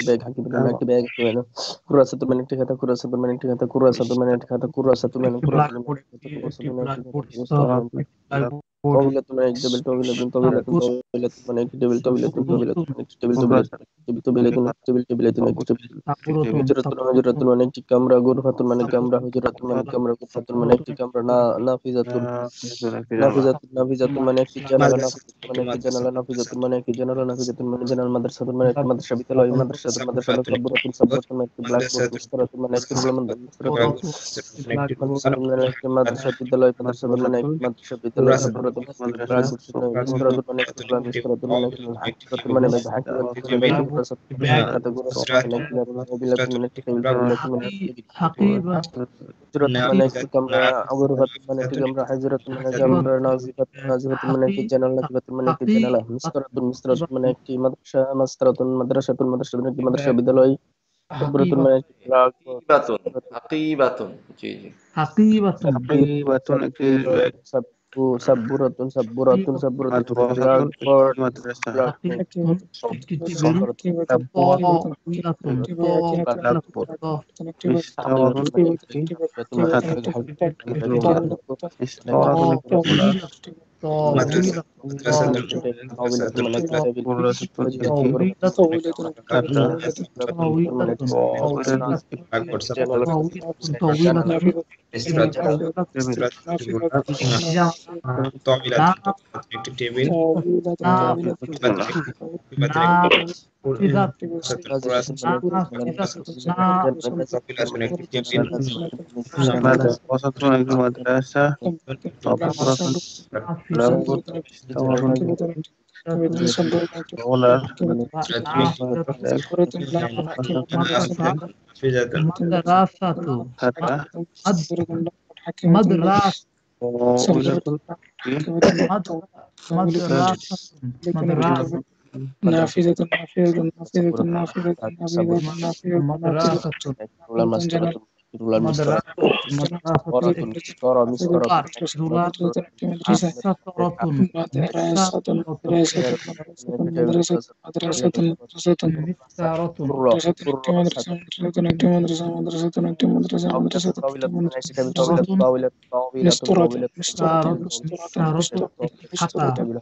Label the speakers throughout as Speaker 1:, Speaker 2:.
Speaker 1: Bag হাকিবাতুল মানে একটি bag মানে কুরাসাতুল মানে একটি খাতা কুরাসাতুল মানে একটি খাতা কুরাসাতুল মানে একটি খাতা কুরাসাতুল মানে কুরাসাতুল মানে
Speaker 2: একটি
Speaker 1: কুরাসাতুল
Speaker 2: ব্ল্যাকবোর্ড,
Speaker 1: মানে
Speaker 2: ব্ল্যাকবোর্ড,
Speaker 1: طاولة من টেবিল طاولة মানে একটি টেবিল طاولة মানে একটি টেবিল হুজরাতুল মানে একটি কামরা গুরফাতুল মানে কামরা হুজরাতুল মানে কামরা গুরফাতুল মানে একটি কামরা নাফিজাতুল নাফিজাতুল মানে একটি জানালা নাফিজাতুল মানে একটি জানালা নাফিজাতুল মানে একটি জানালা নাফিজাতুল মানে জানালা মাদ্রাসাতুল মানে একটি মাদ্রাসা বিদ্যালয় মাদ্রাসাতুল সাব্বাতুল মানে একটি ব্ল্যাকবোর্ড মিসরাতুল মানে একটি রুলার মাদ্রাসাতুল মানে একটি মাদ্রাসা বিদ্যালয় মাদ্রাসাতুল মানে একটি মাদ্রাসা বিদ্যালয় সাব্বাতুল মিসরাতুল মানে একটি রুলার মিসরাতুল মানে একটি হাকিবাতুল মানে হাকিবাতুল মানে একটি কুরাসাতুল মানে একটি খাতা কুরাসাতুল মানে একটি বিলাতুল মানে একটি টেবিল বিলাতুল মানে একটি হুজরাতুল মানে একটি কামরা গুরফাতুল মানে একটি কামরা হাজরাতুল মানে কামরা নাজিফাতুল মানে একটি জানালা নাজিফাতুল মানে একটি জানালা মিসরাতুল মানে একটি মাদ্রাসা মাদ্রাসাতুল মানে একটি মাদ্রাসা বিদ্যালয় সাব্বাতুল মানে একটি
Speaker 3: হাকিবাতুন জি জি
Speaker 2: হাকিবাতুন একটি
Speaker 1: সাব্বুরাতুন
Speaker 2: মাদ্রাসাতুন মাদ্রাসা
Speaker 4: একটি টেবিল
Speaker 2: ব্ল্যাকবোর্ড মিস্তাওয়াতুন একটি খাতা মিস্তাওয়াতুন একটি রুলার কুরাসাতুন একটি খাতা তাওবিলাতুন
Speaker 3: একটি টেবিল
Speaker 2: মাদ্রাসাতুন একটি মাদ্রাসা তাওবিলাতুন ব্ল্যাকবোর্ড মিস্তাওয়াতুন রুলার খাতা তাওবিলাতুন
Speaker 1: রুলার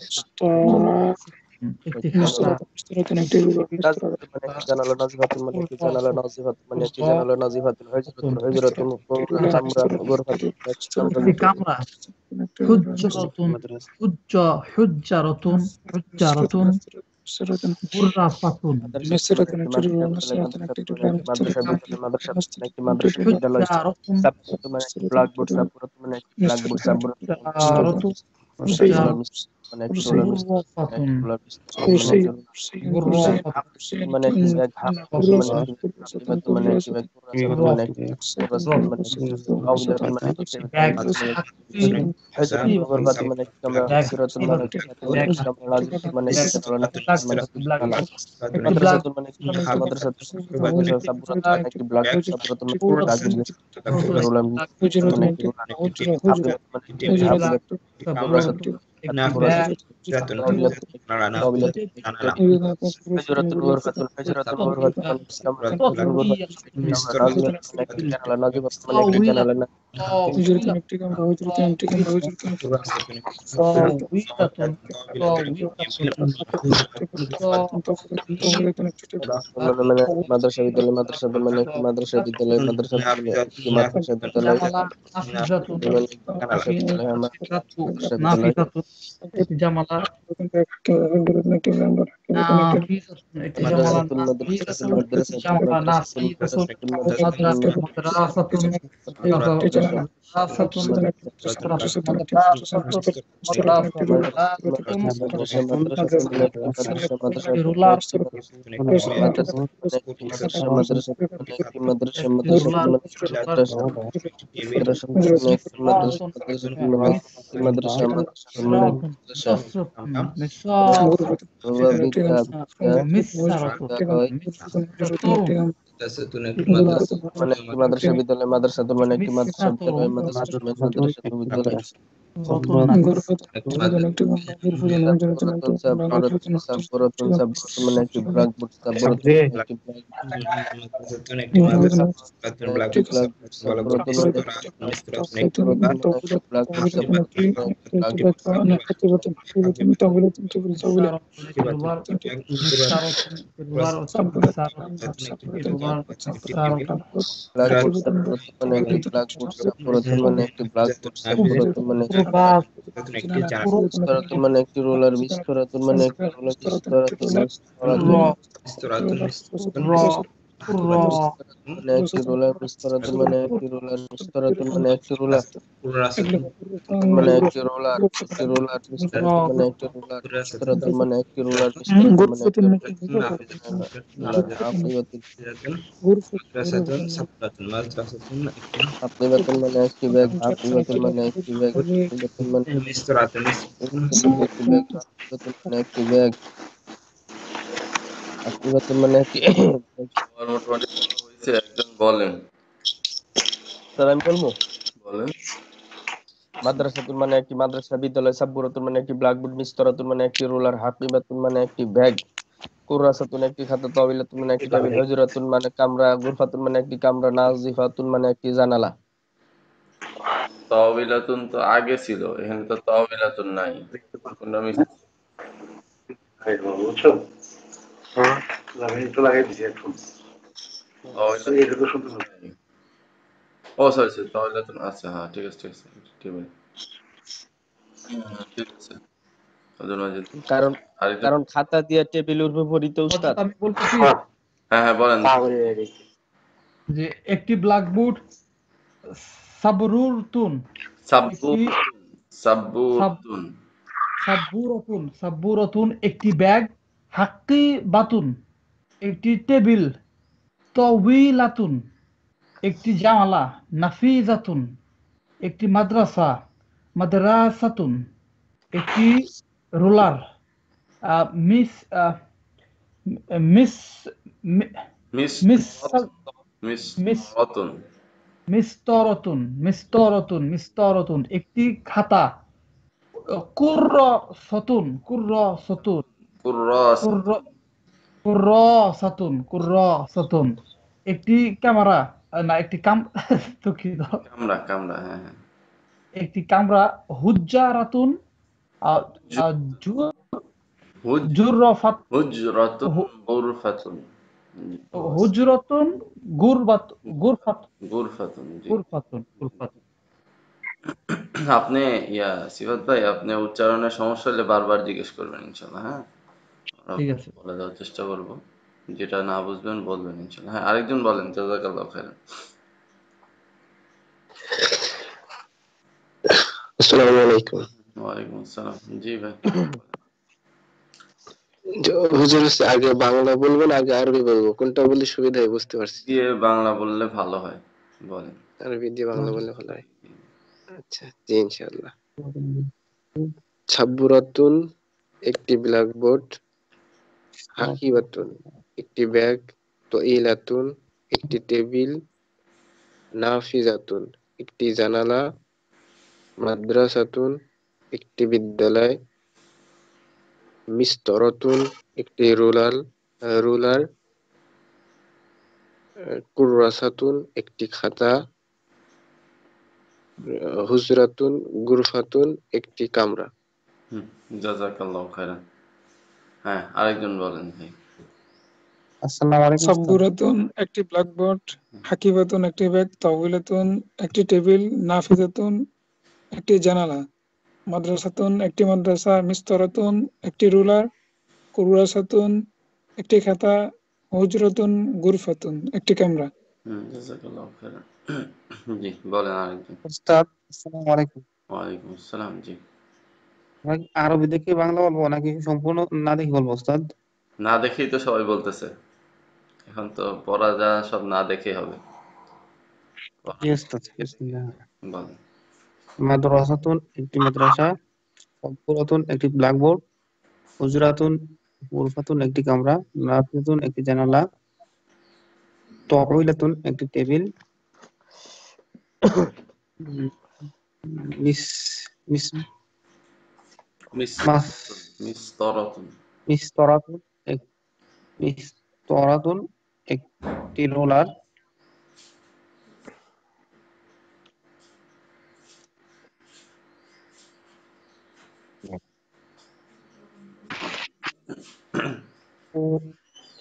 Speaker 1: মিসরাতুল জানালা নাজিফাতুল মানে একটি জানালা নাজিফাতুল মানে একটি জানালা নাজিফাতুল হুজরাতুল কামরা গুরফাতুল
Speaker 4: কামরা হুজ্জারাতুন গুররাফাতুন
Speaker 1: মাদ্রাসা বিদ্যালয় সাব্বাতুল মানে একটি ব্ল্যাকবোর্ড সাব্বাতুল মানে একটি ব্ল্যাকবোর্ড সাব্বাতুল মানে একটি রুলার মানে একটি ব্যাগ মানে একটি ব্যাগ মানে একটি মানে একটি কামরা সিরাতুল মানে একটি কামরা মানে একটি মাদ্রাসাতুল মানে একটি মাদ্রাসাতুল সাব্বাতুল মানে একটি ব্ল্যাকবোর্ড সাব্বাতুল মানে রুলার মানে একটি হুজরাতুল গুরফাতুল জানালা নাজিফাতুল মানে একটি জানালা মাদ্রাসা বিদ্যালয় মাদ্রাসাতুল মানে একটি মাদ্রাসা বিদ্যালয় মাদ্রাসাতুল মানে একটি মাদ্রাসা বিদ্যালয়
Speaker 4: জামালা
Speaker 1: মানে একটি মাদ্রাসা বিদ্যালয় মাদ্রাসাতুল মানে একটি মাদ্রাসা বিদ্যালয় মাদ্রাসাতুল বিদ্যালয়
Speaker 4: রতন না
Speaker 1: সাবরতন সাবরতন সাবরতন সাবরতন মানে একটি ব্ল্যাকবোর্ড সাবরতন মানে একটি
Speaker 3: মাদ্রাসাতুন একটি মাদ্রাসা সাবরতন ব্ল্যাকবোর্ড
Speaker 1: সাবরতন মানে একটি
Speaker 3: মিসরাতুন একটি
Speaker 1: সাবরতন মানে একটি ব্ল্যাকবোর্ড সাবরতন মানে একটি ব্ল্যাকবোর্ড
Speaker 4: রুবার মিস্তারতুন রুবার রুবার
Speaker 1: ব্ল্যাকবোর্ড সাবরতন মানে একটি ব্ল্যাকবোর্ড সাবরতন মানে একটি ব্ল্যাকবোর্ড সাবরতন মানে একটি
Speaker 3: একটি জানা
Speaker 1: বিস্তরাতন মানে একটি রোলার বিস্তরাতন মানে একটি রোলার বিস্তরাতন
Speaker 3: মিসরাতুন
Speaker 1: মানে একটি রোলার বিস্তরাতন মানে একটি রোলার বিস্তরাতন মানে একটি রোলার মানে একটি রোলার বিস্তরাতন মানে একটি রোলার বিস্তরাতন মানে একটি রোলার বিস্তরাতন মানে একটি হাফিবাতুন মানে একটি ব্যাগ হাফিবাতুন মানে একটি ব্যাগ হাফিবাতুন মানে একটি ব্যাগ হাফিবাতুন মানে একটি ব্যাগ হাফিবাতুন মানে একটি
Speaker 5: মোটামুটি হয়েছে, একজন বলেন।
Speaker 1: স্যার আমি বলবো
Speaker 5: বলেন।
Speaker 1: মাদ্রাসাতুন মানে একটি মাদ্রাসা বিদ্যালয় সাব্বুরাতুন মানে একটি ব্ল্যাকবোর্ড মিস্তরাতুন মানে একটি রোলার হাকিবাতুন মানে একটি ব্যাগ কুররাসাতুন একটি খাতা তাওবিলাতুন মানে একটি টেবিল হুজরাতুন মানে কামরা গুরফাতুন মানে একটি কামরা নাজিফাতুন মানে একটি জানালা
Speaker 5: তাওবিলাতুন তো আগে ছিল, এখানে তো তাওবিলাতুন নাই, কোনটা মিস? ও সরি সরি, তাওবিলাতুন আচ্ছা, হ্যাঁ ঠিক আছে ঠিক আছে, টেবিল। ঠিক আছে,
Speaker 1: কারণ
Speaker 5: আরেকটা।
Speaker 1: কারণ খাতা দিয়ে টেবিলের বিপরীতে উস্তাদ
Speaker 4: আমি বলতেছি
Speaker 5: হ্যাঁ হ্যাঁ বলেন।
Speaker 4: যে একটি ব্ল্যাকবোর্ড সাবরুরতুন
Speaker 5: সাব্বুতুন
Speaker 4: সাব্বুরাতুন একটি ব্যাগ হাক্কিবাতুন একটি টেবিল তাওবিলাতুন একটি জানালা নাফিজাতুন একটি মাদ্রাসাতুন একটি রোলার মিস মিস মিস্তরতুন একটি খাতা কুররাসাতুন একটি ক্যামেরা না একটি দুঃখিত
Speaker 5: কামরা হ্যাঁ হ্যাঁ।
Speaker 4: একটি কামরা হুজ্জারাতুন হুজরাতুন
Speaker 5: গুরফাতুন।
Speaker 4: গুরফাতুন।
Speaker 5: আপনি সিফাত ভাই, আপনি উচ্চারণের সমস্যা হলে বারবার জিজ্ঞেস করবেন ইনশাল্লাহ। হ্যাঁ,
Speaker 4: ঠিক আছে,
Speaker 5: বলে দেওয়ার চেষ্টা করব, যেটা না বুঝবেন বলবেন ইনশাল্লাহ। হ্যাঁ, আরেকজন বলেন। জাযাকাল্লাহু খাইরান।
Speaker 6: আসসালামু আলাইকুম।
Speaker 5: ওয়ালাইকুম আসসালাম। জি ভাই।
Speaker 6: হুজুর আগে বাংলা বলবেন আগে আরবি বলবো, কোনটা বললে সুবিধা হয় বুঝতে পারছি।
Speaker 5: দিয়ে বাংলা বললে ভালো হয়, বলেন।
Speaker 6: আরবি দিয়ে বাংলা বললে ভালো হয়। আচ্ছা জি ইনশাআল্লাহ। সাব্বুরাতুন একটি ব্ল্যাকবোর্ড, হাকিবাতুন একটি ব্যাগ, তাইলাতুন একটি টেবিল, নাফিজাতুন একটি জানালা, মাদ্রাসাতুন একটি বিদ্যালয়, মিস্তরাতুন একটি রুলার, কুররাসাতুন একটি খাতা, হুজরাতুন গুরফাতুন একটি কামরা।
Speaker 5: জাযাকাল্লাহু খাইরান। হ্যাঁ, আরেকজন বলেন ভাই।
Speaker 2: আসসালামু আলাইকুম।
Speaker 7: সাব্বুরাতুন একটি ব্ল্যাকবোর্ড, হাকিবাতুন একটি ব্যাগ, তাওবিলাতুন একটি টেবিল, নাফিজাতুন একটি জানালা, মাদ্রাসাতুন একটি মাদ্রাসা, মিস্তরাতুন একটি রুলার, কুররাসাতুন একটি খাতা, হুজরাতুন গুরফাতুন একটি কামরা।
Speaker 5: জাযাকাল্লাহু খাইরান। জি বলেন আরেকজন।
Speaker 2: উস্তাদ আসসালামু আলাইকুম।
Speaker 5: ওয়ালাইকুম আসসালাম। জি,
Speaker 2: ভাই আরবি দেখে বাংলা বলবো নাকি সম্পূর্ণ না দেখে বলবো উস্তাদ?
Speaker 5: না দেখেই তো সবাই বলতেছে, এখন তো পড়া যা সব না দেখেই হবে।
Speaker 2: জি উস্তাদ, বিসমিল্লাহ।
Speaker 5: বলেন।
Speaker 2: মাদ্রাসাতুন একটি মাদ্রাসা, সাব্বুরাতুন একটি ব্ল্যাকবোর্ড, হুজরাতুন গুরফাতুন একটি কামরা, নাফিজাতুন একটি জানালা, তাওবিলাতুন একটি টেবিল, মিস
Speaker 5: মিস
Speaker 2: মাস
Speaker 5: মিস্তরাতুন
Speaker 2: মিস্তরাতুন মিস্তরাতুন একটি রোলার।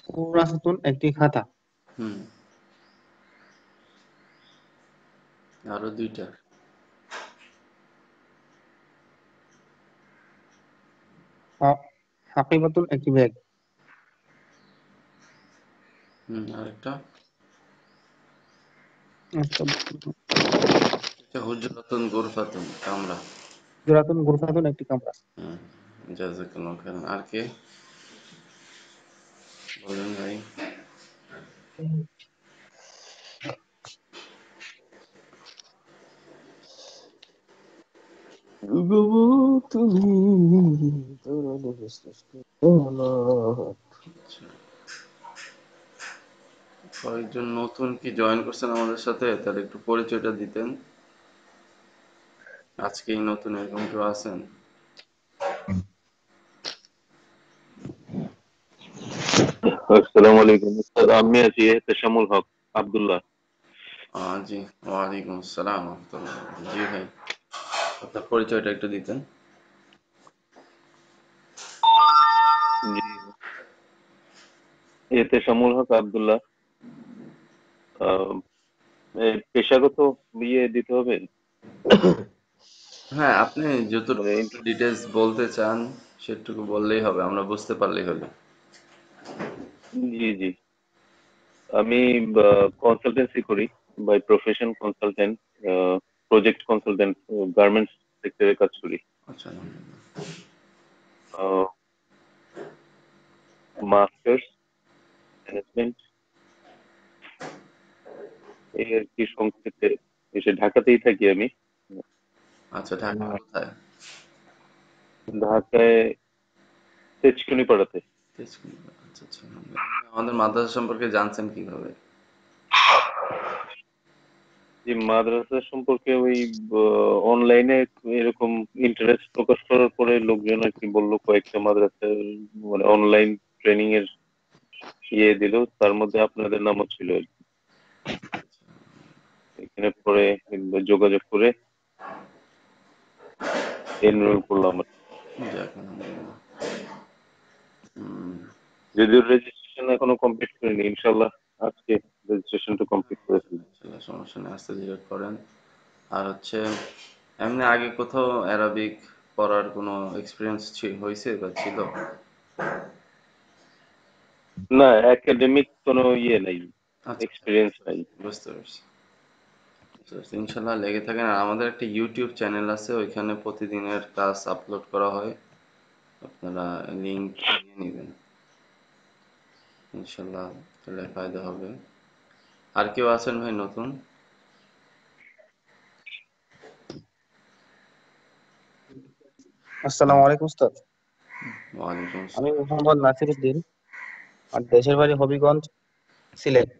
Speaker 2: কুরাসাতুন একটি খাতা।
Speaker 5: হুম, আরো দুইটা।
Speaker 2: হাকিবাতুন একটি ব্যাগ।
Speaker 5: আরেকটা
Speaker 2: আচ্ছা,
Speaker 5: হুজরাতুন গুরফাতুন কামরা।
Speaker 2: জোরাতুন গুরফাতুন একটি কামরা।
Speaker 5: হুম, জাযাকাল্লাহু খাইরান। আর কে বলেন ভাই?
Speaker 1: তুমি দরদে সৃষ্ট কায়নাত।
Speaker 5: আচ্ছা, কয়েকজন নতুন কি জয়েন করছেন আমাদের সাথে, তাহলে একটু পরিচয়টা দিতেন। আজকেই নতুন এরকম কেউ আছেন?
Speaker 8: আসসালামু আলাইকুম স্যার, আমি আছি তেশামুল হক আব্দুল্লাহ।
Speaker 5: জি, ওয়ালাইকুম আসসালাম রাহমাতুল্লাহ। জি ভাই, আপনার পরিচয়টা একটু দিতেন।
Speaker 8: জি, তেশামুল হক আব্দুল্লাহ। আহ, পেশাগত দিতে হবে,
Speaker 5: হ্যাঁ, আপনি যতটুকু
Speaker 8: মানে
Speaker 5: একটু ডিটেলস বলতে চান সেটুকু বললেই হবে, আমরা বুঝতে পারলেই হলো।
Speaker 8: জি জি, আমি কনসালটেন্সি করি, by profession consultant, project consultant, garments সেক্টরে কাজ করি।
Speaker 5: আচ্ছা,
Speaker 8: মাস্টার্স ম্যানেজমেন্ট, এই আর কি সংক্ষেপে। এসে ঢাকাতেই থাকি আমি।
Speaker 5: আচ্ছা, ঢাকা কোথায়?
Speaker 8: ঢাকায় তেজকুনি পাড়াতে।
Speaker 5: তেজগাঁও। আচ্ছা আচ্ছা, আমাদের মাদ্রাসা সম্পর্কে জানছেন কিভাবে?
Speaker 8: যে মাদ্রাসা সম্পর্কে ওই অনলাইনে এরকম ইন্টারেস্ট প্রকাশ করার পরে লোকজন আর কি বললো, কয়েকটা মাদ্রাসার মানে অনলাইন ট্রেনিং এর দিল, তার মধ্যে আপনাদের নামও ছিল আর কি। এখানে পরে যোগাযোগ করে এনরোল করলাম আর কি।
Speaker 5: যাক, আলহামদুলিল্লাহ। হুম,
Speaker 8: যদিও রেজিস্ট্রেশন এখনো কমপ্লিট করিনি, ইনশাল্লাহ আজকে রেজিস্ট্রেশনটা কমপ্লিট করে ফেলবো।
Speaker 5: ইনশাআল্লাহ, সমস্যা নেই, আস্তে ধীরে করেন। আর হচ্ছে, এমনি আগে কোথাও অ্যারাবিক পড়ার কোনো এক্সপিরিয়েন্স হয়েছে বা ছিল?
Speaker 8: না, একাডেমিক কোনো নাই,
Speaker 5: আচ্ছা আচ্ছা,
Speaker 8: এক্সপিরিয়েন্স নাই।
Speaker 5: বুঝতে পারছি। ইনশাল্লাহ লেগে থাকেন। আর আমাদের একটা ইউটিউব চ্যানেল আছে, ওইখানে প্রতিদিনের ক্লাস আপলোড করা হয়, আপনারা লিঙ্ক নিয়ে নেবেন ইনশাল্লাহ, তাহলে ফায়দা হবে। আর কেউ আছেন ভাই নতুন?
Speaker 2: আসসালামু আলাইকুম উস্তাদ।
Speaker 5: ওয়ালাইকুম
Speaker 2: আমি
Speaker 5: আসসালাম।
Speaker 2: মোহাম্মদ নাসিরউদ্দিন, আর দেশের বাড়ি হবিগঞ্জ, সিলেট,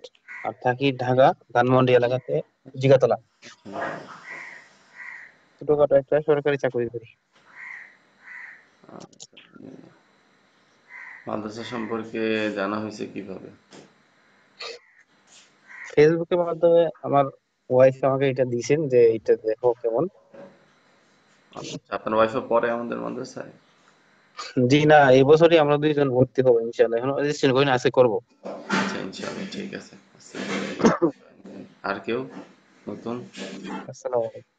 Speaker 2: আর থাকি ঢাকা ধানমন্ডি এলাকাতে, জিগাতলা। ছোটখাটো একটা সরকারি চাকরি করি।
Speaker 5: মাদ্রাসা সম্পর্কে জানা হয়েছে কিভাবে?
Speaker 2: ফেসবুকের মাধ্যমে আমার ওয়াইফ আমাকে এটা দিয়েছেন যে এটা দেখো কেমন।
Speaker 5: আচ্ছা, আপনার ওয়াইফও পড়ে আমাদের মাদ্রাসায়?
Speaker 2: জি না, এই বছরই আমরা দুইজন ভর্তি হবো ইনশাআল্লাহ, এখন রেজিস্ট্রেশন করি না, আজকে করবো।
Speaker 5: আচ্ছা, ইনশাআল্লাহ, ঠিক আছে। আর কেউ নতুন?
Speaker 2: আসসালামু আলাইকুম।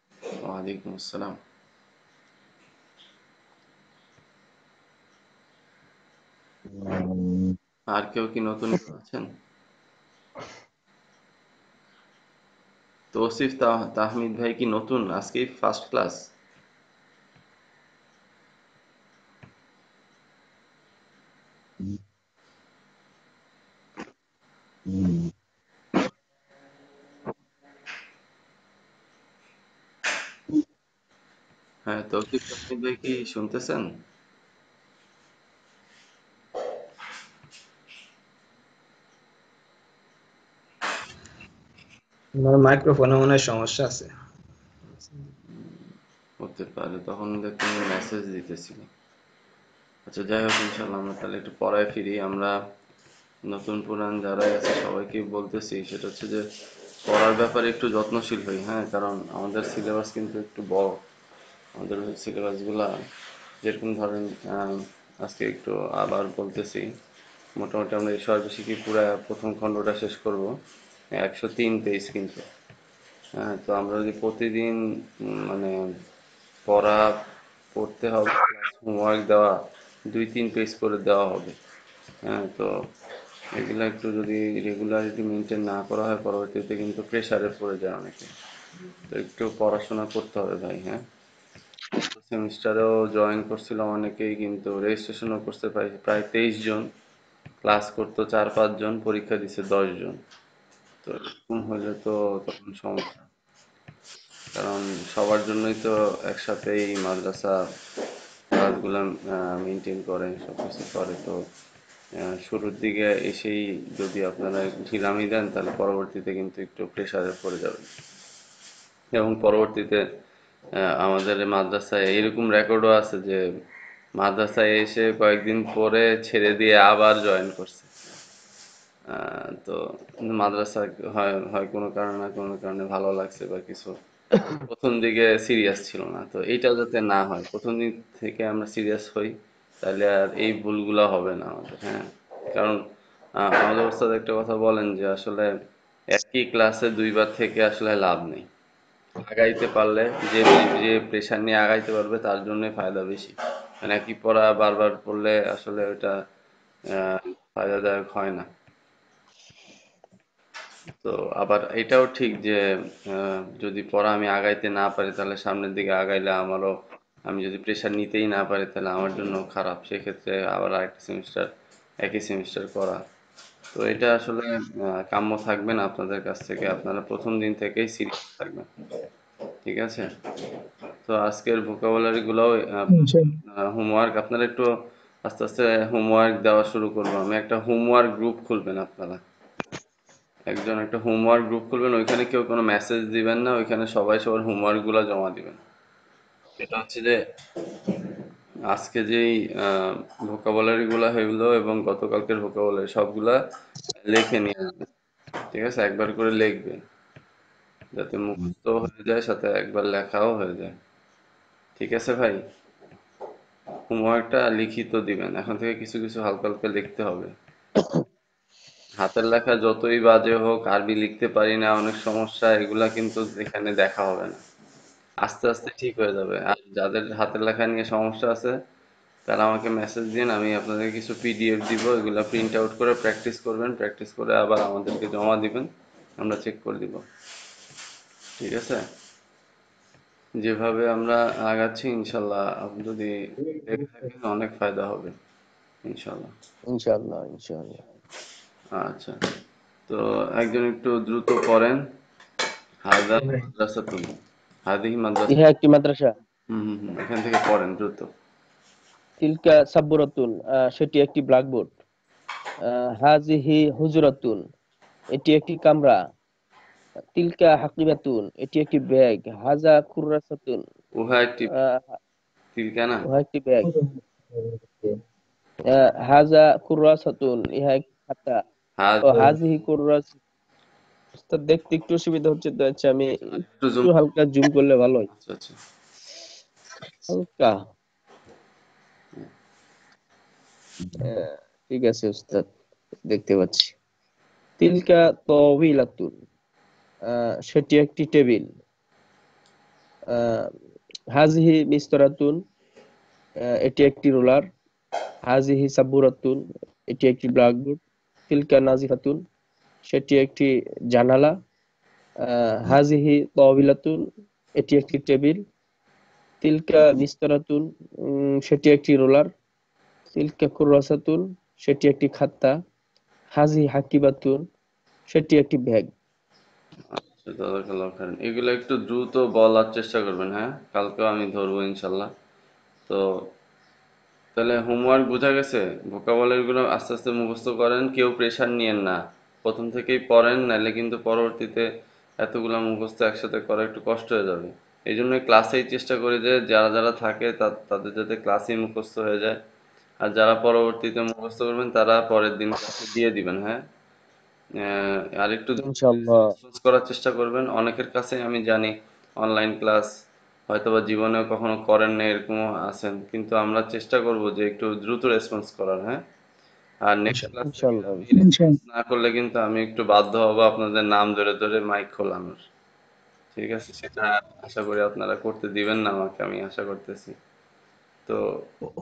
Speaker 5: ওয়ালাইকুম আসসালাম। আর কেউ কি নতুন কেউ আছেন? তৌসিফ তাহমিদ ভাই কি নতুন, আজকেই ফার্স্ট ক্লাস? হ্যাঁ, তৌসিফ তাহমিদ ভাই কি শুনতেছেন?
Speaker 3: আমার মাইক্রোফোনে মনে হয় সমস্যা আছে।
Speaker 5: হতে পারে, তখন দেখতাম মেসেজ দিতেছিল। আচ্ছা যাই হোক, ইনশাল্লাহ আমরা তাহলে একটু পড়ায় ফিরি। আমরা নতুন পুরান যারাই আছে সবাইকে বলতেছি, সেটা হচ্ছে যে পড়ার ব্যাপারে একটু যত্নশীল হই, হ্যাঁ, কারণ আমাদের সিলেবাস কিন্তু একটু বড়। আমাদের সিলেবাসগুলা যেরকম ধরেন, আজকে একটু আবার বলতেছি, মোটামুটি আমরা এই সর্বশিক্ষী পুরা প্রথম খণ্ডটা শেষ করব, 103 পেজ কিন্তু। হ্যাঁ, তো আমরা যদি প্রতিদিন মানে পড়া পড়তে হবে, প্লাস হোমওয়ার্ক দেওয়া 2-3 পেজ করে দেওয়া হবে। হ্যাঁ, তো এগুলা একটু যদি রেগুলারিটি মেনটেন না করা হয়, পরবর্তীতে কিন্তু প্রেসারে পড়ে যায় অনেকে। তো একটু পড়াশোনা করতে হবে ভাই। হ্যাঁ, সেমিস্টারেও জয়েন করছিলাম অনেকেই, কিন্তু রেজিস্ট্রেশনও করতে প্রায় 23 জন, ক্লাস করতো 4-5 জন, পরীক্ষা দিছে 10 জন। তো এরকম হলে তো তখন সমস্যা, কারণ সবার জন্যই তো একসাথে এই মাদ্রাসা ক্লাসগুলো মেনটেন করে, সবকিছু করে। তো শুরুর দিকে এসেই যদি আপনারা ঢিলামি দেন, তাহলে পরবর্তীতে কিন্তু একটু প্রেসারে পড়ে যাবেন। এবং পরবর্তীতে আমাদের মাদ্রাসায় এরকম রেকর্ডও আছে যে মাদ্রাসায় এসে কয়েকদিন পরে ছেড়ে দিয়ে আবার জয়েন করছে। তো মাদ্রাসা হয় হয় কোনো কারণে না কোনো কারণে ভালো লাগছে বা কিছু, প্রথম দিকে সিরিয়াস ছিল না। তো এইটা যাতে না হয়, প্রথম দিক থেকে আমরা সিরিয়াস হই, তাহলে আর এই ভুলগুলো হবে না আমাদের। হ্যাঁ, কারণ আমাদের ওস্তাদ একটা কথা বলেন যে আসলে একই ক্লাসে দুইবার থেকে আসলে লাভ নেই। আগাইতে পারলে, যে যে প্রেশার নিয়ে আগাইতে পারবে তার জন্যই ফায়দা বেশি। মানে একই পড়া বারবার পড়লে আসলে ওটা আহ, ফায়দাদায়ক হয় না। তো আবার এটাও ঠিক যে যদি পড়া আমি আগাইতে না পারি, তাহলে সামনের দিকে আগাইলে আমারও, আমি যদি প্রেশার নিতেই না পারি, তাহলে আমার জন্য খারাপ। সেক্ষেত্রে আবার আরেকটা সেমিস্টার, একই সেমিস্টার করা, তো এটা আসলে কাম্য থাকবে না আপনাদের কাছ থেকে। আপনারা প্রথম দিন থেকেই সিরিয়াস থাকবেন, ঠিক আছে? তো আজকের ভোকাবুলারি গুলোও
Speaker 7: ইনশাআল্লাহ।
Speaker 5: হোমওয়ার্ক আপনারা একটু আস্তে আস্তে হোমওয়ার্ক দেওয়া শুরু করবো আমি। একটা হোমওয়ার্ক গ্রুপ খুলবেন আপনারা, একজন একটা হোমওয়ার্ক গ্রুপ খুলবেন, ওইখানে কেউ কোনো মেসেজ দিবেন না, ওইখানে সবাই সবার হোমওয়ার্ক গুলা জমা দিবেন। এটা হচ্ছে যে আজকে যেই ভোকাবুলারি গুলা হইলো এবং গতকালকের ভোকাবুলারি সবগুলা লিখে নিয়ে আসবেন, ঠিক আছে? একবার করে লিখবেন, যাতে মুখস্থ হয়ে যায়, সাথে একবার লেখাও হয়ে যায়, ঠিক আছে ভাই? হোমওয়ার্কটা লিখিত দিবেন, এখন থেকে কিছু কিছু হালকা হালকা লিখতে হবে। হাতের লেখা যতই বাজে হোক, আরবি লিখতে পারি না, অনেক সমস্যা, এগুলা কিন্তু এখানে দেখা হবে না, আস্তে আস্তে ঠিক হয়ে যাবে। আর যাদের হাতের লেখা নিয়ে সমস্যা আছে, তারা আমাকে মেসেজ দিন, আমি আপনাদের কিছু পিডিএফ দিব, এগুলা প্রিন্ট আউট করে প্র্যাকটিস করবেন, প্র্যাকটিস করে আবার আমাদেরকে জমা দিবেন, আমরা চেক করে দিব, ঠিক আছে? যেভাবে আমরা আগাচ্ছি ইনশাল্লাহ, আপনি যদি দেখে থাকেন অনেক ফায়দা হবে ইনশাল্লাহ।
Speaker 1: ইনশাআল্লাহ, ইনশাআল্লাহ।
Speaker 5: আচ্ছা, তো একজন একটু দ্রুত পড়েন। হাদা মাদ্রাসাতুন, হাদিহি মাদ্রাসা।
Speaker 1: ইহা একটি মাদ্রাসা।
Speaker 5: এখান থেকে পড়েন দ্রুত।
Speaker 1: তিলকা সাব্বুরাতুন, সেটি একটি ব্ল্যাকবোর্ড। হাজিহি হুজরাতুন, এটি একটি কামরা। তিলকা হাকিবাতুন, এটি একটি ব্যাগ। হাজা কুররাসাতুন,
Speaker 5: উহা একটি
Speaker 1: আহ,
Speaker 5: তিলকা না,
Speaker 1: উহা একটি ব্যাগ। হাজা কুররাসাতুন, ইহা একটি খাতা। ও
Speaker 5: হাদা।
Speaker 1: হাজিহি কুররাস, তো দেখতে একটু অসুবিধা হচ্ছে, তো আচ্ছা আমি
Speaker 5: আর একটু
Speaker 1: একটু
Speaker 5: জুম।
Speaker 1: হালকা জুম করলে ভালো হয়।
Speaker 5: আচ্ছা আচ্ছা।
Speaker 1: হালকা, আহ, ঠিক আছে উস্তাদ, দেখতে পাচ্ছি। তিলকা তাওবিলাতুন, সেটি একটি টেবিল। আহ, হাজিহি মিস্তরাতুন, এটি একটি রোলার। হাজিহি সাব্বুরাতুন, এটি একটি ব্ল্যাকবোর্ড। তিলকা নাজিফাতুন, সেটি একটি জানালা। হাজিহি তাওবিলাতুন, এটি একটি টেবিল। তিলকা মিস্তরাতুন, সেটি একটি রোলার। তিলকা কুররাসাতুন, সেটি একটি খাতা। হাজি হাকিবাতুন, সেটি একটি ব্যাগ।
Speaker 5: আচ্ছা, জাযাকাল্লাহু খাইরান। এগুলো একটু দ্রুত বলার চেষ্টা করবেন, হ্যাঁ? কালকেও আমি ধরবো ইনশাল্লাহ। তো তাহলে হোমওয়ার্ক বোঝা গেছে, ভোকাবুলারি গুলো আস্তে আস্তে মুখস্থ করেন, কেউ প্রেশার নিয়েন না, প্রথম থেকেই পড়েন, নাহলে কিন্তু পরবর্তীতে এতগুলা মুখস্থ একসাথে করা একটু কষ্ট হয়ে যাবে। এই জন্য ক্লাসেই চেষ্টা করি যে যারা যারা থাকে তাদের যাতে ক্লাসেই মুখস্থ হয়ে যায়, আর যারা পরবর্তীতে মুখস্থ করবেন তারা পরের দিন ক্লাসে দিয়ে দিবেন। হ্যাঁ, আর একটু
Speaker 1: ইনশাআল্লাহ।
Speaker 5: রেসপন্স করার চেষ্টা করবেন। অনেকের কাছে আমি জানি অনলাইন ক্লাস হয়তোবা জীবনেও কখনো করেন না, এরকমও আছেন, কিন্তু আমরা চেষ্টা করব যে একটু দ্রুত রেসপন্স করার। হ্যাঁ, আর নেক্সট ক্লাস থেকে
Speaker 1: ইনশাআল্লাহ।
Speaker 5: আমি রেসপন্স না করলে কিন্তু আমি একটু বাধ্য হব আপনাদের নাম ধরে ধরে মাইক খোলানোর। ঠিক আছে, সেটা আশা করি আপনারা করতে দিবেন না আমাকে, আমি আশা করতেছি। তো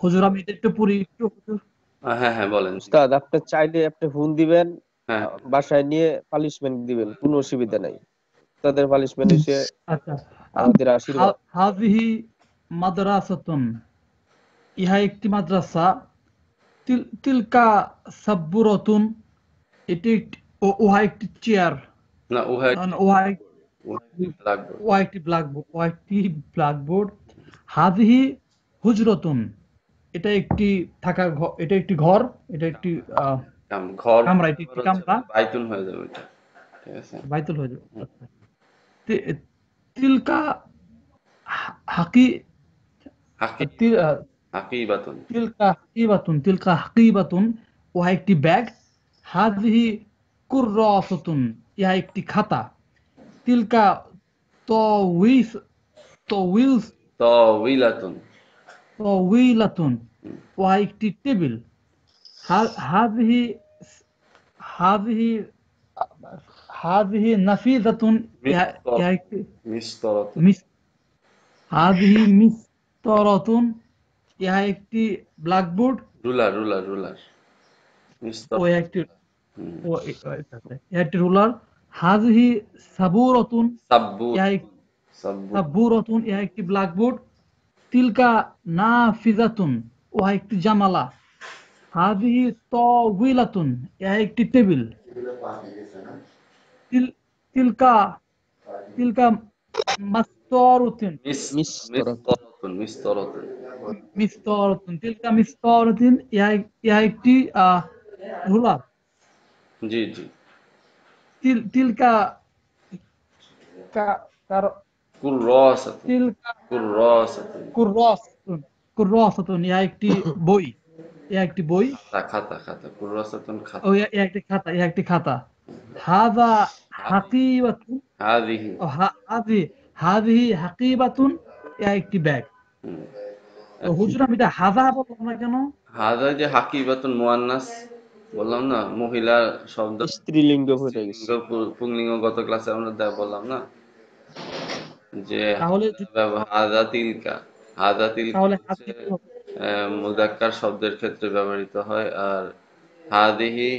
Speaker 4: হুজুর আমি এটা একটু পড়ি একটু হুজুর।
Speaker 5: হ্যাঁ হ্যাঁ বলেন।
Speaker 1: উস্তাদ আপনি চাইলে আপনি ফোন দিবেন,
Speaker 5: হ্যাঁ
Speaker 1: বাসায় নিয়ে পানিশমেন্ট দিবেন, কোনো অসুবিধা নাই। তাদের পানিশমেন্ট হইছে
Speaker 4: আচ্ছা,
Speaker 1: আমাদের আশীর্বাদ।
Speaker 4: হাযিহি মাদ্রাসাতুন, ইহা একটি মাদ্রাসা। তিলকা সাব্বুরাতুন, এটি উহা একটি চেয়ার।
Speaker 5: না, উহা
Speaker 4: উহা
Speaker 5: লাগবে।
Speaker 4: উহা একটি ব্ল্যাকবোর্ড, উহা একটি ব্ল্যাকবোর্ড। হাযিহি হুজরাতুন, এটা একটি থাকার ঘর, এটা একটি ঘর, এটা একটি
Speaker 5: ঘর
Speaker 4: কামরা, এটি একটি কামরা।
Speaker 5: বাইতুন হয়ে যাবে এটা। ঠিক আছে।
Speaker 4: বাইতুল হয়ে যাবে। আচ্ছা। তিলকা হাকি
Speaker 5: হাকিবাতুন।
Speaker 4: তিলকা হাকিবাতুন, উহা একটি ব্যাগ। হাযিহি কুররাসাতুন, ইহা একটি খাতা। তিলকা তাওয়িস তাওয়িলস
Speaker 5: তাওয়িলাতুন।
Speaker 4: তাওয়িলাতুন, উহা একটি টেবিল। হাযিহি হাযিহি হাযিহি নাফিযাতুন, ইহা একটি
Speaker 5: মিসতরাতুন।
Speaker 4: হাযিহি মিসতারাতুন, ইহা একটি ব্ল্যাকবোর্ড।
Speaker 5: রুলার
Speaker 4: ও একটি
Speaker 5: হুম।
Speaker 4: ইহা একটি রুলার। হাযিহি সাবুরাতুন,
Speaker 5: সাব্বুর
Speaker 4: ইহা
Speaker 5: সাব্বুর
Speaker 4: সাবুরাতুন, ইহা একটি ব্ল্যাকবোর্ড। তিলকা নাফিযাতুন, উহা একটি জানালা। হাযিহি তাওয়িলাতুন, ইহা একটি টেবিল। তিলকা তিলকা মাসতারাতুন,
Speaker 1: মিসতরাতুন।
Speaker 5: মিসতরাতুন।
Speaker 4: তিলকা মিসতারাতুন, ইহা একটি রুলার।
Speaker 5: জি জি।
Speaker 4: তিলকা কা- কার-
Speaker 5: কুররাসাতুন।
Speaker 4: তিলকা
Speaker 5: কুররাসাতুন।
Speaker 4: কুররাসাতুন, ইহা একটি বই, ইহা একটি বই।
Speaker 5: খাতা কুররাসাতুন
Speaker 4: ও
Speaker 5: খাতা।
Speaker 4: ইহা একটি খাতা। হাযা হাকিবাতুন,
Speaker 5: হাযিহি।
Speaker 4: হাযিহি হাকিবাতুন, ইহা একটি ব্যাগ।
Speaker 5: হুম।
Speaker 4: তো হুজুর আমি এটা হাযা বললাম না কেন?
Speaker 5: হাযা যে হাকিবাতুন মুয়ান্নাস বললাম না, মহিলা শব্দ,
Speaker 1: স্ত্রীলিঙ্গ হয়ে
Speaker 5: স্ত্রীলিঙ্গ
Speaker 1: গেছে।
Speaker 5: পুংলিঙ্গ গত ক্লাসে আমরা বললাম না যে
Speaker 4: তাহলে
Speaker 5: হাদা তিলকা
Speaker 4: তাহলে
Speaker 5: হচ্ছে
Speaker 4: হাতি কি হবে?
Speaker 5: মুযাক্কার শব্দের ক্ষেত্রে ব্যবহৃত হয়, আর হাদিহি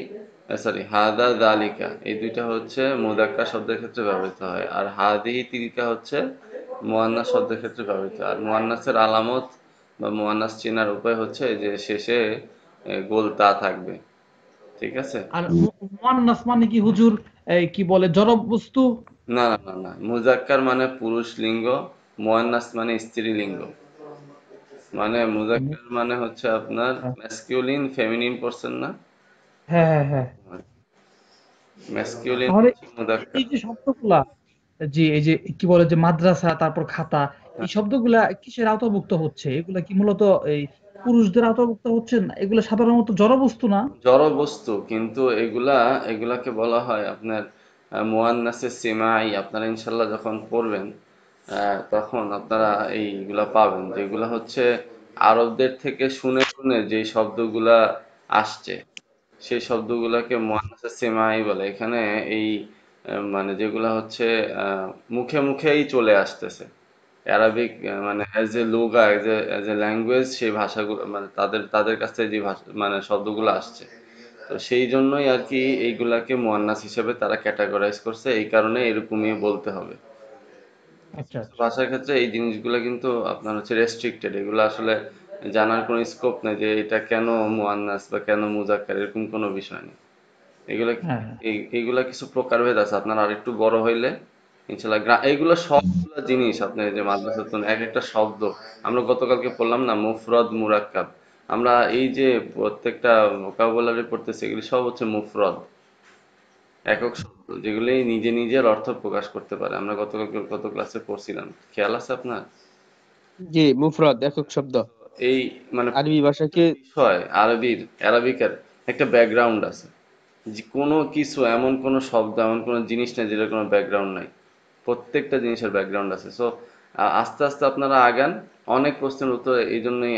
Speaker 5: হাদা যালিকা এই দুইটা হচ্ছে মুযাক্কার শব্দের ক্ষেত্রে ব্যবহৃত হয়, আর হাদিহি তিলকা হচ্ছে মুয়ান্নাস শব্দের ক্ষেত্রে ব্যবহৃত হয়। আর মুয়ান্নাসের আলামত বা মুয়ান্নাস চেনার উপায় হচ্ছে এই যে শেষে গোল তা থাকবে। ঠিক আছে।
Speaker 4: আর মুয়ান্নাস মানে কি হুজুর? এই কি বলে, জড় বস্তু?
Speaker 5: না, মুযাক্কার মানে পুরুষ লিঙ্গ, মুয়ান্নাস মানে স্ত্রীলিঙ্গ। মানে মুযাক্কার মানে হচ্ছে আপনার ম্যাসকিউলিন ফেমিনিন পড়ছেন না,
Speaker 4: হ্যাঁ হ্যাঁ হ্যাঁ।
Speaker 5: ম্যাসকিউলিন
Speaker 4: তাহলে
Speaker 5: হচ্ছে মুযাক্কার।
Speaker 4: এই যে শব্দগুলা, জি এই যে কি বলে যে মাদ্রাসা, তারপর খাতা, এই শব্দগুলা কিসের আওতাভুক্ত হচ্ছে? এগুলা কি মূলত এই পুরুষদের আওতাভুক্ত হচ্ছে না? এগুলা সাধারণত জড় বস্তু না?
Speaker 5: জড় বস্তু, কিন্তু এগুলাকে বলা হয় আপনার মুয়ান্নাসে সিমাই। আপনারা ইনশাল্লাহ যখন পড়বেন তখন আপনারা এইগুলা পাবেন, যেগুলা হচ্ছে আরবদের থেকে শুনে শুনে যে শব্দগুলা আসছে, সেই শব্দগুলোকে মুয়ান্নাসে সিমাই বলে। এখানে এই মানে যেগুলা হচ্ছে মুখে মুখেই চলে আসতেছে অ্যারাবিক, মানে অ্যাজ এ লোগা, অ্যাজ এ ল্যাঙ্গুয়েজ, সেই ভাষাগুলো মানে তাদের তাদের কাছ থেকে যে ভাষা মানে শব্দগুলো আসছে, তো সেই জন্যই আর কি এইগুলাকে মুয়ান্নাস হিসেবে তারা ক্যাটাগরাইজ করছে, এই কারণে এরকমই বলতে হবে।
Speaker 4: আচ্ছা আচ্ছা।
Speaker 5: ভাষার ক্ষেত্রে এই জিনিসগুলো কিন্তু আপনার হচ্ছে রেস্ট্রিক্টেড, এগুলো আসলে জানার কোনো স্কোপ নেই যে এটা কেন মুয়ান্নাস বা কেন মুজাক্কার, এরকম কোনো বিষয় নেই। এগুলা
Speaker 4: হ্যাঁ হ্যাঁ।
Speaker 5: এইগুলা কিছু প্রকারভেদ আছে, আপনার আরেকটু বড় হইলে ইনশাল্লাহ এইগুলো সবগুলা জিনিস আপনার যে মাদ্রাসাতুন এক একটা শব্দ, আমরা গতকালকে পড়লাম না মুফরদ মুরাক্কাব, আমরা এই যে প্রত্যেকটা ভোকাবুলারি পড়তেছি এগুলি সব হচ্ছে মুফরদ। একক শব্দ যেগুলি নিজে নিজের অর্থ প্রকাশ করতে পারে। আমরা গত ক্লাসে পড়ছিলাম, খেয়াল আছে আপনার?
Speaker 1: জি, মুফরাদ একক শব্দ।
Speaker 5: এই মানে
Speaker 1: আরবি ভাষাকে
Speaker 5: বিষয় অ্যারাবিকের একটা ব্যাকগ্রাউন্ড আছে। যে কোনো কিছু এমন কোনো শব্দ এমন কোনো জিনিস নেই যেটার কোনো ব্যাকগ্রাউন্ড নাই। প্রত্যেকটা জিনিসের ব্যাকগ্রাউন্ড আছে। সো আস্তে আস্তে আপনারা আগান, অনেক প্রশ্নের উত্তর এই জন্যই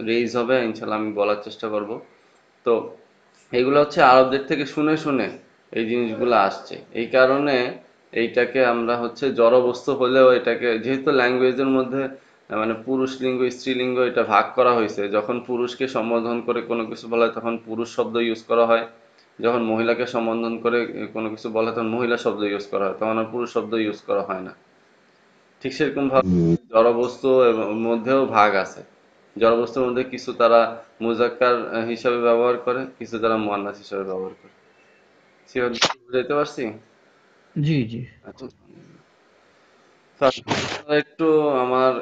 Speaker 5: রেইজ হবে, ইনশাল্লাহ আমি বলার চেষ্টা করব। তো এগুলো হচ্ছে আরবদের থেকে শুনে শুনে এই জিনিসগুলো আসছে। এই কারণে এইটাকে আমরা হচ্ছে জড়বস্তু হলেও এটাকে যেহেতু ল্যাঙ্গুয়েজের মধ্যে মানে পুরুষ লিঙ্গ স্ত্রীলিঙ্গ এটা ভাগ করা হয়েছে, যখন পুরুষকে সম্বোধন করে কোনো কিছু বলা হয় তখন পুরুষ শব্দ ইউজ করা হয়, যখন মহিলাকে সম্বোধন করে কোনো কিছু বলা হয় তখন মহিলা শব্দ ইউজ করা হয়, তখন আর পুরুষ শব্দ ইউজ করা হয় না। ঠিক সেরকম ভাবে জড়বস্তু এবং মধ্যেও ভাগ আছে। জড়বস্তুর মধ্যে কিছু তারা মুজাক্কার হিসাবে ব্যবহার করে, কিছু তারা মুয়ান্নাস হিসাবে ব্যবহার করে। সিরাজ, বুঝাইতে পারছি?
Speaker 4: জি জি।
Speaker 5: আচ্ছা, তো আপনারা একটু আমার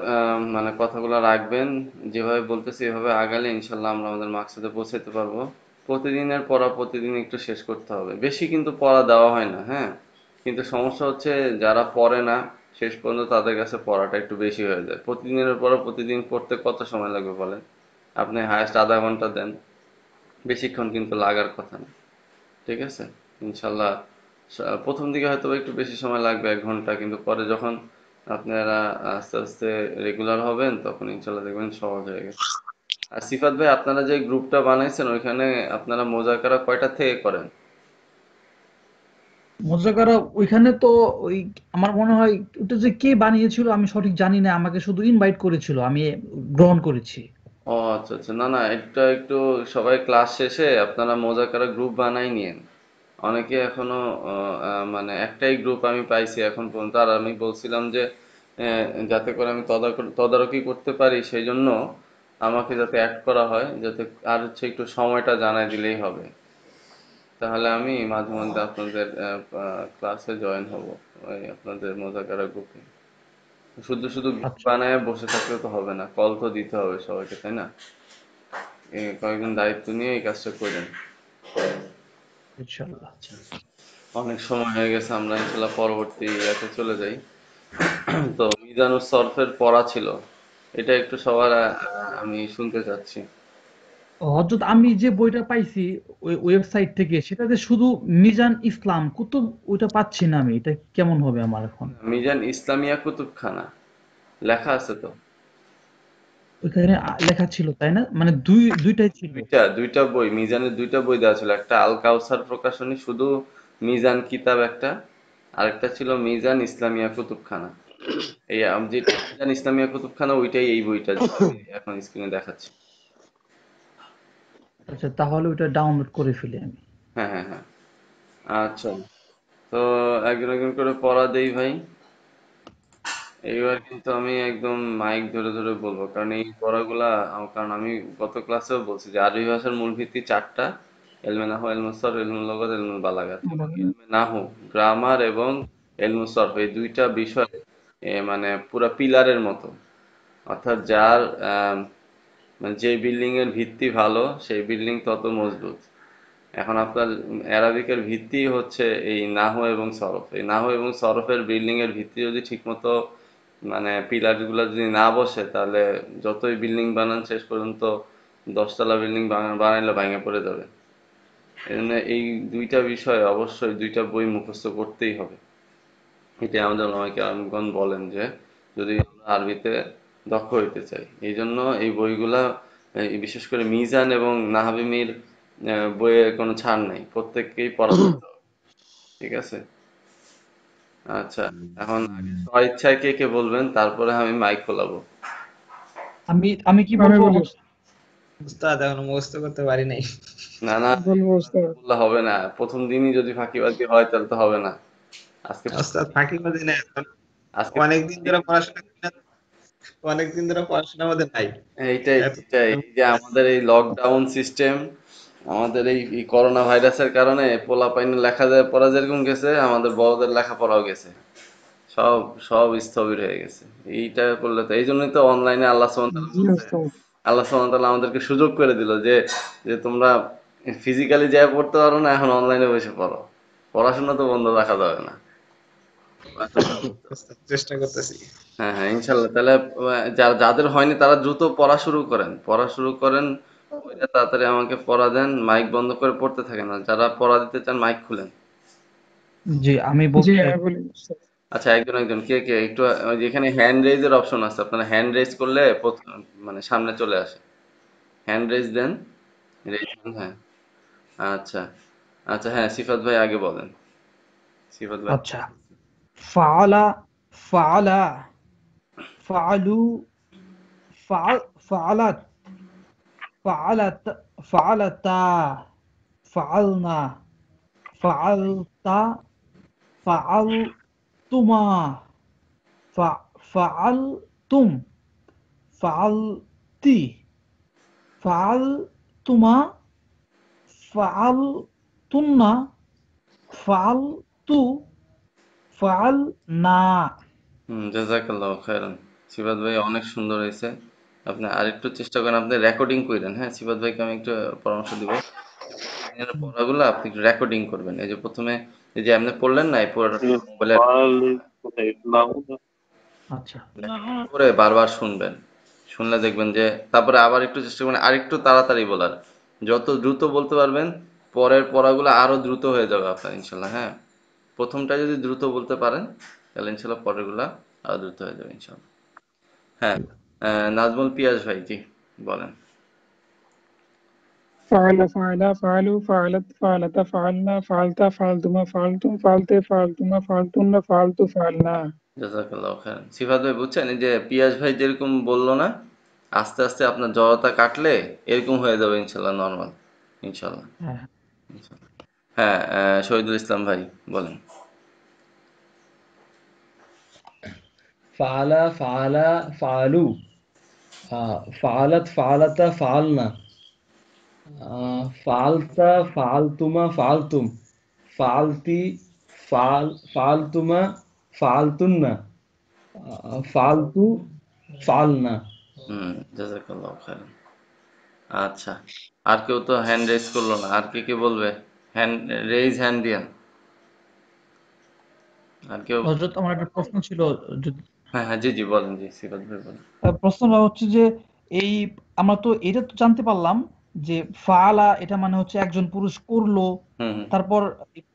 Speaker 5: মানে কথাগুলো রাখবেন, যেভাবে বলতেছি এভাবে আগালে ইনশাল্লাহ আমরা আমাদের মাকসাদে পৌঁছাতে পারবো। প্রতিদিনের পড়া প্রতিদিন একটু শেষ করতে হবে, বেশি কিন্তু পড়া দেওয়া হয় না, হ্যাঁ। কিন্তু সমস্যা হচ্ছে যারা পড়ে না শেষ পর্যন্ত তাদের কাছে পড়াটা একটু বেশি হয়ে যায়। প্রতিদিনের পড়া প্রতিদিন পড়তে কত সময় লাগবে বলেন? আপনি হায়েস্ট আধা ঘন্টা দেন, বেশিক্ষণ কিন্তু লাগার কথা না। ঠিক আছে, ইনশাল্লাহ প্রথম দিকে হয়তো একটু বেশি সময় লাগবে, 1 ঘন্টা, কিন্তু পরে যখন আপনারা আস্তে আস্তে রেগুলার হবেন তখন ইনশাল্লাহ দেখবেন সহজ হয়ে গেছে। আর সিফাত ভাই, আপনারা যে গ্রুপটা বানাইছেন ওইখানে আপনারা মোজাকারা কয়টা থেকে করেন?
Speaker 4: মোজাকারা ওইখানে তো ওই আমার মনে হয় ওটা যে কে বানিয়েছিল আমি সঠিক জানি না, আমাকে শুধু ইনভাইট করেছিল, আমি গ্রহণ করেছি।
Speaker 5: ও আচ্ছা আচ্ছা, না না, এটা একটু সবাই ক্লাস শেষে আপনারা মোজাকারা গ্রুপ বানাই নিয়েন। অনেকে এখনো মানে একটাই গ্রুপ আমি পাইছি এখন পর্যন্ত। আর আমি বলছিলাম যে যাতে করে আমি তদারকি করতে পারি সেই জন্য আমাকে যাতে অ্যাড করা হয়, যাতে আর হচ্ছে একটু সময়টা জানাই দিলেই হবে, তাহলে আমি মাঝে মধ্যে আপনাদের ক্লাসে জয়েন হব, ওই আপনাদের মোজাকারা গ্রুপে। শুধু শুধু গ্রুপ
Speaker 4: আচ্ছা,
Speaker 5: বানায় বসে থাকলে তো হবে না, কল তো দিতে হবে সবাইকে, তাই না? কয়েকজন দায়িত্ব নিয়ে এই কাজটা করেন।
Speaker 4: ইনশাল্লাহ।
Speaker 5: অনেক সময় হয়ে গেছে, আমরা ইনশাল্লাহ পরবর্তী ইয়াতে চলে যাই। তো মিজানুর সরফের পড়া ছিল, এটা একটু সবার আমি শুনতে চাচ্ছি।
Speaker 4: হযরত আমি যে বইটা পাইছি ওই ওয়েবসাইট থেকে, সেটাতে শুধু মিজান ইসলাম কুতুব, ওইটা পাচ্ছি না আমি। এটা কেমন হবে আমার এখন?
Speaker 5: মিজান ইসলামিয়া কুতুবখানা লেখা আছে তো।
Speaker 4: ওইখানে লেখা ছিল তাই না, মানে দুইটাই ছিল।
Speaker 5: দুইটা বই, মিজানের দুইটা বই দেওয়া ছিল, একটা আল কাউসার প্রকাশনী শুধু মিজান কিতাব একটা, আরেকটা ছিল মিজান ইসলামিয়া কুতুবখানা। এই যেটা মিজান ইসলামিয়া কুতুবখানা ওইটাই, এই বইটা যেটা আমি এখন স্ক্রিনে দেখাচ্ছি।
Speaker 4: আচ্ছা, তাহলে ওইটা ডাউনলোড করে ফেলি আমি।
Speaker 5: হ্যাঁ হ্যাঁ হ্যাঁ। আচ্ছা, তো একজন একজন করে পড়া দেই ভাই। এইবার কিন্তু আমি একদম মাইক ধরে ধরে বলবো, কারণ এই পড়াগুলা কারণ আমি গত ক্লাসেও বলছি যে আরবি ভাষার মূল ভিত্তি 4টা: এলমে নাহু, এলমে সরফ, এলমুল লগাত, এলমুল বালাগাত। এবং এলমে নাহু, গ্রামার, এবং এলমে সরফ, এই দুইটা বিষয় মানে পুরা পিলারের মতো। অর্থাৎ যার মানে যে বিল্ডিং এর ভিত্তি ভালো সেই বিল্ডিং তত মজবুত। এখন আপনার অ্যারাবিকের ভিত্তি হচ্ছে এই নাহু এবং সরফ। এই নাহু এবং সরফের বিল্ডিং এর ভিত্তি যদি ঠিকমতো মানে পিলার গুলো যদি না বসে, তাহলে যতই বিল্ডিং বানান শেষ পর্যন্ত 10 তলা বিল্ডিং বানাইলে ভেঙে পড়ে যাবে। এই জন্য এই দুইটা বিষয় অবশ্যই দুইটা বই মুখস্থ করতেই হবে। এটা আমাদের ওলামায়ে কেরামগণ বলেন যে যদি আমরা আরবিতে দক্ষ হইতে চাই, এই জন্য এই বইগুলা বিশেষ করে মিজান এবং নাহাবি মির বইয়ে কোনো ছাড় নাই, প্রত্যেককেই পড়া করতে হবে। ঠিক আছে, আচ্ছা। এখন আগে স্বইচ্ছায় কে কে বলবেন, তারপরে আমি মাইক খোলাবো।
Speaker 4: আমি আমি কি
Speaker 7: আমি
Speaker 4: বলবো?
Speaker 7: বলি,
Speaker 2: উস্তাদ এখনো মুখস্থ করতে পারি নাই।
Speaker 5: না না,
Speaker 7: বলবো উস্তাদ।
Speaker 5: বললে হবে না, প্রথম দিনই যদি ফাঁকিবাজি হয় তাহলে তো হবে না। আজকে
Speaker 2: উস্তাদ ফাঁকিবাজি না, এখন
Speaker 5: আজকে
Speaker 2: অনেকদিন ধরে পড়াশোনা করি না, অনেকদিন ধরে পড়াশোনার মধ্যে নাই।
Speaker 5: এইটাই
Speaker 2: এত
Speaker 5: এইটাই এই যে আমাদের এই লকডাউন সিস্টেম, আমাদের এই করোনা ভাইরাসের কারণে পোলাপাইনের লেখা যায় পড়া যেরকম গেছে, আমাদের বড়দের লেখাপড়াও গেছে, সব সব স্থবির হয়ে গেছে। এইটা করলে তো, এই জন্যই তো অনলাইনে আল্লাহ সুবহানাহু ওয়া তাআলা
Speaker 7: জি
Speaker 5: বলছে,
Speaker 7: উস্তাদ।
Speaker 5: আল্লাহ সুবহানাহু ওয়া তাআলা আমাদেরকে সুযোগ করে দিল যে যে তোমরা ফিজিক্যালি যা পড়তে পারো না, এখন অনলাইনে বসে পড়ো। পড়াশোনা তো বন্ধ রাখা যাবে না।
Speaker 3: চেষ্টা করতেছি।
Speaker 5: হ্যাঁ হ্যাঁ ইনশাল্লাহ। তাহলে যাদের হয়নি তারা দ্রুত পড়া শুরু করেন, পড়া শুরু করেন, পড়ে তাড়াতাড়ি আমাকে পড়া দেন, মাইক বন্ধ করে পড়তে থাকেন না। যারা পড়া দিতে চান মাইক খুলেন।
Speaker 4: জি আমি
Speaker 7: জি
Speaker 4: বলতে
Speaker 7: আমি বলি
Speaker 5: আচ্ছা, একজন একজন কে কে একটু ওই যে এখানে হ্যান্ড রেইজের অপশন আছে, আপনারা হ্যান্ড রেইজ করলে মানে সামনে চলে আসে। হ্যান্ড রেইজ দেন, রেইজ দেন, হ্যাঁ। আচ্ছা আচ্ছা, হ্যাঁ সিফাত ভাই আগে বলেন, সিফাত ভাই।
Speaker 4: আচ্ছা ফাআলা ফাআলা ফাআলু ফাআলাত ফাআলাত ফাআলাতা ফাআলনা ফাআলতা ফাআলতুমা ফাআলতুম ফাআলতি ফাআলতুমা ফাআলতুন্না ফাআলতু ফাআলনা।
Speaker 5: জাযাকাল্লাহ খাইরান। সিফাত ভাই অনেক সুন্দর হয়েছে। আপনি আরেকটু চেষ্টা করেন, আপনি রেকর্ডিং করেন। হ্যাঁ সিফাত ভাইকে আমি একটু পরামর্শ দিব, এর পড়াগুলো আপনি একটু রেকর্ডিং করবেন। এই যে প্রথমে এই যে আপনি পড়লেন না, এই পড়াটা মোবাইলে
Speaker 8: ফাল কোথায় লাউনা?
Speaker 4: আচ্ছা
Speaker 5: করে বারবার শুনবেন। শুনলে দেখবেন যে তারপরে আবার একটু চেষ্টা করবেন আরেকটু তাড়াতাড়ি বলার। যত দ্রুত বলতে পারবেন পরের পড়াগুলো আরো দ্রুত হয়ে যাবে আপনার ইনশাল্লাহ। হ্যাঁ, প্রথমটা যদি দ্রুত বলতে পারেন তাহলে ইনশাল্লাহ পরেরগুলা আরো দ্রুত হয়ে যাবে ইনশাল্লাহ। হ্যাঁ, নাজমুল পিয়াস ভাই জি বলেন।
Speaker 7: فعل فعل فعلوا فعلت فعلت فعلنا فعلت فعلتما فعلتم فعلت فعلتما فعلتن فعلت فعلنا।
Speaker 5: জাযাকাল্লাহ খাইরান। সিফাত ভাই বুঝছেন, এই যে পিয়াস ভাই যেরকম বললো না, আস্তে আস্তে আপনার জড়তা কাটলে এরকম হয়ে যাবে ইনশাল্লাহ, নর্মাল ইনশাল্লাহ।
Speaker 4: হ্যাঁ
Speaker 5: হ্যাঁ, শহীদুল ইসলাম ভাই বলেন।
Speaker 9: ফাআলা ফাআলা ফাআলু ফাআলাত ফাআলাতা ফাআলনা ফাআলতা ফাআলতুমা ফাআলতুম ফাআলতি ফাআলতুমা ফাআলতুন্না ফাআলতু ফাআলনা।
Speaker 5: জাযাকাল্লাহ খাইরান। আচ্ছা, আর কেউ তো হ্যান্ড রেজ করলো না, আর কে কে বলবে? হ্যান্ড রেজ, হ্যান্ড দিয়েন। আর কেউ?
Speaker 4: হযরত আমার একটা প্রশ্ন ছিল, যদি
Speaker 5: হ্যাঁ হ্যাঁ জি জি বলেন, জি সিফাত ভাই বলেন।
Speaker 4: প্রশ্নটা হচ্ছে যে এই আমরা তো এটা তো জানতে পারলাম যে ফাআলা এটা মানে হচ্ছে একজন পুরুষ করলো,
Speaker 5: হুম হুম
Speaker 4: তারপর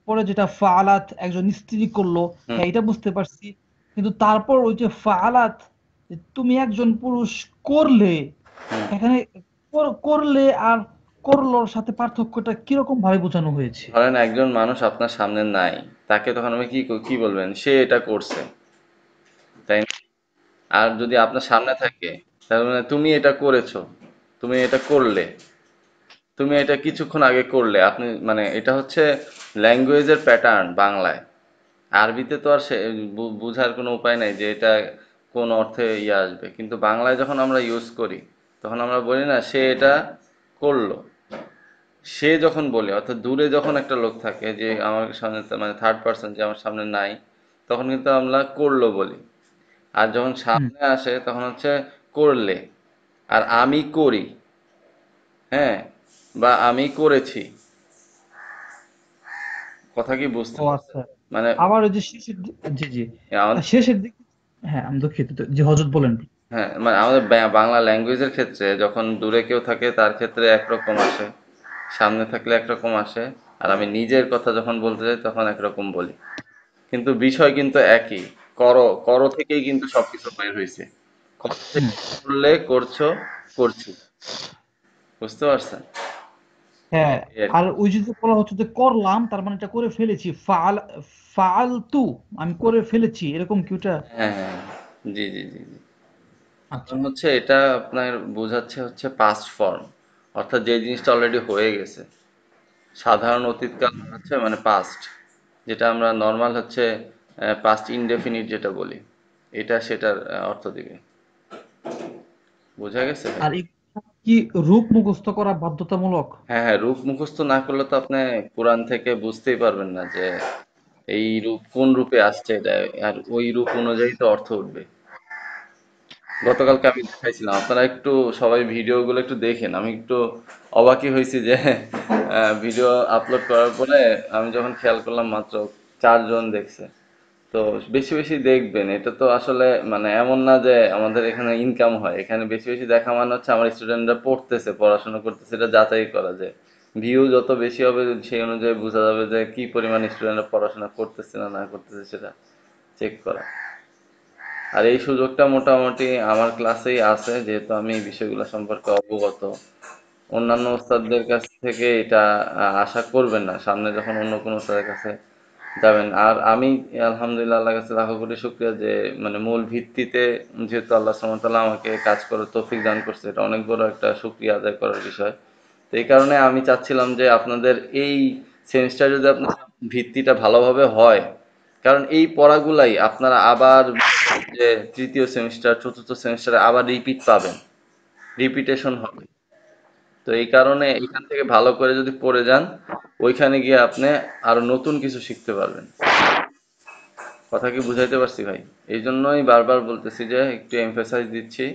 Speaker 4: পরে যেটা ফাআলাত একজন স্ত্রী করলো,
Speaker 5: হুম
Speaker 4: হ্যাঁ এটা বুঝতে পারছি। কিন্তু তারপর ওই যে ফাআলাত যে তুমি একজন পুরুষ করলে,
Speaker 5: হুম।
Speaker 4: এখানে করলে আর করলোর সাথে পার্থক্যটা কিরকম ভাবে বোঝানো হয়েছে?
Speaker 5: ধরেন একজন মানুষ আপনার সামনে নাই, তাকে তখন আমি কি বলবেন? সে এটা করছে, তাই না? আর যদি আপনার সামনে থাকে তার মানে তুমি এটা করেছো, তুমি এটা করলে, তুমি এটা কিছুক্ষণ আগে করলে। আপনি মানে এটা হচ্ছে ল্যাঙ্গুয়েজের প্যাটার্ন বাংলায়। আরবিতে তো আর সে বুঝার কোনো উপায় নাই যে এটা কোন অর্থে ইয়ে আসবে, কিন্তু বাংলায় যখন আমরা ইউজ করি তখন আমরা বলি না সে এটা করলো। সে যখন বলি, অর্থাৎ দূরে যখন একটা লোক থাকে যে আমার সামনে, মানে থার্ড পার্সন যে আমার সামনে নাই, তখন কিন্তু আমরা করলো বলি। আর যখন
Speaker 4: হুম।
Speaker 5: সামনে আসে তখন হচ্ছে করলে। আর আমি করি, হ্যাঁ, বা আমি করেছি। কথা কি বুঝতে
Speaker 4: ও
Speaker 5: পারছেন?
Speaker 4: আচ্ছা,
Speaker 5: মানে
Speaker 4: আবার ওই যে শেষের জি জি শেষের দিকে, হ্যাঁ আমি দুঃখিত, যে হযরত বলেন।
Speaker 5: হ্যাঁ, মানে আমাদের বাংলা ল্যাঙ্গুয়েজের ক্ষেত্রে যখন দূরে কেউ থাকে তার ক্ষেত্রে একরকম আসে, সামনে থাকলে একরকম আসে, আর আমি নিজের কথা যখন বলতে যাই তখন একরকম বলি। কিন্তু বিষয় কিন্তু একই। করো, করো থেকেই কিন্তু সবকিছু বের হয়েছে। করো থেকে
Speaker 4: হুম।
Speaker 5: করলে, করছো, করছি। বুঝতে পারছেন?
Speaker 4: হ্যাঁ,
Speaker 5: এই আর
Speaker 4: আর
Speaker 5: কি।
Speaker 4: ওই যে বলা হচ্ছে যে করলাম তার মানে এটা করে ফেলেছি, ফাআলতু আমি করে ফেলেছি, এরকম কি ওটা?
Speaker 5: হ্যাঁ হ্যাঁ হ্যাঁ। জি জি জি জি।
Speaker 4: আচ্ছা
Speaker 5: কারণ হচ্ছে এটা আপনার বোঝাচ্ছে হচ্ছে পাস্ট ফর্ম, অর্থাৎ যে জিনিসটা অলরেডি হয়ে গেছে। সাধারণ অতীতকাল হচ্ছে মানে পাস্ট, যেটা আমরা নর্মাল হচ্ছে পাস্ট ইনডেফিনিট যেটা বলি, এটা সেটার অর্থ দিবে। বোঝা গেছে ভাই?
Speaker 4: আর এই কি রূপ মুখস্থ করা বাধ্যতামূলক?
Speaker 5: হ্যাঁ হ্যাঁ, রূপ মুখস্থ না করলে তো আপনি কোরআন থেকে বুঝতেই পারবেন না যে এই রূপ কোন রূপে আসছে এটা, আর ওই রূপ অনুযায়ী তো অর্থ উঠবে। গতকালকে আমি দেখাইছিলাম, আপনারা একটু সবাই ভিডিওগুলো একটু দেখেন। আমি একটু অবাকই হয়েছি যে ভিডিও আপলোড করার পরে আমি যখন খেয়াল করলাম মাত্র 4 জন দেখছে। তো বেশি বেশি দেখবেন, এটা তো আসলে মানে এমন না যে আমাদের এখানে ইনকাম হয়, এখানে বেশি বেশি দেখা মানে হচ্ছে আমার স্টুডেন্টরা পড়তেছে, পড়াশোনা করতেছে, এটা যাচাই করা যায়। ভিউ যত বেশি হবে সেই অনুযায়ী বোঝা যাবে যে কি পরিমাণ স্টুডেন্টরা পড়াশোনা করতেছে না না করতেছে, সেটা চেক করা। আর এই সুযোগটা মোটামুটি আমার ক্লাসেই আছে, যেহেতু আমি এই বিষয়গুলো সম্পর্কে অবগত। অন্যান্য ওস্তাদদের কাছ থেকে এটা আশা করবেন না সামনে যখন অন্য কোনো ওস্তাদের কাছে যাবেন। আর আমি আলহামদুলিল্লাহ আল্লাহর কাছে লাখো কোটি শুকরিয়া যে মানে মূল ভিত্তিতে যেহেতু আল্লাহ সুবহানাহু ওয়া তাআলা আমাকে কাজ করার তৌফিক দান করছে, এটা অনেক বড় একটা শুকরিয়া আদায় করার বিষয়। তো এই কারণে আমি চাচ্ছিলাম যে আপনাদের এই সেমিস্টার যদি আপনার ভিত্তিটা ভালোভাবে হয়, কারণ এই পড়াগুলাই আপনারা আবার যে তৃতীয় সেমিস্টার চতুর্থ সেমিস্টারে আবার রিপিট পাবেন, রিপিটেশন হবে। তো এই কারণে এখান থেকে ভালো করে যদি পড়ে যান, ওইখানে গিয়ে আপনি আরো নতুন কিছু শিখতে পারবেন। কথা কি বুঝাইতে পারছি ভাই? এই জন্যই বারবার বলতেছি যে একটু এমফেসাইজ দিচ্ছি,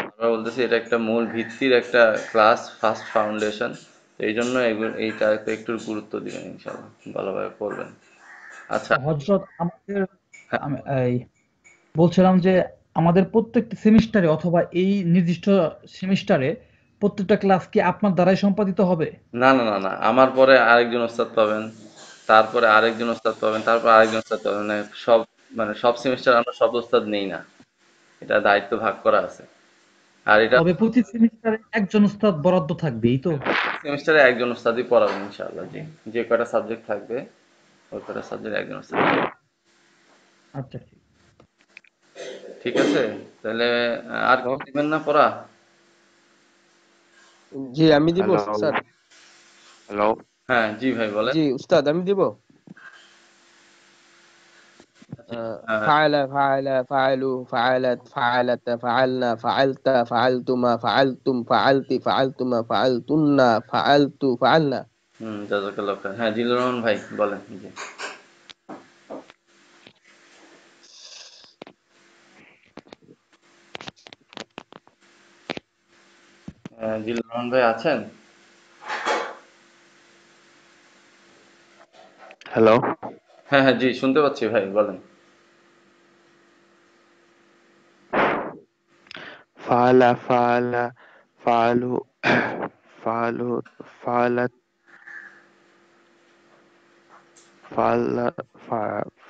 Speaker 5: বারবার বলতেছি এটা একটা মূল ভিত্তির একটা ক্লাস, ফার্স্ট ফাউন্ডেশন। এই জন্য এইটাতে একটু গুরুত্ব দিবেন, ইনশাল্লাহ ভালোভাবে পড়বেন। আচ্ছা।
Speaker 4: হযরত আমাদের
Speaker 5: হ্যাঁ,
Speaker 4: আমি এই বলছিলাম যে আমাদের প্রত্যেকটা সেমিস্টারে অথবা এই নির্দিষ্ট সেমিস্টারে প্রত্যেকটা ক্লাস কি আপনার দ্বারাই সম্পাদিত হবে?
Speaker 5: না না না না, আমার পরে আরেকজন ওস্তাদ পাবেন, তারপরে আরেকজন ওস্তাদ পাবেন, তারপর আরেকজন ওস্তাদ পাবেন, মানে সব সেমিস্টার আমরা সব ওস্তাদ নেই না, এটা দায়িত্ব ভাগ করা আছে। আর এটা
Speaker 4: তবে প্রতি সেমিস্টারে একজন উস্তাদ বরাদ্দ থাকবে, এই তো?
Speaker 5: সেমিস্টারে একজন ওস্তাদই পড়াবেন ইনশাআল্লাহ। জি, যে কয়টা সাবজেক্ট থাকবে ওই কয়টা সাবজেক্ট একজন ওস্তাদ।
Speaker 4: আচ্ছা, ঠিক।
Speaker 5: ঠিক আছে, তাহলে আর
Speaker 2: হ্যালো
Speaker 5: কেউ দিবেন না পড়া?
Speaker 1: জি আমি দিব
Speaker 2: হ্যালো
Speaker 1: স্যার।
Speaker 2: হ্যালো
Speaker 5: হ্যাঁ জি ভাই বলেন।
Speaker 1: জি উস্তাদ আমি দিব।
Speaker 5: আহ,
Speaker 1: ফাআলা ফাআলা ফাআলু ফাআলাত ফাআলাতা ফাআলনা ফাআলতা ফাআলতুমা ফাআলতুম ফাআলতি ফাআলতুমা ফাআলতুন্না ফাআলতু ফাআলনা।
Speaker 5: জাযাকাল্লাহ খাইর। হ্যাঁ জিল্লুর রহমান ভাই বলেন। জি, জিল্লুর রহমান ভাই আছেন?
Speaker 2: হ্যালো
Speaker 5: হ্যাঁ হ্যাঁ জি শুনতে পাচ্ছি ভাই, বলেন।
Speaker 2: ফাআলা ফাআলা ফাআলু ফাআলু ফাআলাত ফাআলা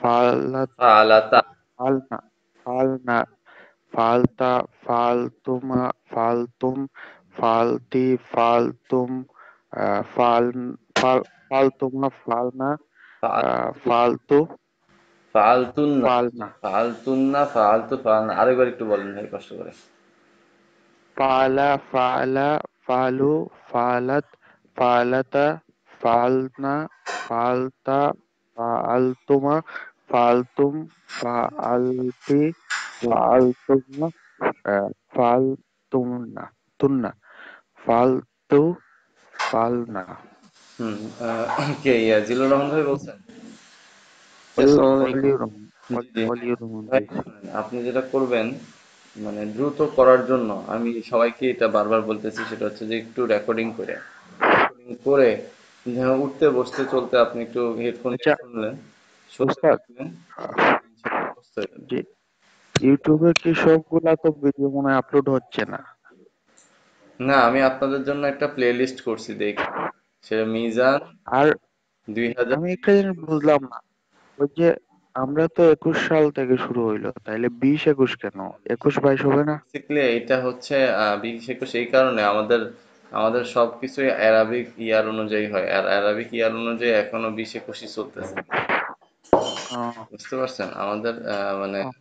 Speaker 2: ফাআলাত
Speaker 5: আলাতা।
Speaker 2: ফাআলনা ফাআলনা ফাআলতা ফাআলতুমা ফাআলতুম ফাআলতি ফাআলতুম ফাআল ফাআলতুমা ফাআলনা ফাআলতু
Speaker 5: ফাআলতুন্না।
Speaker 2: ফাআলনা
Speaker 5: ফাআলতুন্না ফাআলতু ফাআলনা, আরেকবার একটু বলেন ভাই কষ্ট করে।
Speaker 2: ফাআলা ফাআলা ফাআলু ফাআলাত ফাআলাতা ফাআলনা ফাআলতা ফাআলতুমা ফাআলতুম ফাআলতি ফাআলতুমা ফাআলতুমনা তুন্না ফাআলতু ফাআলনা
Speaker 5: হুম কে জিল্লুর রহমান ভাই বলছেন?
Speaker 1: আসসালামু আলাইকুম।
Speaker 2: অলিউর রহমান
Speaker 5: জি জি
Speaker 2: অলিউর রহমান
Speaker 5: ভাই, শুনেন, আপনি যেটা করবেন মানে দ্রুত করার জন্য আমি সবাইকে এটা বারবার বলতেছি, সেটা হচ্ছে যে একটু রেকর্ডিং করে যেন উঠতে বসতে চলতে আপনি একটু হেডফোন দিয়ে
Speaker 2: আচ্ছা
Speaker 5: শুনলেন, শুনতে
Speaker 2: উস্তাদ
Speaker 5: থাকবেন, দেখবেন ইনশাআল্লাহ মুখস্থ হয়ে যাবে।
Speaker 2: যে ইউটিউবে কি সবগুলা তো ভিডিও মনে হয় আপলোড হচ্ছে না?
Speaker 5: না, আমি আপনাদের জন্য একটা প্লে লিস্ট করছি, দেখি সেটা মিজান
Speaker 2: আর আমি একটা
Speaker 5: 2020।
Speaker 2: জিনিস বুঝলাম না, ওই যে আমরা তো 21 সাল থেকে শুরু হইলো, তাইলে 20-21 কেন? 21-22 হবে না?
Speaker 5: বেসিক্যালি এটা হচ্ছে 20-21 এই কারণে আমাদের আমাদের সবকিছুই অ্যারাবিক ইয়ার অনুযায়ী হয়, আর অ্যারাবিক ইয়ার অনুযায়ী এখনো 20-21 চলতেছে।
Speaker 2: আহ,
Speaker 5: বুঝতে পারছেন আমাদের মানে
Speaker 2: আহ,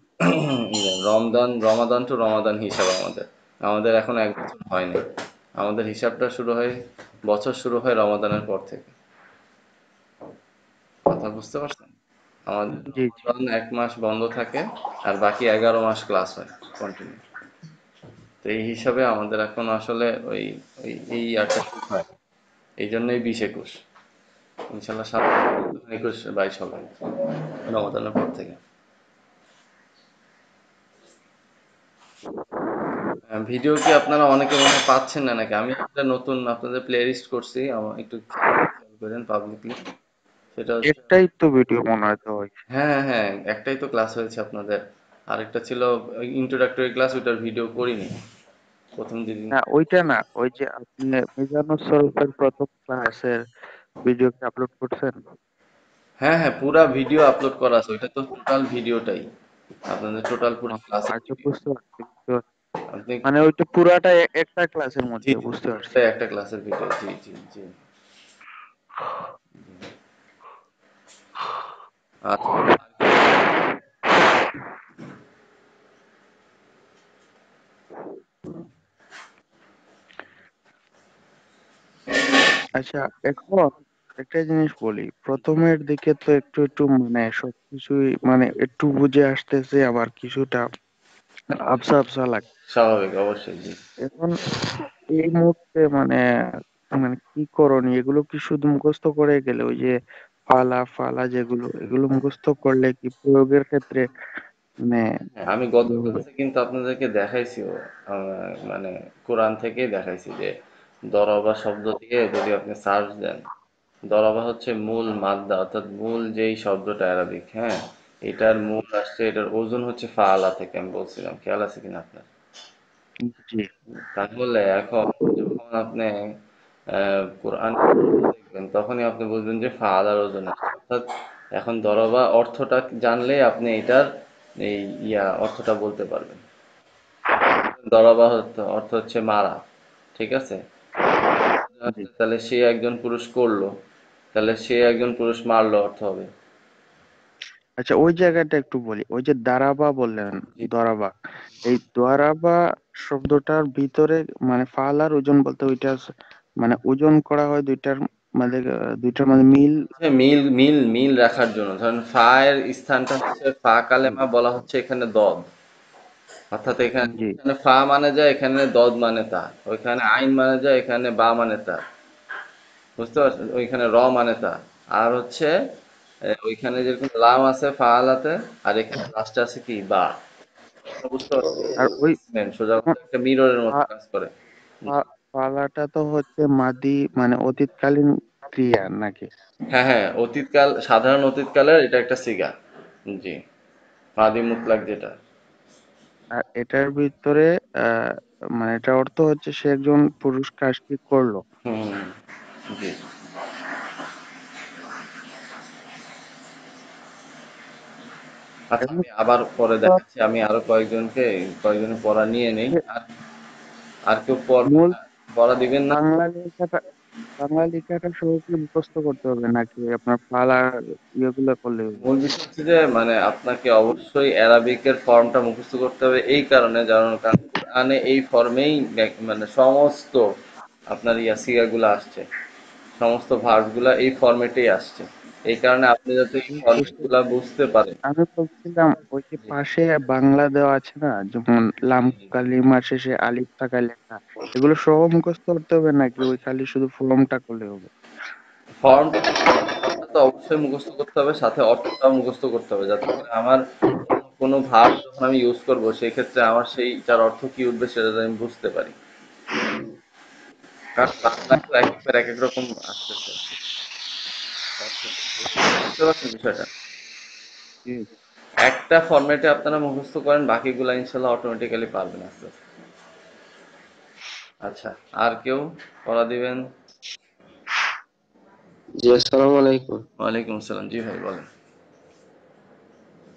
Speaker 5: রমাদান টু রমাদান হিসাব আমাদের আমাদের এখন 1 বছর হয়নি। আমাদের হিসাবটা শুরু হয়, বছর শুরু হয় রমাদানের পর থেকে। কথা বুঝতে পারছেন? আমাদের
Speaker 2: জি জি।
Speaker 5: রমাদান 1 মাস বন্ধ থাকে, আর বাকি 11 মাস ক্লাস হয় কন্টিনিউ। তো এই হিসাবে আমাদের এখন আসলে ওই ওই এই ইয়ারটা শুরু হয়, এই জন্যই 20-21। ইনশাল্লাহ সামনে 21-22 হবে রমাদানের পর থেকে। ভিডিও কি আপনারা অনেকে মনে হয় পাচ্ছেন না নাকি? আমি একটা নতুন আপনাদের প্লে লিস্ট করছি, আমার একটু খেয়াল করেন পাবলিকলি। সেটা হচ্ছে,
Speaker 10: একটাই তো ভিডিও মনে হয় তো হয়েছে।
Speaker 5: হ্যাঁ হ্যাঁ, একটাই তো ক্লাস হয়েছে আপনাদের। আরেকটা ছিল ইন্ট্রোডাক্টরি ক্লাস, ওইটার ভিডিও করিনি প্রথম দিন।
Speaker 10: না ওইটা না, ওই যে আপনি মিজানুর সরফের প্রথম ক্লাসের ভিডিও কি আপলোড করছেন?
Speaker 5: হ্যাঁ হ্যাঁ, পুরা ভিডিও আপলোড করা আছে, ওইটা তো টোটাল ভিডিওটাই আপনাদের, টোটাল পুরো ক্লাসের
Speaker 10: আচ্ছা
Speaker 5: ভিডিও।
Speaker 10: বুঝতে পারছি, বুঝতে পারছি।
Speaker 5: আপনি,
Speaker 10: মানে ওইটা পুরাটা একটা ক্লাসের
Speaker 5: জি
Speaker 10: মধ্যে,
Speaker 5: জি,
Speaker 10: বুঝতে পারছি।
Speaker 5: পুরোটাই একটা ক্লাসের ভিডিও, জি জি জি। আচ্ছা, আর কেউ বলেন?
Speaker 10: আচ্ছা, এখন একটা জিনিস বলি, প্রথমের দিকে তো একটু একটু মানে সবকিছুই মানে একটু বুঝে আসতেছে, আবার কিছুটা আবসা আবসা লাগে।
Speaker 5: স্বাভাবিক, অবশ্যই, জি।
Speaker 10: এখন এই মুহূর্তে মানে মানে কি করণীয়? এগুলো কি শুধু মুখস্থ করে গেলে, ওই যে ফালা ফালা যেগুলো, এগুলো মুখস্থ করলে কি প্রয়োগের ক্ষেত্রে মানে
Speaker 5: হ্যাঁ, আমি গত
Speaker 10: ইয়ে হবে?
Speaker 5: ক্লাসে কিন্তু আপনাদেরকে দেখাইছিও, মানে কোরআন থেকেই দেখাইছি যে দরবা শব্দ দিয়ে যদি আপনি সার্চ দেন, দরবা হচ্ছে মূল মাদ্দা, অর্থাৎ মূল যেই শব্দটা অ্যারাবিক, হ্যাঁ, এটার মূল আসছে, এটার ওজন হচ্ছে ফাআলা থেকে, আমি বলছিলাম, খেয়াল আছে কিনা আপনার?
Speaker 10: জি।
Speaker 5: তাহলে এখন যখন আপনি কোরআন দেখবেন, তখনই আপনি বুঝবেন যে ফাআলার ওজন আসছে, অর্থাৎ এখন দরবা অর্থটা জানলে আপনি এটার এই অর্থটা বলতে পারবেন। দরবা অর্থ হচ্ছে মারা, ঠিক আছে?
Speaker 10: জি।
Speaker 5: তাহলে সে একজন পুরুষ করলো, তাহলে সে একজন পুরুষ মারলো অর্থ হবে।
Speaker 10: আচ্ছা, ওই জায়গাটা একটু বলি, ওই যে দারাবা বললেন,
Speaker 5: জি
Speaker 10: দরাবা, এই দরাবা শব্দটার ভিতরে মানে ফালার ওজন বলতে ওইটা মানে ওজন করা হয় দুইটার মানে দুইটার মানে মিল।
Speaker 5: মিল মিল মিল রাখার জন্য, ধরেন ফা এর স্থানটা হচ্ছে ফা কালেমা, বলা হচ্ছে এখানে দদ, অর্থাৎ এখানে
Speaker 10: জি।
Speaker 5: এখানে ফা মানে যায়, এখানে দদ মানে তা, ওইখানে আইন মানে যায়, এখানে বা মানে তা, বুঝতে পারছেন? ওইখানে র মানে তা, আর হচ্ছে ওইখানে যেরকম লাম আছে ফাআলাতে, আর এখানে লাস্টে আছে কি বা। বুঝতে পারছেন?
Speaker 10: আর ওই
Speaker 5: সোজা কথা, একটা মিররের মতো
Speaker 10: ফা-
Speaker 5: কাজ করে।
Speaker 10: ফালাটা তো হচ্ছে মাদি মানে অতীতকালীন ক্রিয়া নাকি?
Speaker 5: হ্যাঁ হ্যাঁ, অতীতকাল, সাধারণ অতীতকালের এটা একটা সিগা, জি, মাদি মুতলাক যেটা।
Speaker 10: আর এটার ভিতরে আহ মানে এটা অর্থ হচ্ছে সে একজন পুরুষ কাজটি করলো।
Speaker 5: হুম, জি। আচ্ছা,
Speaker 10: এখন
Speaker 5: আমি আবার পরে দেখাচ্ছি, আমি আরো কয়েকজনের পড়া নিয়ে নেই। আর আর কেউ
Speaker 10: মূল
Speaker 5: পড়া দিবেন না?
Speaker 10: বাংলা লেখাটা, বাংলা লেখাটা সহ কি মুখস্থ করতে হবে নাকি আপনার ফালা ইয়েগুলো করলে হবে?
Speaker 5: মূল বিষয় হচ্ছে যে মানে আপনাকে অবশ্যই অ্যারাবিকের ফর্মটা মুখস্থ করতে হবে, এই কারণে, কারণ কোরআনে এই ফর্মেই মানে সমস্ত আপনার সিগাগুলো আসছে, সমস্ত ভার্বগুলা এই ফরম্যাটেই আসছে। এই কারণে আপনি যাতে এই
Speaker 10: আমি বুঝতে
Speaker 5: ফরম্যাটগুলা বুঝতে পারেন।
Speaker 10: আমি বলছিলাম ওই যে পাশে বাংলা দেওয়া আছে না, যেমন লাম কালিমার শেষে আলিফ থাকা লেখা, এগুলো সহ মুখস্থ করতে হবে নাকি ওই খালি শুধু ফর্মটা করলে হবে?
Speaker 5: ফর্মটা তো অবশ্যই মুখস্থ করতে হবে, সাথে অর্থটাও মুখস্থ করতে হবে, যাতে করে আমার কোনো ভার্ব যখন আমি ইউজ করব, সেই ক্ষেত্রে আমার সেইটার অর্থ কি উঠবে সেটা যেন আমি বুঝতে পারি। কারণ বাংলায় তো এক একবার এক এক রকম আসতেছে অর্থ। বুঝতে পারছেন বিষয়টা?
Speaker 10: জি।
Speaker 5: একটা ফরম্যাটে আপনারা মুখস্থ করেন, বাকিগুলা ইনশাল্লাহ অটোমেটিক্যালি পারবেন আস্তে আস্তে। আচ্ছা, আর কেউ পড়া দিবেন?
Speaker 6: জি, আসসালামু আলাইকুম।
Speaker 5: ওয়ালাইকুম আসসালাম, জি ভাই বলেন।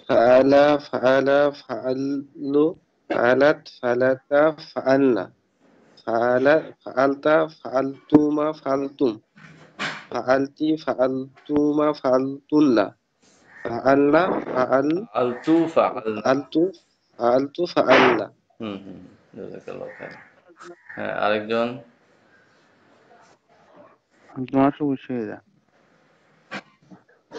Speaker 6: ফাআলা ফাআলা ফাআল্লু ফাআলাত ফাআলাতা ফাআলনা ফাআলা ফাআলতা ফাআলতুমা ফাআলতুম ফাআলতি ফাআলতুমা ফাআলতুল্লা ফাআলনা
Speaker 5: আলতু ফাআলনা।
Speaker 6: ফাআলতু ফাআলতু ফাআলনা।
Speaker 5: হুম হুম, জাযাকাল্লাহু খাইর। হ্যাঁ, আরেকজন?
Speaker 10: তোমার সমস্যা হয়ে যায়।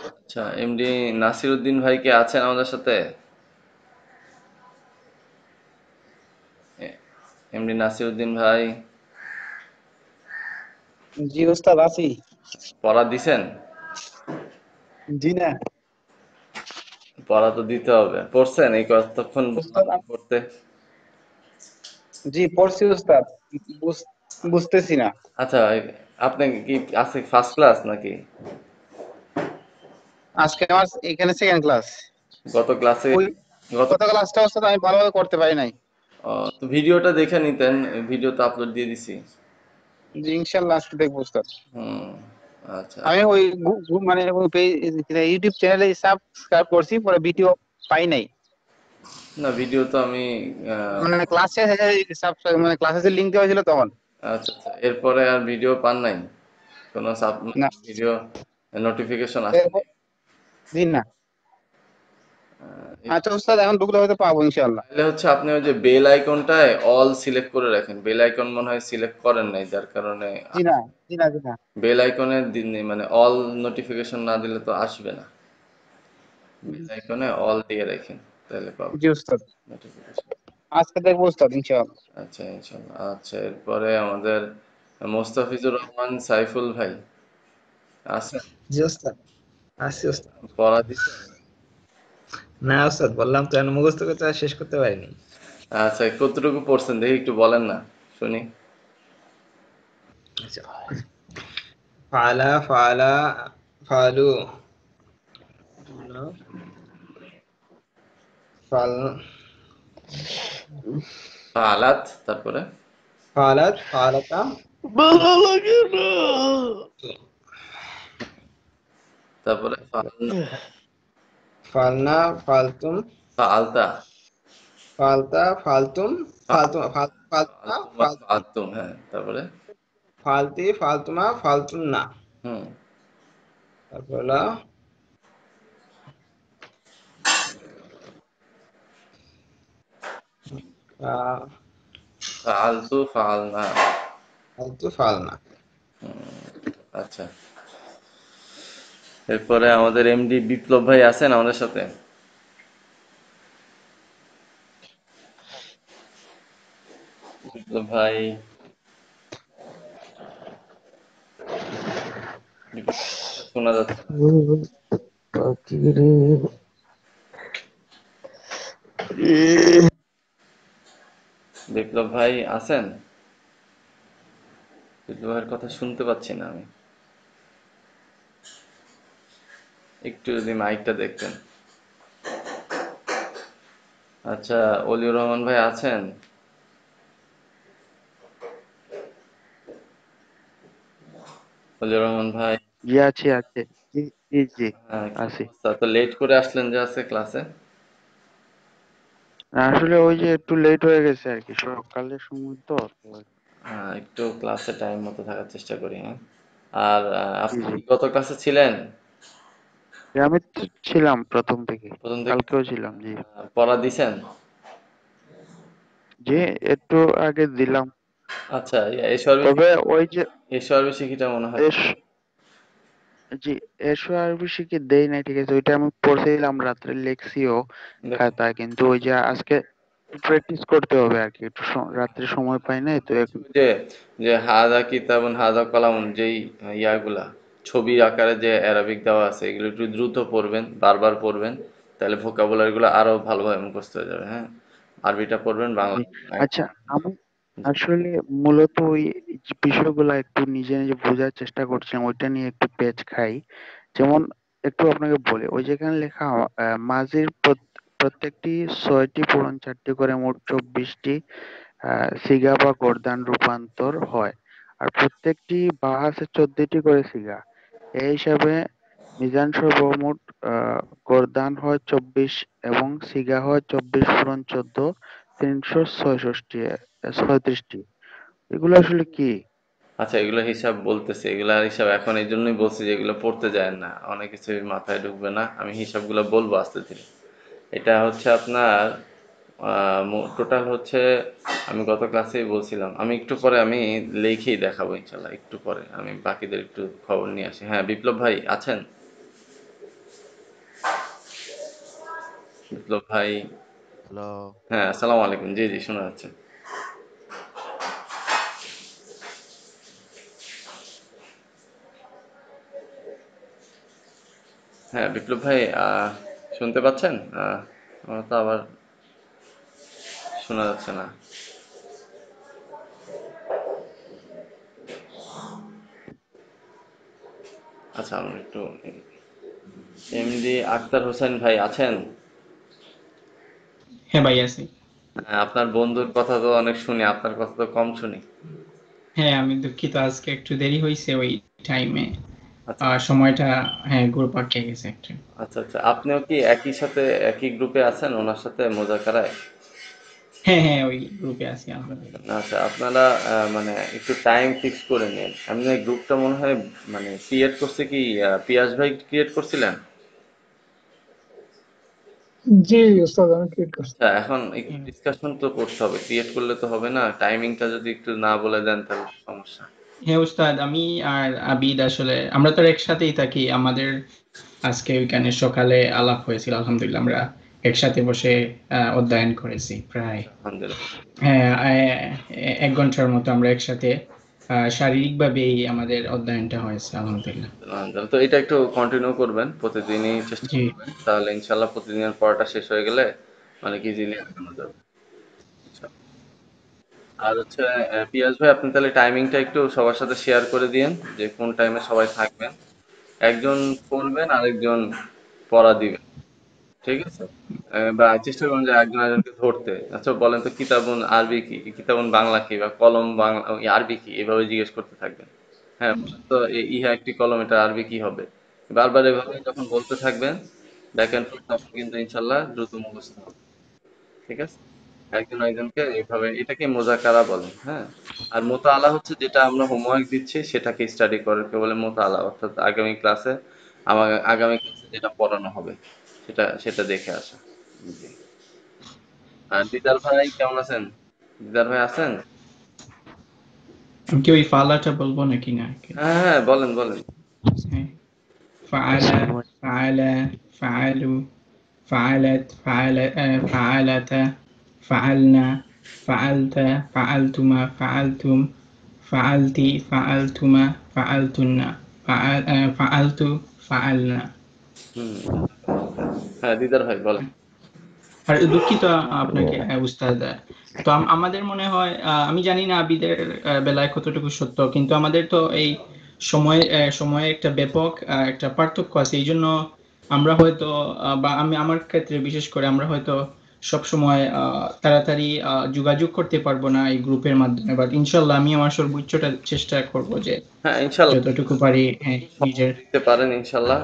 Speaker 5: আচ্ছা, এমডি নাসির উদ্দিন ভাই কি আছেন আমাদের সাথে? এমডি নাসির উদ্দিন ভাই,
Speaker 2: জি ওস্তাদ আছি।
Speaker 5: পড়া দিছেন?
Speaker 2: জি না
Speaker 5: পড়া তো দিতে হবে, পড়ছেন? এই কতক্ষণ
Speaker 2: ওস্তাদ
Speaker 5: বললাম পড়তে।
Speaker 2: জি পড়ছি উস্তাদ, বুঝতেছি না।
Speaker 5: আচ্ছা, আপনি কি আজকে ফার্স্ট ক্লাস নাকি?
Speaker 2: আজকে আমার এখানে সেকেন্ড ক্লাস।
Speaker 5: গত ক্লাসে
Speaker 2: ওই
Speaker 5: গত
Speaker 2: গত ক্লাসটা উস্তাদ আমি ভালোভাবে করতে পারি নাই।
Speaker 5: তো ভিডিওটা দেখে নিতেন, ভিডিও তো আপলোড দিয়ে দিছি।
Speaker 2: জি ইনশাল্লাহ আজকে দেখবো উস্তাদ।
Speaker 5: হুম, আচ্ছা।
Speaker 2: আমি ওই মানে ওই ইউটিউব চ্যানেলে সাবস্ক্রাইব করছি, পরে ভিডিও পাই নাই।
Speaker 5: না, ভিডিও তো আমি
Speaker 2: মানে ক্লাস শেষ হয়ে সাবস্ক্রাইব মানে ক্লাসের লিংক দেওয়া ছিল তখন।
Speaker 5: আচ্ছা আচ্ছা, এরপরে আর ভিডিও পান নাই? কোনো
Speaker 2: না
Speaker 5: ভিডিও নোটিফিকেশন আসে নাই?
Speaker 2: জি না। আচ্ছা উস্তাদ এখন ঢুকলে হয়তো পাবো ইনশাআল্লাহ।
Speaker 5: তাহলে হচ্ছে আপনি ওই যে বেল আইকনটায় অল সিলেক্ট করে রাখেন। বেল আইকন মনে হয় সিলেক্ট করেন নাই, যার কারণে
Speaker 2: জি না জি না জি না।
Speaker 5: বেল আইকনে মানে অল নোটিফিকেশন না দিলে তো আসবে না। বেল আইকনে অল দিয়ে রাখেন, তাহলে পাবেন
Speaker 2: জি উস্তাদ
Speaker 5: নোটিফিকেশন।
Speaker 2: আজকে দেখবো উস্তাদ ইনশাআল্লাহ।
Speaker 5: আচ্ছা, ইনশাল্লাহ। আচ্ছা, এরপরে আমাদের মোস্তাফিজুর রহমান সাইফুল ভাই আছেন?
Speaker 3: জি ওস্তাদ, আসছি ওস্তাদ।
Speaker 5: পড়া দিচ্ছেন?
Speaker 3: না ওস্তাদ, বললাম তো এখন মুখস্থ করতে আর শেষ করতে পারিনি।
Speaker 5: আচ্ছা, কতটুকু পড়ছেন দেখি একটু বলেন না, শুনি।
Speaker 3: আচ্ছা, ফালা ফালা ফালু ফাল
Speaker 5: ফালাত, তারপরে
Speaker 3: ফালাত ফালাতা
Speaker 6: ভালো লাগে না।
Speaker 5: তারপরে
Speaker 3: ফালনা ফালতুম
Speaker 5: ফালতা
Speaker 3: ফালতা ফালতুম ফালতুমা ফালতুমা
Speaker 5: ফালতুমা ফালতুম, হ্যাঁ, তারপরে
Speaker 3: ফালতি ফালতুমা ফালতুম না।
Speaker 5: হুম,
Speaker 3: তারপর হলো
Speaker 5: ফালতু ফালনা।
Speaker 3: ফালতু ফালনা।
Speaker 5: আচ্ছা, এরপরে আমাদের এমডি বিপ্লব ভাই আছেন আমাদের সাথে? বিপ্লব ভাই, শোনা যাচ্ছে না।
Speaker 6: বাকি রে।
Speaker 5: বিপ্লব ভাই আছেন? বিপ্লব ভাইয়ের কথা শুনতে পাচ্ছি না আমি। একটু যদি মাইকটা দেখতেন। আচ্ছা, অলিউর রহমান ভাই আছেন? অলিউর রহমান ভাই,
Speaker 10: জি আছি আছে। জি জি জি
Speaker 5: হ্যাঁ, কি
Speaker 10: আছি।
Speaker 5: অবস্থা? তো লেট করে আসলেন যে আজকে ক্লাসে?
Speaker 10: আসলে ওই যে একটু লেট হয়ে গেছে আর কি, সকালের সময় তো তো
Speaker 5: হ্যাঁ, একটু ক্লাসে টাইম মতো থাকার চেষ্টা করি, হ্যাঁ। আর
Speaker 10: জি
Speaker 5: আপনি
Speaker 10: জি।
Speaker 5: কি গত ক্লাসে ছিলেন?
Speaker 10: আমি তো ছিলাম প্রথম থেকে,
Speaker 5: প্রথম থেকে
Speaker 10: কালকেও ছিলাম জি।
Speaker 5: পড়া দিছেন?
Speaker 10: জি একটু আগে দিলাম।
Speaker 5: আচ্ছা, এসো আরবি
Speaker 10: তবে ওই যে
Speaker 5: এসো আরবি শিখিটা মনে হয়।
Speaker 10: এস জি এসো আরবি শিখে দেই নাই, ঠিক আছে, ওইটা আমি পড়ছিলাম রাত্রে, লেখছিও
Speaker 5: দেখুন,
Speaker 10: খাতা, কিন্তু ওই যে আজকে প্র্যাকটিস করতে হবে আর কি, একটু রাত্রে সময় পাই নাই তো এখন।
Speaker 5: যে যে হাদা কিতাবুন হাদা কলামুন, যেই ইয়াগুলা ছবির আকারে যে অ্যারাবিক দেওয়া আছে, এগুলো একটু দ্রুত পড়বেন, বারবার পড়বেন, তাহলে ভোকাবুলারি গুলো আরো ভালোভাবে মুখস্থ হয়ে যাবে, হ্যাঁ। আরবিটা পড়বেন, বাংলা
Speaker 10: জি
Speaker 5: পড়বেন,
Speaker 10: আচ্ছা, আমি আসলে মূলত ওই যে বিষয়গুলো একটু নিজে নিজে বোঝার চেষ্টা করছিলাম, ওইটা নিয়ে একটু পেচ খাই। যেমন একটু আপনাকে বলি, ওই যেখানে লেখা মাঝির প্রত্যেকটি 6টি পূরণ 4টি করে মোট 24টি সিগা বা গর্দান রূপান্তর হয়, আর প্রত্যেকটি বা আছে 14টি করে সিগা। এই হিসাবে মিজান সর্বমোট গর্দান হয় 24 এবং সিগা হয় 24 পূরণ 14, 366 36টি। এগুলো আসলে কি?
Speaker 5: আচ্ছা, এগুলো হিসাব বলতেছে, এগুলার হিসাব এখন এই জন্যই বলছি যে এগুলো পড়তে যায় না, অনেক কিছু মাথায় ঢুকবে না, আমি হিসাবগুলো বলবো আস্তে ধীরে। এটা হচ্ছে আপনার টোটাল হচ্ছে, আমি গত ক্লাসেই বলছিলাম, আমি একটু পরে আমি লিখেই দেখাবো ইনশাল্লাহ, একটু পরে আমি বাকিদের একটু খবর নিয়ে আসি। হ্যাঁ, বিপ্লব ভাই আছেন? বিপ্লব ভাই,
Speaker 11: হ্যালো।
Speaker 5: হ্যাঁ, আসসালামু আলাইকুম। জি জি, শোনা যাচ্ছে। হ্যাঁ, বিপ্লব ভাই, শুনতে পাচ্ছেন? আমার তো আবার শোনা যাচ্ছে না। আচ্ছা আমরা একটু এমডি আক্তার হোসেন ভাই আছেন?
Speaker 11: হ্যাঁ ভাই আছি।
Speaker 5: হ্যাঁ, আপনার বন্ধুর কথা তো অনেক শুনি, আপনার কথা তো কম শুনি।
Speaker 11: হ্যাঁ আমি দুঃখিত, আজকে একটু দেরি হয়েছে ওই টাইমে,
Speaker 5: আচ্ছা
Speaker 11: সময়টা, হ্যাঁ ঘুরে পাকিয়ে গেছে একটু।
Speaker 5: আচ্ছা আচ্ছা, আপনিও কি একই সাথে একই গ্রুপে আছেন ওনার সাথে মোজাকারায়?
Speaker 11: হ্যাঁ হ্যাঁ ওই গ্রুপে আছি আলহামদুলিল্লাহ।
Speaker 5: আচ্ছা আপনারা মানে একটু টাইম ফিক্স করে নিন। আপনি গ্রুপটা মনে হয় মানে ক্রিয়েট করছে কি পিয়াস ভাই ক্রিয়েট করছিলেন?
Speaker 7: জি ওস্তাদ, আমি ক্রিয়েট করছি।
Speaker 5: আচ্ছা এখন একটু ডিসকাশন তো করতে হবে, ক্রিয়েট করলে তো হবে না, টাইমিংটা যদি একটু না বলে দেন তাহলে সমস্যা।
Speaker 11: হ্যাঁ উস্তাদ, আমি আর আবিদ আসলে আমরা তো একসাথেই থাকি। আমাদের আজকে ওইখানে সকালে আলাপ হয়েছিল, আলহামদুলিল্লাহ আমরা একসাথে বসে অধ্যয়ন করেছি প্রায়,
Speaker 5: আলহামদুলিল্লাহ।
Speaker 11: হ্যাঁ 1 ঘন্টার মতো আমরা একসাথে শারীরিকভাবেই আমাদের অধ্যয়নটা হয়েছে আলহামদুলিল্লাহ।
Speaker 5: আলহামদুলিল্লাহ। তো এটা একটু কন্টিনিউ করবেন, প্রতিদিনই চেষ্টা
Speaker 11: জি
Speaker 5: করবেন, তাহলে ইনশাল্লাহ প্রতিদিনের পড়াটা শেষ হয়ে গেলে অনেক ইজিলি আগানো যাবে ইনশাল্লাহ। আর হচ্ছে পিয়াস ভাই আপনি তাহলে টাইমিংটা একটু সবার সাথে শেয়ার করে দিয়েন যে কোন টাইমে সবাই থাকবেন, একজন পড়বেন আরেকজন পড়া দিবেন, ঠিক আছে? বা চেষ্টা করুন যে একজন আরেকজনকে ধরতে। আচ্ছা বলেন তো কিতাবুন আরবি কি, কিতাবুন বাংলা কি, বা কলম বাংলা আরবি কি, এভাবে জিজ্ঞেস করতে থাকবেন। হ্যাঁ বলেন তো ইহা একটি কলম, এটা আরবি কি হবে? বারবার এভাবে যখন বলতে থাকবেন ব্যাক এন্ড ফোর্থ, তখন কিন্তু ইনশাল্লাহ দ্রুত মুখস্থ হবে, ঠিক আছে? একজন একজনকে এইভাবে, এটাকে মোজাকারা বলে, হ্যাঁ। আর মোতাআলা হচ্ছে যেটা আমরা হোমওয়ার্ক দিচ্ছি সেটাকে স্টাডি করাকে বলে মোতাআলা, অর্থাৎ আগামী ক্লাসে আগামী ক্লাসে যেটা পড়ানো হবে সেটা সেটা দেখে আসা। জি। আর দিদার ভাই কেমন আছেন? দিদার ভাই আছেন?
Speaker 11: আমি কি ওই ফালাটা বলবো নাকি না?
Speaker 5: হ্যাঁ হ্যাঁ বলেন বলেন।
Speaker 11: হ্যাঁ। ফাআলা
Speaker 10: আসসালামু আলাইকুম।
Speaker 11: ফাআলা ফাআলু ফাআলাত ফাআলাতা ফাআলনা ফাআলতা ফাআলতুমা ফাআলতুম ফাআলতি ফাআলতুমা ফাআলতুন্না ফাআলতু ফাআলনা।
Speaker 5: হুম। হ্যাঁ দিদার ভাই বলেন।
Speaker 11: আর দুঃখিত আপনাকে উস্তাদ, তো আমাদের মনে হয় আমি জানি না আবিদের বেলায় কতটুকু সত্য, কিন্তু আমাদের তো এই সময়ে একটা ব্যাপক একটা পার্থক্য আছে। এই জন্য আমরা হয়তো বা আমি আমার ক্ষেত্রে বিশেষ করে আমরা হয়তো সব সময় তাড়াতাড়ি যোগাযোগ করতে পারবো না এই গ্রুপের মাধ্যমে, বাট ইনশাল্লাহ আমি আমার সর্বোচ্চটা চেষ্টা করব যে
Speaker 5: হ্যাঁ ইনশাল্লাহ
Speaker 11: যতটুকু পারি
Speaker 5: সময়
Speaker 11: নিজের,
Speaker 5: দিতে পারেন ইনশাল্লাহ।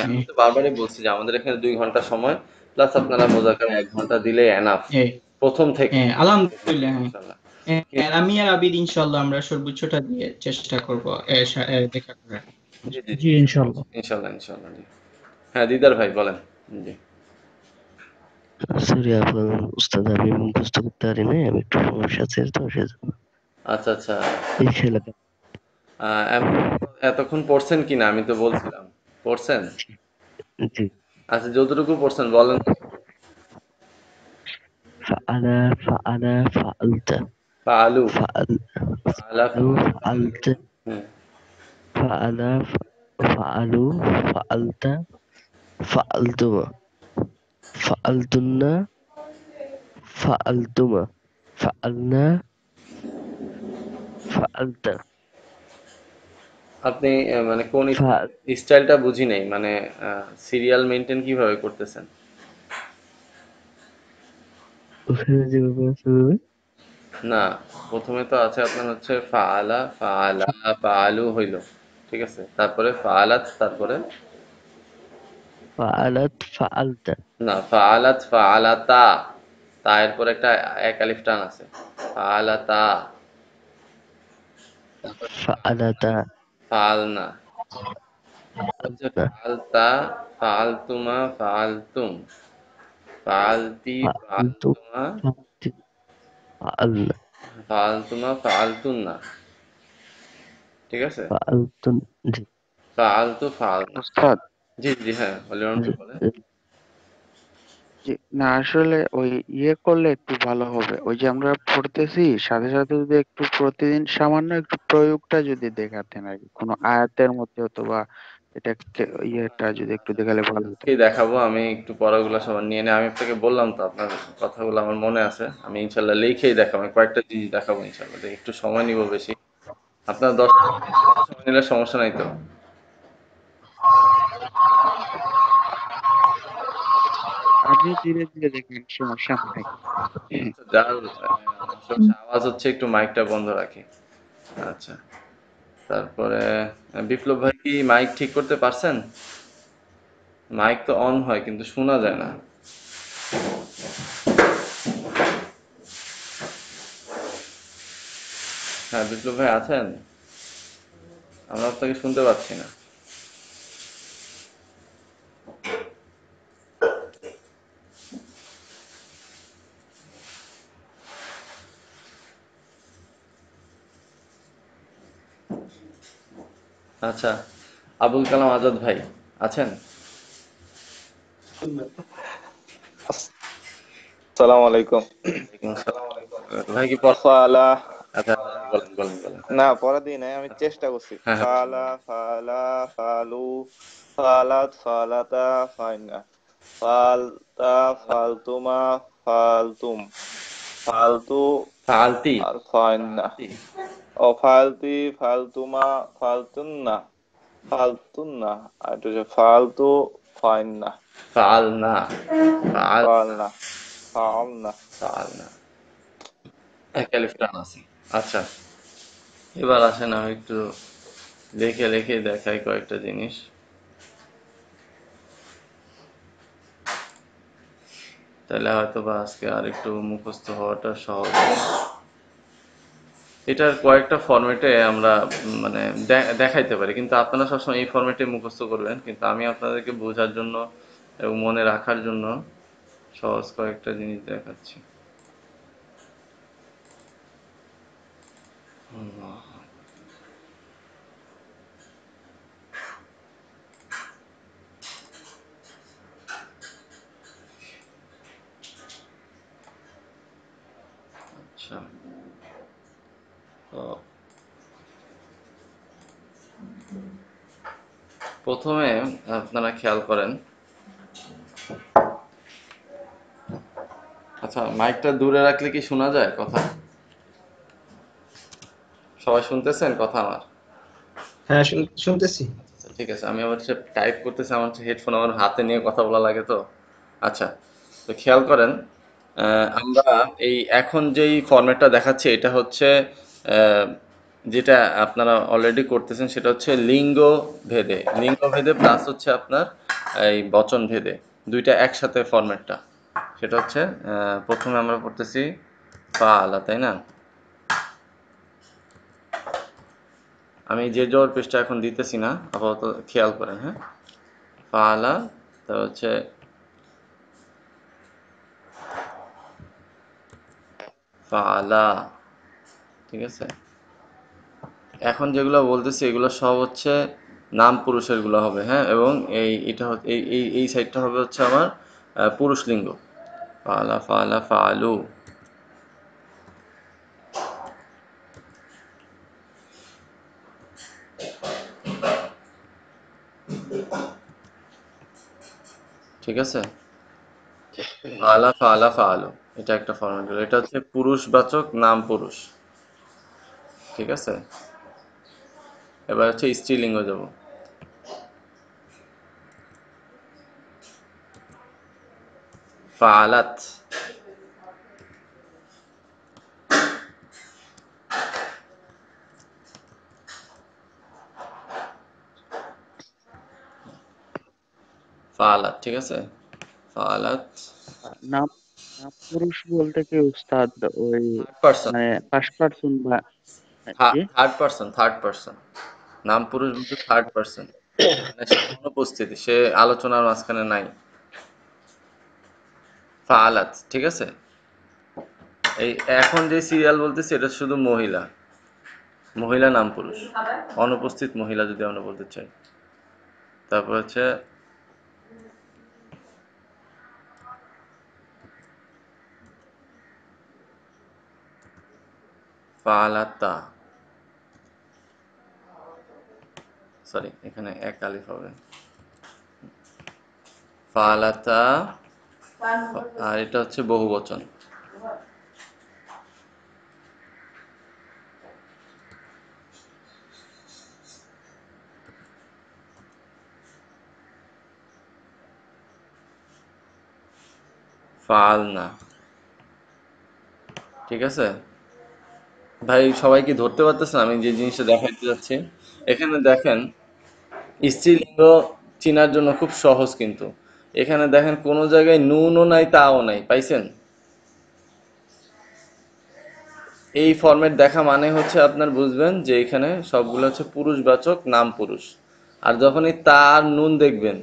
Speaker 5: আমি
Speaker 11: হ্যাঁ,
Speaker 5: তো বারবারই বলছি যে আমাদের এখানে 2 ঘন্টা সময়, প্লাস আপনারা মোজাকারা 1 ঘন্টা দিলে এনাফ
Speaker 11: হ্যাঁ,
Speaker 5: প্রথম থেকে
Speaker 11: আলহামদুলিল্লাহ, হ্যাঁ।
Speaker 5: ইনশাল্লাহ।
Speaker 11: আমি আর আবিদ ইনশাল্লাহ আমরা সর্বোচ্চটা দিয়ে চেষ্টা করব দেখা করার।
Speaker 5: জি জি
Speaker 4: জি
Speaker 5: জি
Speaker 4: ইনশাল্লাহ।
Speaker 5: ইনশাল্লাহ ইনশাল্লাহ জি। হ্যাঁ দিদার ভাই বলেন। জি
Speaker 6: সরি আপনার উস্তাদ, আমি মুখস্থ করতে পারি না, আমি একটু সমস্যা আছে তো সেজন্য।
Speaker 5: আচ্ছা আচ্ছা।
Speaker 6: ইনশাআল্লাহ।
Speaker 5: এতক্ষণ পড়ছেন কিনা আমি তো বলছিলাম, পড়ছেন?
Speaker 6: জি।
Speaker 5: আচ্ছা যতটুকু পড়ছেন বলেন।
Speaker 6: ফাআলা ফাআলা ফাআলতা
Speaker 5: ফাআলু
Speaker 6: ফাআল
Speaker 5: ফাআলা
Speaker 6: ফাআলু ফাআলতা
Speaker 5: হুম
Speaker 6: ফাআলা ফাআলু ফাআলতা ফাআলতুমা ফাআলতুন্না ফাআলতুমা ফাআলনা ফাআলতা
Speaker 5: আপনি মানে কোন
Speaker 6: ফাআল।
Speaker 5: স্টাইলটা বুঝি নাই, মানে সিরিয়াল মেনটেন কিভাবে করতেছেন?
Speaker 6: ওখানে যেভাবে আছে ওইভাবে।
Speaker 5: না, প্রথমে তো আছে আপনার হচ্ছে ফাআলা ফাআলা ফাআলু হইল, ঠিক আছে, তারপরে ফাআলাত, তারপরে
Speaker 6: ফাআলাত ফাআলতা
Speaker 5: না ফাআলাত ফাআলাতা, তা এরপর একটা এক আলিফ টান আছে, ফাআলাতা, তারপর
Speaker 6: ফাআলাতা
Speaker 5: ফাআলনা, হচ্ছে ফাআলতা ফাআলতুমা ফাআলতুম ফাআলতি
Speaker 6: ফাআলতু
Speaker 5: ফাআলতুমা
Speaker 6: ফাআলতি ফাআলনা
Speaker 5: ফাআলতুমা ফাআলতুন্না, ঠিক আছে?
Speaker 6: ফাআলতুন। জি
Speaker 5: ফাআলতু ফাআলনা।
Speaker 10: ওস্তাদ,
Speaker 5: জি জি হ্যাঁ অলিরন
Speaker 6: জি,
Speaker 5: ভাই বলেন।
Speaker 10: জি, না আসলে ওই ইয়ে করলে একটু ভালো হবে। ওই যে আমরা পড়তেছি সাথে সাথে যদি একটু প্রতিদিন সামান্য একটু প্রয়োগটা যদি দেখাতেন আর কি, কোনো আয়াতের মধ্যে অথবা এটাকে ইয়েটা যদি একটু দেখালে ভালো হতো।
Speaker 5: কি দেখাবো, আমি একটু পড়াগুলো সবার নিয়ে নিই, আমি আপনাকে বললাম তো আপনার কথাগুলো আমার মনে আছে, আমি ইনশাল্লাহ লিখেই দেখাবো, আমি কয়েকটা জিনিস দেখাবো ইনশাল্লাহ, একটু সময় নিব বেশি। আপনার 10 মিনিট সময় নিলে সমস্যা নাই তো?
Speaker 10: আপনি ধীরে ধীরে দেখবেন সমস্যা নাই।
Speaker 5: আচ্ছা, জাহারুল, সমস্যা আওয়াজ হচ্ছে, একটু মাইকটা বন্ধ রাখি। আচ্ছা, তারপরে বিপ্লব ভাই কি মাইক ঠিক করতে পারছেন? মাইক তো অন হয় কিন্তু শোনা যায় না। হ্যাঁ, বিপ্লব ভাই আছেন? আমরা আপনাকে শুনতে পাচ্ছি না। আচ্ছা, আবুল কালাম আজাদ ভাই আছেন?
Speaker 12: আসসালামু আলাইকুম।
Speaker 5: ওয়ালাইকুম আসসালাম। ভাই কি পড়া?
Speaker 12: ফালা
Speaker 5: আচ্ছা, বলেন বলেন বলেন।
Speaker 12: না, পড়া দিই নাই, আমি চেষ্টা করছি।
Speaker 5: হ্যাঁ হ্যাঁ,
Speaker 12: ফালা ফালা ফালু ফালাত ফালাতা ফাইনা ফালতা ফালতুমা ফালতুম ফালতু
Speaker 5: ফালতি
Speaker 12: আর ফাইনা ও ফালতি ফালতুমা ফালতুন্না ফালতুন্না আর এটা হচ্ছে ফালতু ফাইনা
Speaker 5: ফালনা ফাল
Speaker 12: ফালনা ফালনা।
Speaker 5: ফালনা, এক আলিফ টান আছে। আচ্ছা, এবার আসেন আমি একটু লিখে লিখে দেখাই কয়েকটা জিনিস। তাহলে হয়তো বা আজকে আর একটু মুখস্থ হওয়াটা সহজ হবে। এটার কয়েকটা ফরম্যাটে আমরা মানে দেখাইতে পারি, কিন্তু আপনারা সবসময় এই ফরম্যাটে মুখস্থ করবেন, কিন্তু আমি আপনাদেরকে বোঝার জন্য এবং মনে রাখার জন্য সহজ কয়েকটা জিনিস দেখাচ্ছি। আচ্ছা, তো প্রথমে আপনারা খেয়াল করেন। আচ্ছা, মাইকটা দূরে রাখলে কি শোনা যায় কথা? সবাই শুনতেছেন কথা আমার?
Speaker 3: হ্যাঁ, শুনতেছি।
Speaker 5: আচ্ছা, ঠিক আছে। আমি আবার টাইপ করতেছি, আমার হেডফোন আমার হাতে নিয়ে কথা বলা লাগে তো। আচ্ছা, তো খেয়াল করেন, আমরা এই এখন যেই ফরম্যাটটা দেখাচ্ছি এটা হচ্ছে যেটা আপনারা অলরেডি করতেছেন সেটা হচ্ছে লিঙ্গ ভেদে প্লাস হচ্ছে আপনার এই বচন ভেদে, দুইটা একসাথে ফরম্যাটটা। সেটা হচ্ছে প্রথমে আমরা পড়তেছি ফাআলা, তাই না? আমি যে জোর পৃষ্ঠা এখন দিতেছি না, আপাতত খেয়াল করেন। হ্যাঁ, ফাআলা, তা হচ্ছে ফাআলা, ঠিক আছে? এখন যেগুলো বলতেছি এগুলো সব হচ্ছে নাম পুরুষের গুলো হবে। হ্যাঁ, এবং এটা এই সাইডটা হবে হচ্ছে আমার পুরুষ লিঙ্গ। ফাআলা ফাআলা ফাআলু। ঠিক আছে, ফাআলা ফাআলা ফাআলু, এটা একটা ফরম্যাট হলো। এটা হচ্ছে পুরুষবাচক নাম পুরুষ। ঠিক আছে, এবার হচ্ছে স্ত্রীলিঙ্গ যাব। ফাআলাত, ফাআলাত, ঠিক আছে, ফাআলাত।
Speaker 10: নাম নাম পুরুষ বলতে কি উস্তাদ, ওই
Speaker 5: থার্ড পারসন,
Speaker 10: মানে ফার্স্ট পারসন বা জি?
Speaker 5: থার্ড পারসন নাম পুরুষ বলতে থার্ড পারসন, মানে সে অনুপস্থিতি, সে আলোচনার মাঝখানে নাই। ফাআলাত, ঠিক আছে। এই এখন যে সিরিয়াল বলতেছি এটা শুধু মহিলা নাম পুরুষ, অনুপস্থিত মহিলা যদি আমরা বলতে চাই। তারপর হচ্ছে ফাআলাতা, সরি এখানে এক আলিফ হবে। ফাআলাতা, আর এটা হচ্ছে বহুবচন। ফাআলনা। ঠিক আছে ভাই, সবাই কি ধরতে পারতেছেন আমি যে জিনিসটা দেখাইতে যাচ্ছি? এখানে দেখেন স্ত্রীলিঙ্গ চিনার জন্য খুব সহজ, কিন্তু এখানে দেখেন কোনো জায়গায় নুনও নাই তাও নাই, পাইছেন? এই ফরম্যাট দেখা মানে হচ্ছে আপনার বুঝবেন যে এখানে সবগুলো হচ্ছে পুরুষবাচক নাম পুরুষ। আর যখনই তার নুন দেখবেন,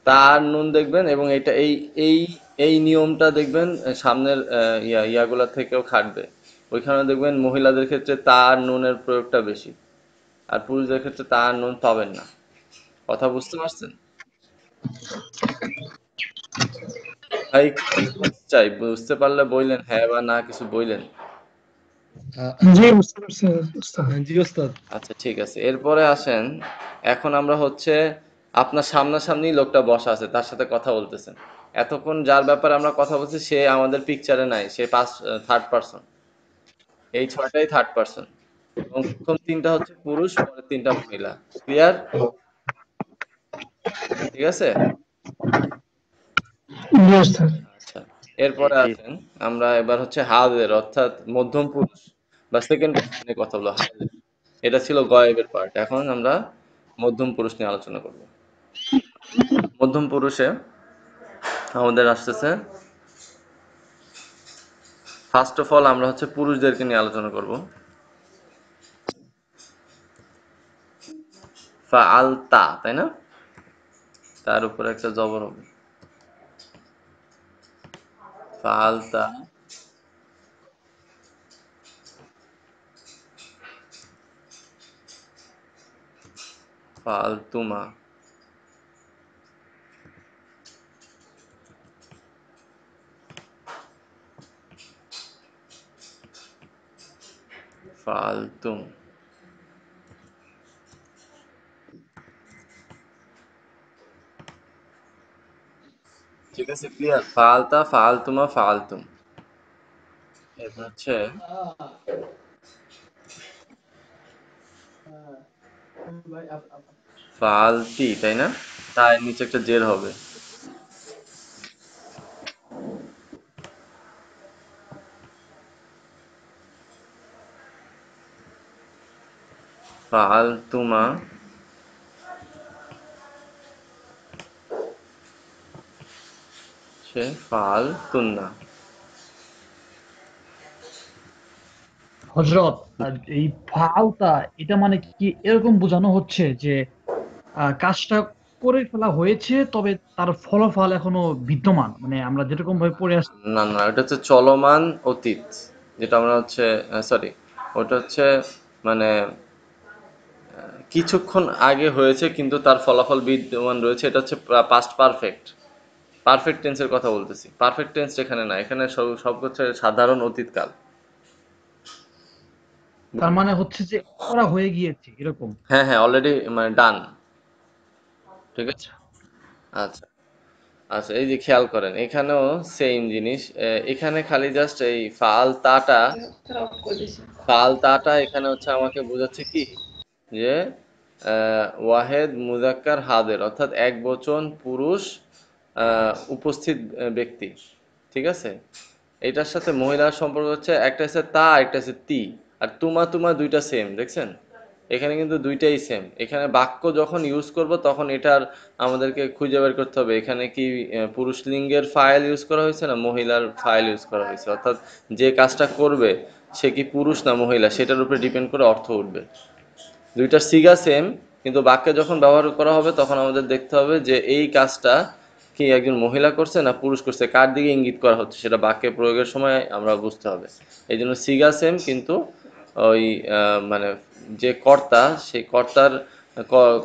Speaker 5: তার নুন দেখবেন এবং এটা এই এই এই নিয়মটা দেখবেন সামনের ইয়াগুলা থেকেও খাটবে। ওইখানে দেখবেন মহিলাদের ক্ষেত্রে তার নুনের প্রয়োগটা বেশি, আর পুরুষদের ক্ষেত্রে তার নুন পাবেন না। কথা বুঝতে পারছেন ভাই? চাই বুঝতে পারলে বললেন হ্যাঁ বা না, কিছু বললেন।
Speaker 7: জি বুঝতে পারছি উস্তাদ।
Speaker 9: জি ওস্তাদ।
Speaker 5: আচ্ছা ঠিক আছে, এরপরে আসেন। এখন আমরা হচ্ছে আপনার সামনাসামনি লোকটা বসা আছে, তার সাথে কথা বলতেছেন। এতক্ষণ যার ব্যাপারে আমরা কথা বলছি সে আমাদের পিকচারে নাই, সে থার্ড পারসন। এই ছয়টাই থার্ড পারসন এবং প্রথম তিনটা হচ্ছে পুরুষ, পরের তিনটা মহিলা। ক্লিয়ার? ঠিক আছে।
Speaker 7: জি উস্তাদ।
Speaker 5: আচ্ছা, এরপরে আসেন আমরা এবার হচ্ছে হাদের অর্থাৎ মধ্যম পুরুষ বা সেকেন্ড পারসন নিয়ে কথা বলবো। হাদের, এটা ছিল গয়েবের পার্ট। এখন আমরা মধ্যম পুরুষ নিয়ে আলোচনা করব। মধ্যম পুরুষে আমাদের আসতেছে, ফার্স্ট অফ অল আমরা হচ্ছে পুরুষদেরকে নিয়ে আলোচনা করব। ফাআলতা, তাই না? তার উপরে একটা জবর হবে, ফাআলতা। ফাআলতুমা, ফাআলতুম। ঠিক আছে, ক্লিয়ার? ফাআলতা, ফাআলতুমা, ফাআলতুম। এবার হচ্ছে ফাআলতি, তাই না? তার নিচে একটা জের হবে। ফাআলতুমা, সে ফাআলতুন্না।
Speaker 4: হযরত এই ফালতা এটা মানে কি এরকম বোঝানো হচ্ছে যে কাজটা করে ফেলা হয়েছে, তবে তার ফলাফল এখনো বিদ্যমান, মানে আমরা যেরকম ভাবে পড়ে আসছি।
Speaker 5: না না, এটা হচ্ছে চলমান অতীত, যেটা আমরা হচ্ছে সরি, ওটা হচ্ছে মানে কিছুক্ষণ আগে হয়েছে কিন্তু তার ফলাফল বিদ্যমান রয়েছে। এটা হচ্ছে পাস্ট পারফেক্ট, পারফেক্ট টেন্সের কথা বলতেছি। পারফেক্ট টেন্স এখানে না, এখানে সব সব হচ্ছে সাধারণ অতীতকাল।
Speaker 4: তার মানে হচ্ছে যে করা হয়ে গিয়েছে এরকম।
Speaker 5: হ্যাঁ হ্যাঁ, অলরেডি মানে ডান। ঠিক আছে। আচ্ছা আচ্ছা, এই যে খেয়াল করেন এখানেও সেম জিনিস। এখানে খালি জাস্ট এই ফালতাটা এখানে হচ্ছে আমাকে বোঝাচ্ছে কি যে ওয়াহেদ মুজাক্কার হাদের অর্থাৎ এক বচন পুরুষ উপস্থিত ব্যক্তি। ঠিক আছে, এটার সাথে মহিলার সম্পর্ক হচ্ছে একটা হচ্ছে তা, একটা হচ্ছে তি। আর তুমা তুমা দুইটা সেম, দেখছেন? এখানে কিন্তু দুইটাই সেম। এখানে বাক্য যখন ইউজ করব তখন এটার আমাদেরকে খুঁজে বের করতে হবে এখানে কি পুরুষ লিঙ্গের ফাইল ইউজ করা হয়েছে না মহিলার ফাইল ইউজ করা হয়েছে, অর্থাৎ যে কাজটা করবে সে কি পুরুষ না মহিলা সেটার উপরে ডিপেন্ড করে অর্থ উঠবে। দুইটার সিগা সেম, কিন্তু বাক্যে যখন ব্যবহার করা হবে তখন আমাদের দেখতে হবে যে এই কাজটা কি একজন মহিলা করছে না পুরুষ করছে, কার দিকে ইঙ্গিত করা হচ্ছে সেটা বাক্যে প্রয়োগের সময় আমরা বুঝতে হবে। এই জন্য সিগা সেম, কিন্তু ওই মানে যে কর্তা সেই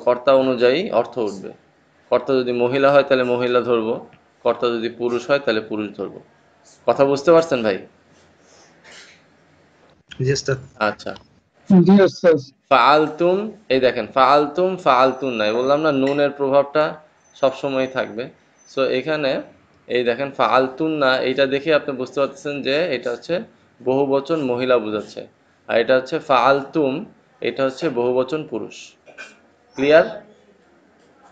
Speaker 5: কর্তা অনুযায়ী অর্থ উঠবে। কর্তা যদি মহিলা হয় তাহলে মহিলা ধরবো, কর্তা যদি পুরুষ হয় তাহলে পুরুষ ধরবো। কথা বুঝতে পারছেন ভাই? আচ্ছা,
Speaker 7: জি উস্তাদ।
Speaker 5: ফাআলতুম, এই দেখেন ফাআলতুম ফাআলতুন নাই, বললাম না নুনের প্রভাবটা সবসময় থাকবে। সো এখানে এই দেখেন ফাআলতুন না, এইটা দেখে আপনি বুঝতে পারতেছেন যে এটা হচ্ছে বহুবচন মহিলা বোঝাচ্ছে। আর এটা হচ্ছে ফাআলতুম, এটা হচ্ছে বহুবচন পুরুষ। ক্লিয়ার?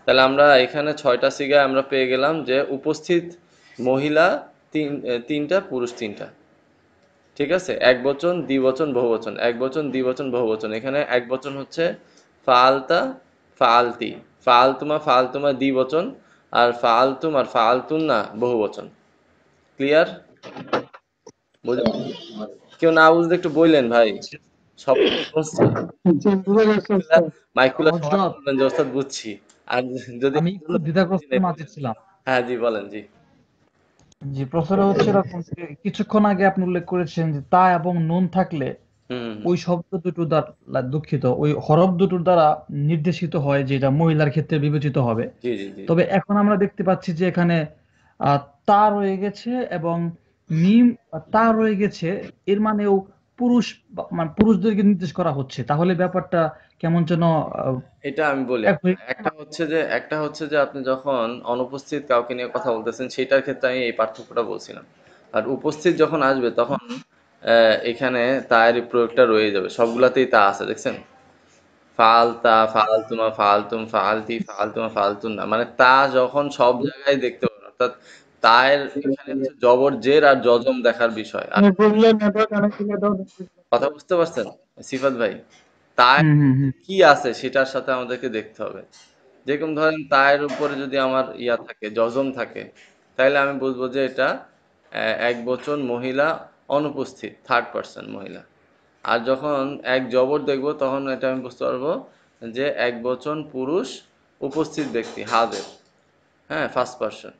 Speaker 5: তাহলে আমরা এখানে 6টা সিগা আমরা পেয়ে গেলাম যে উপস্থিত মহিলা তিনটা, পুরুষ তিনটা। ঠিক আছে, এক বচন, দ্বিবচন, বহুবচন, এক বচন, দ্বিবচন, বহুবচন। এখানে এক বচন হচ্ছে ফালতা, ফালতি, ফালতুমা দ্বিবচন, আর ফালতুম আর ফালতুন্না বহুবচন। ক্লিয়ার? কেউ না বুঝলে একটু বললেন ভাই, সব বুঝছি। মাইকগুলো সবাই বলবেন যে ওস্তাদ বুঝছি। আর যদি
Speaker 4: আমি একটু দ্বিধাগ্রস্তের মাঝে ছিলাম।
Speaker 5: হ্যাঁ জি বলেন। জি
Speaker 4: জি, প্রশ্নটা হচ্ছে এরকম যে কিছুক্ষণ আগে আপনি উল্লেখ করেছেন যে তা এবং নুন থাকলে ওই শব্দ দুটো দ্বারা, দুঃখিত, ওই হরফ দুটোর দ্বারা নির্দেশিত হয় যে এটা মহিলার ক্ষেত্রে বিবেচিত হবে।
Speaker 5: জি জি জি
Speaker 4: তবে এখন আমরা দেখতে পাচ্ছি যে এখানে তা রয়ে গেছে এবং মিম তা রয়ে গেছে, এর মানেও পুরুষ মানে পুরুষদেরকে নির্দেশ করা হচ্ছে। তাহলে ব্যাপারটা কেমন যেন
Speaker 5: এটা আমি বলি।
Speaker 4: এক হয়ে
Speaker 5: একটা হচ্ছে যে আপনি যখন অনুপস্থিত কাউকে নিয়ে কথা বলতেছেন সেটার ক্ষেত্রে আমি এই পার্থক্যটা বলছিলাম। আর উপস্থিত যখন আসবে তখন এখানে তায়ের প্রয়োগটা রয়ে যাবে, সবগুলাতেই তা আছে দেখছেন। ফালতা, ফালতুমা, ফালতুম, ফালতি, ফালতুমা, ফালতুন না, মানে তা যখন সব জায়গায় দেখতে পাবেন, অর্থাৎ তায়ের এখানে হচ্ছে জবর জের আর জজম দেখার বিষয়। আর কথা বুঝতে পারছেন সিফাত ভাই? তার কি আছে সেটার সাথে আমাদেরকে দেখতে হবে। যেরকম ধরেন তায়ের উপরে যদি আমার ইয়া থাকে, জজম থাকে, তাহলে আমি বুঝবো যে এটা এক বচন মহিলা অনুপস্থিত, থার্ড পারসন মহিলা। আর যখন এক জবর দেখবো তখন এটা আমি বুঝতে পারবো যে এক বচন পুরুষ উপস্থিত ব্যক্তি, হাজের, হ্যাঁ, ফার্স্ট পারসন।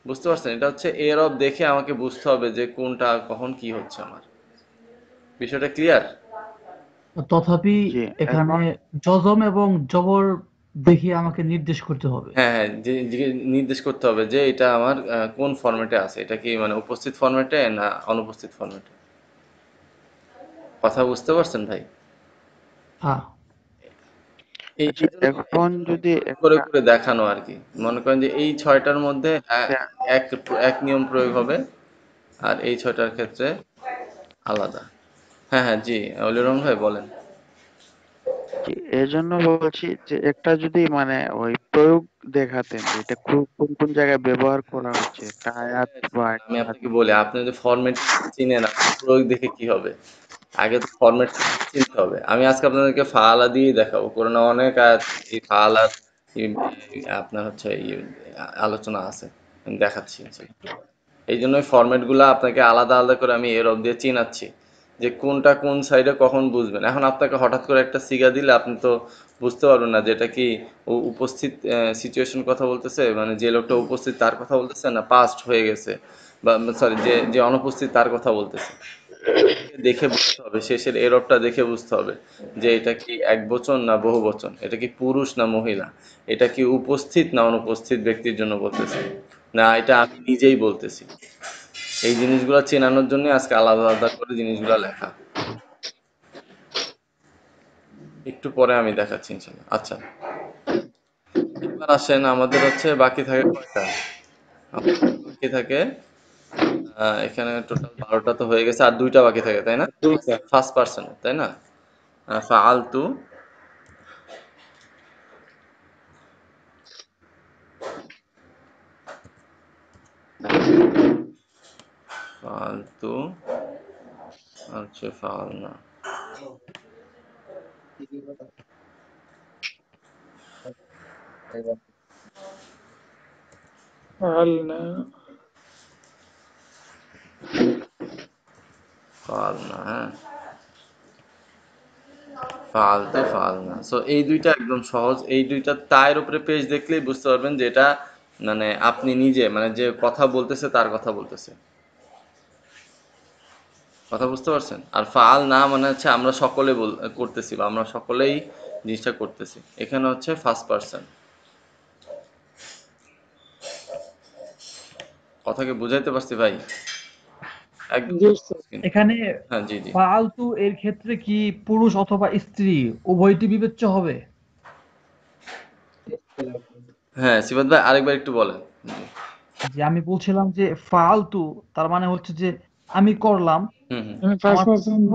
Speaker 5: বুঝতে পারছেন? এটা হচ্ছে এরব দেখে আমাকে বুঝতে হবে যে কোনটা কখন কি হচ্ছে আমার। বিষয়টা ক্লিয়ার?
Speaker 4: তথাপি এখানে জজম এবং জবর দেখে আমাকে নির্দেশ করতে হবে।
Speaker 5: হ্যাঁ, যে নির্দেশ করতে হবে যে এটা আমার কোন ফরম্যাটে আছে, এটা কি মানে উপস্থিত ফরম্যাটে না অনুপস্থিত ফরম্যাটে। কথা বুঝতে পারছেন ভাই?
Speaker 4: হ্যাঁ।
Speaker 10: এখন যদি
Speaker 5: করে করে দেখানো আর কি। মনে করেন যে এই 6টার মধ্যে এক নিয়ম প্রয়োগ হবে, আর এই 6টার ক্ষেত্রে আলাদা। হ্যাঁ জি, অলির রহমান ভাই বলেন।
Speaker 10: এই জন্য বলছি যে একটা যদি মানে ওই প্রয়োগ দেখাতেন যে এটা কোন কোন জায়গায় ব্যবহার করা হচ্ছে, আয়াত বা
Speaker 5: আমি আপনাকে বলি, আপনি যদি ফরম্যাট চিনেন, প্রয়োগ দেখে কি হবে? আগে তো ফরম্যাট চিনতে হবে। আমি আজকে আপনাদেরকে ফাআলা দিয়ে দেখাবো। কোরআনে অনেক আয়াত এই ফাআলার আপনার হচ্ছে আলোচনা আছে, আমি দেখাচ্ছি। এই জন্য ফরম্যাট গুলা আপনাকে আলাদা আলাদা করে আমি এরব দিয়ে চিনাচ্ছি যে কোনটা কোন সাইডে কখন বুঝবেন। এখন আপনাকে হঠাৎ করে একটা সিগা দিলে আপনি তো বুঝতে পারবেন না যে এটা কি উপস্থিত সিচুয়েশন কথা বলতেছে, মানে যে লোকটা উপস্থিত তার কথা বলতেছে, না পাস্ট হয়ে গেছে, বা সরি যে অনুপস্থিত তার কথা বলতেছে। দেখে বুঝতে হবে, শেষের এরবটা দেখে বুঝতে হবে যে এটা কি এক বচন না বহু বচন, এটা কি পুরুষ না মহিলা, এটা কি উপস্থিত না অনুপস্থিত ব্যক্তির জন্য বলতেছে, না এটা আমি নিজেই বলতেছি। এই জিনিসগুলো চেনানোর জন্য আজকে আলাদা আলাদা করে জিনিসগুলো লেখা। একটু পরে আমি দেখাচ্ছি ইনশাআল্লাহ। আচ্ছা, এবার আসেন, আমাদের হচ্ছে বাকি থাকে কয়টা? বাকি থাকে এখানে টোটাল 12টা তো হয়ে গেছে, আর 2টা বাকি থাকে, তাই না? ফার্স্ট পারসন, তাই না? ফাআলতু, ফালতু, আচ্ছা ফালনা।
Speaker 7: ফালনা,
Speaker 5: ফালনা, হ্যাঁ, ফালতু, ফালনা। সো এই দুইটা একদম সহজ। এই দুইটা তায়ের উপরে পেজ দেখলেই বুঝতে পারবেন যে এটা মানে আপনি নিজে, মানে যে কথা বলতেছে তার কথা বলতেছে। কথা বুঝতে পারছেন? আর ফাল না মানে হচ্ছে আমরা সকলে করতেছি, বা আমরা সকলেই জিনিসটা করতেছি। এখানে হচ্ছে ফার্স্ট পারসন। কথাকে বুঝাইতে পারছি ভাই? একদম
Speaker 4: এখানে
Speaker 5: হ্যাঁ জি জি।
Speaker 4: ফালতু এর ক্ষেত্রে কি পুরুষ অথবা স্ত্রী উভয়টি বিবেচ্য হবে?
Speaker 5: হ্যাঁ সিবাত ভাই, আরেকবার একটু বলেন।
Speaker 4: যে আমি বলছিলাম যে ফালতু তার মানে হচ্ছে যে আমি করলাম, আমার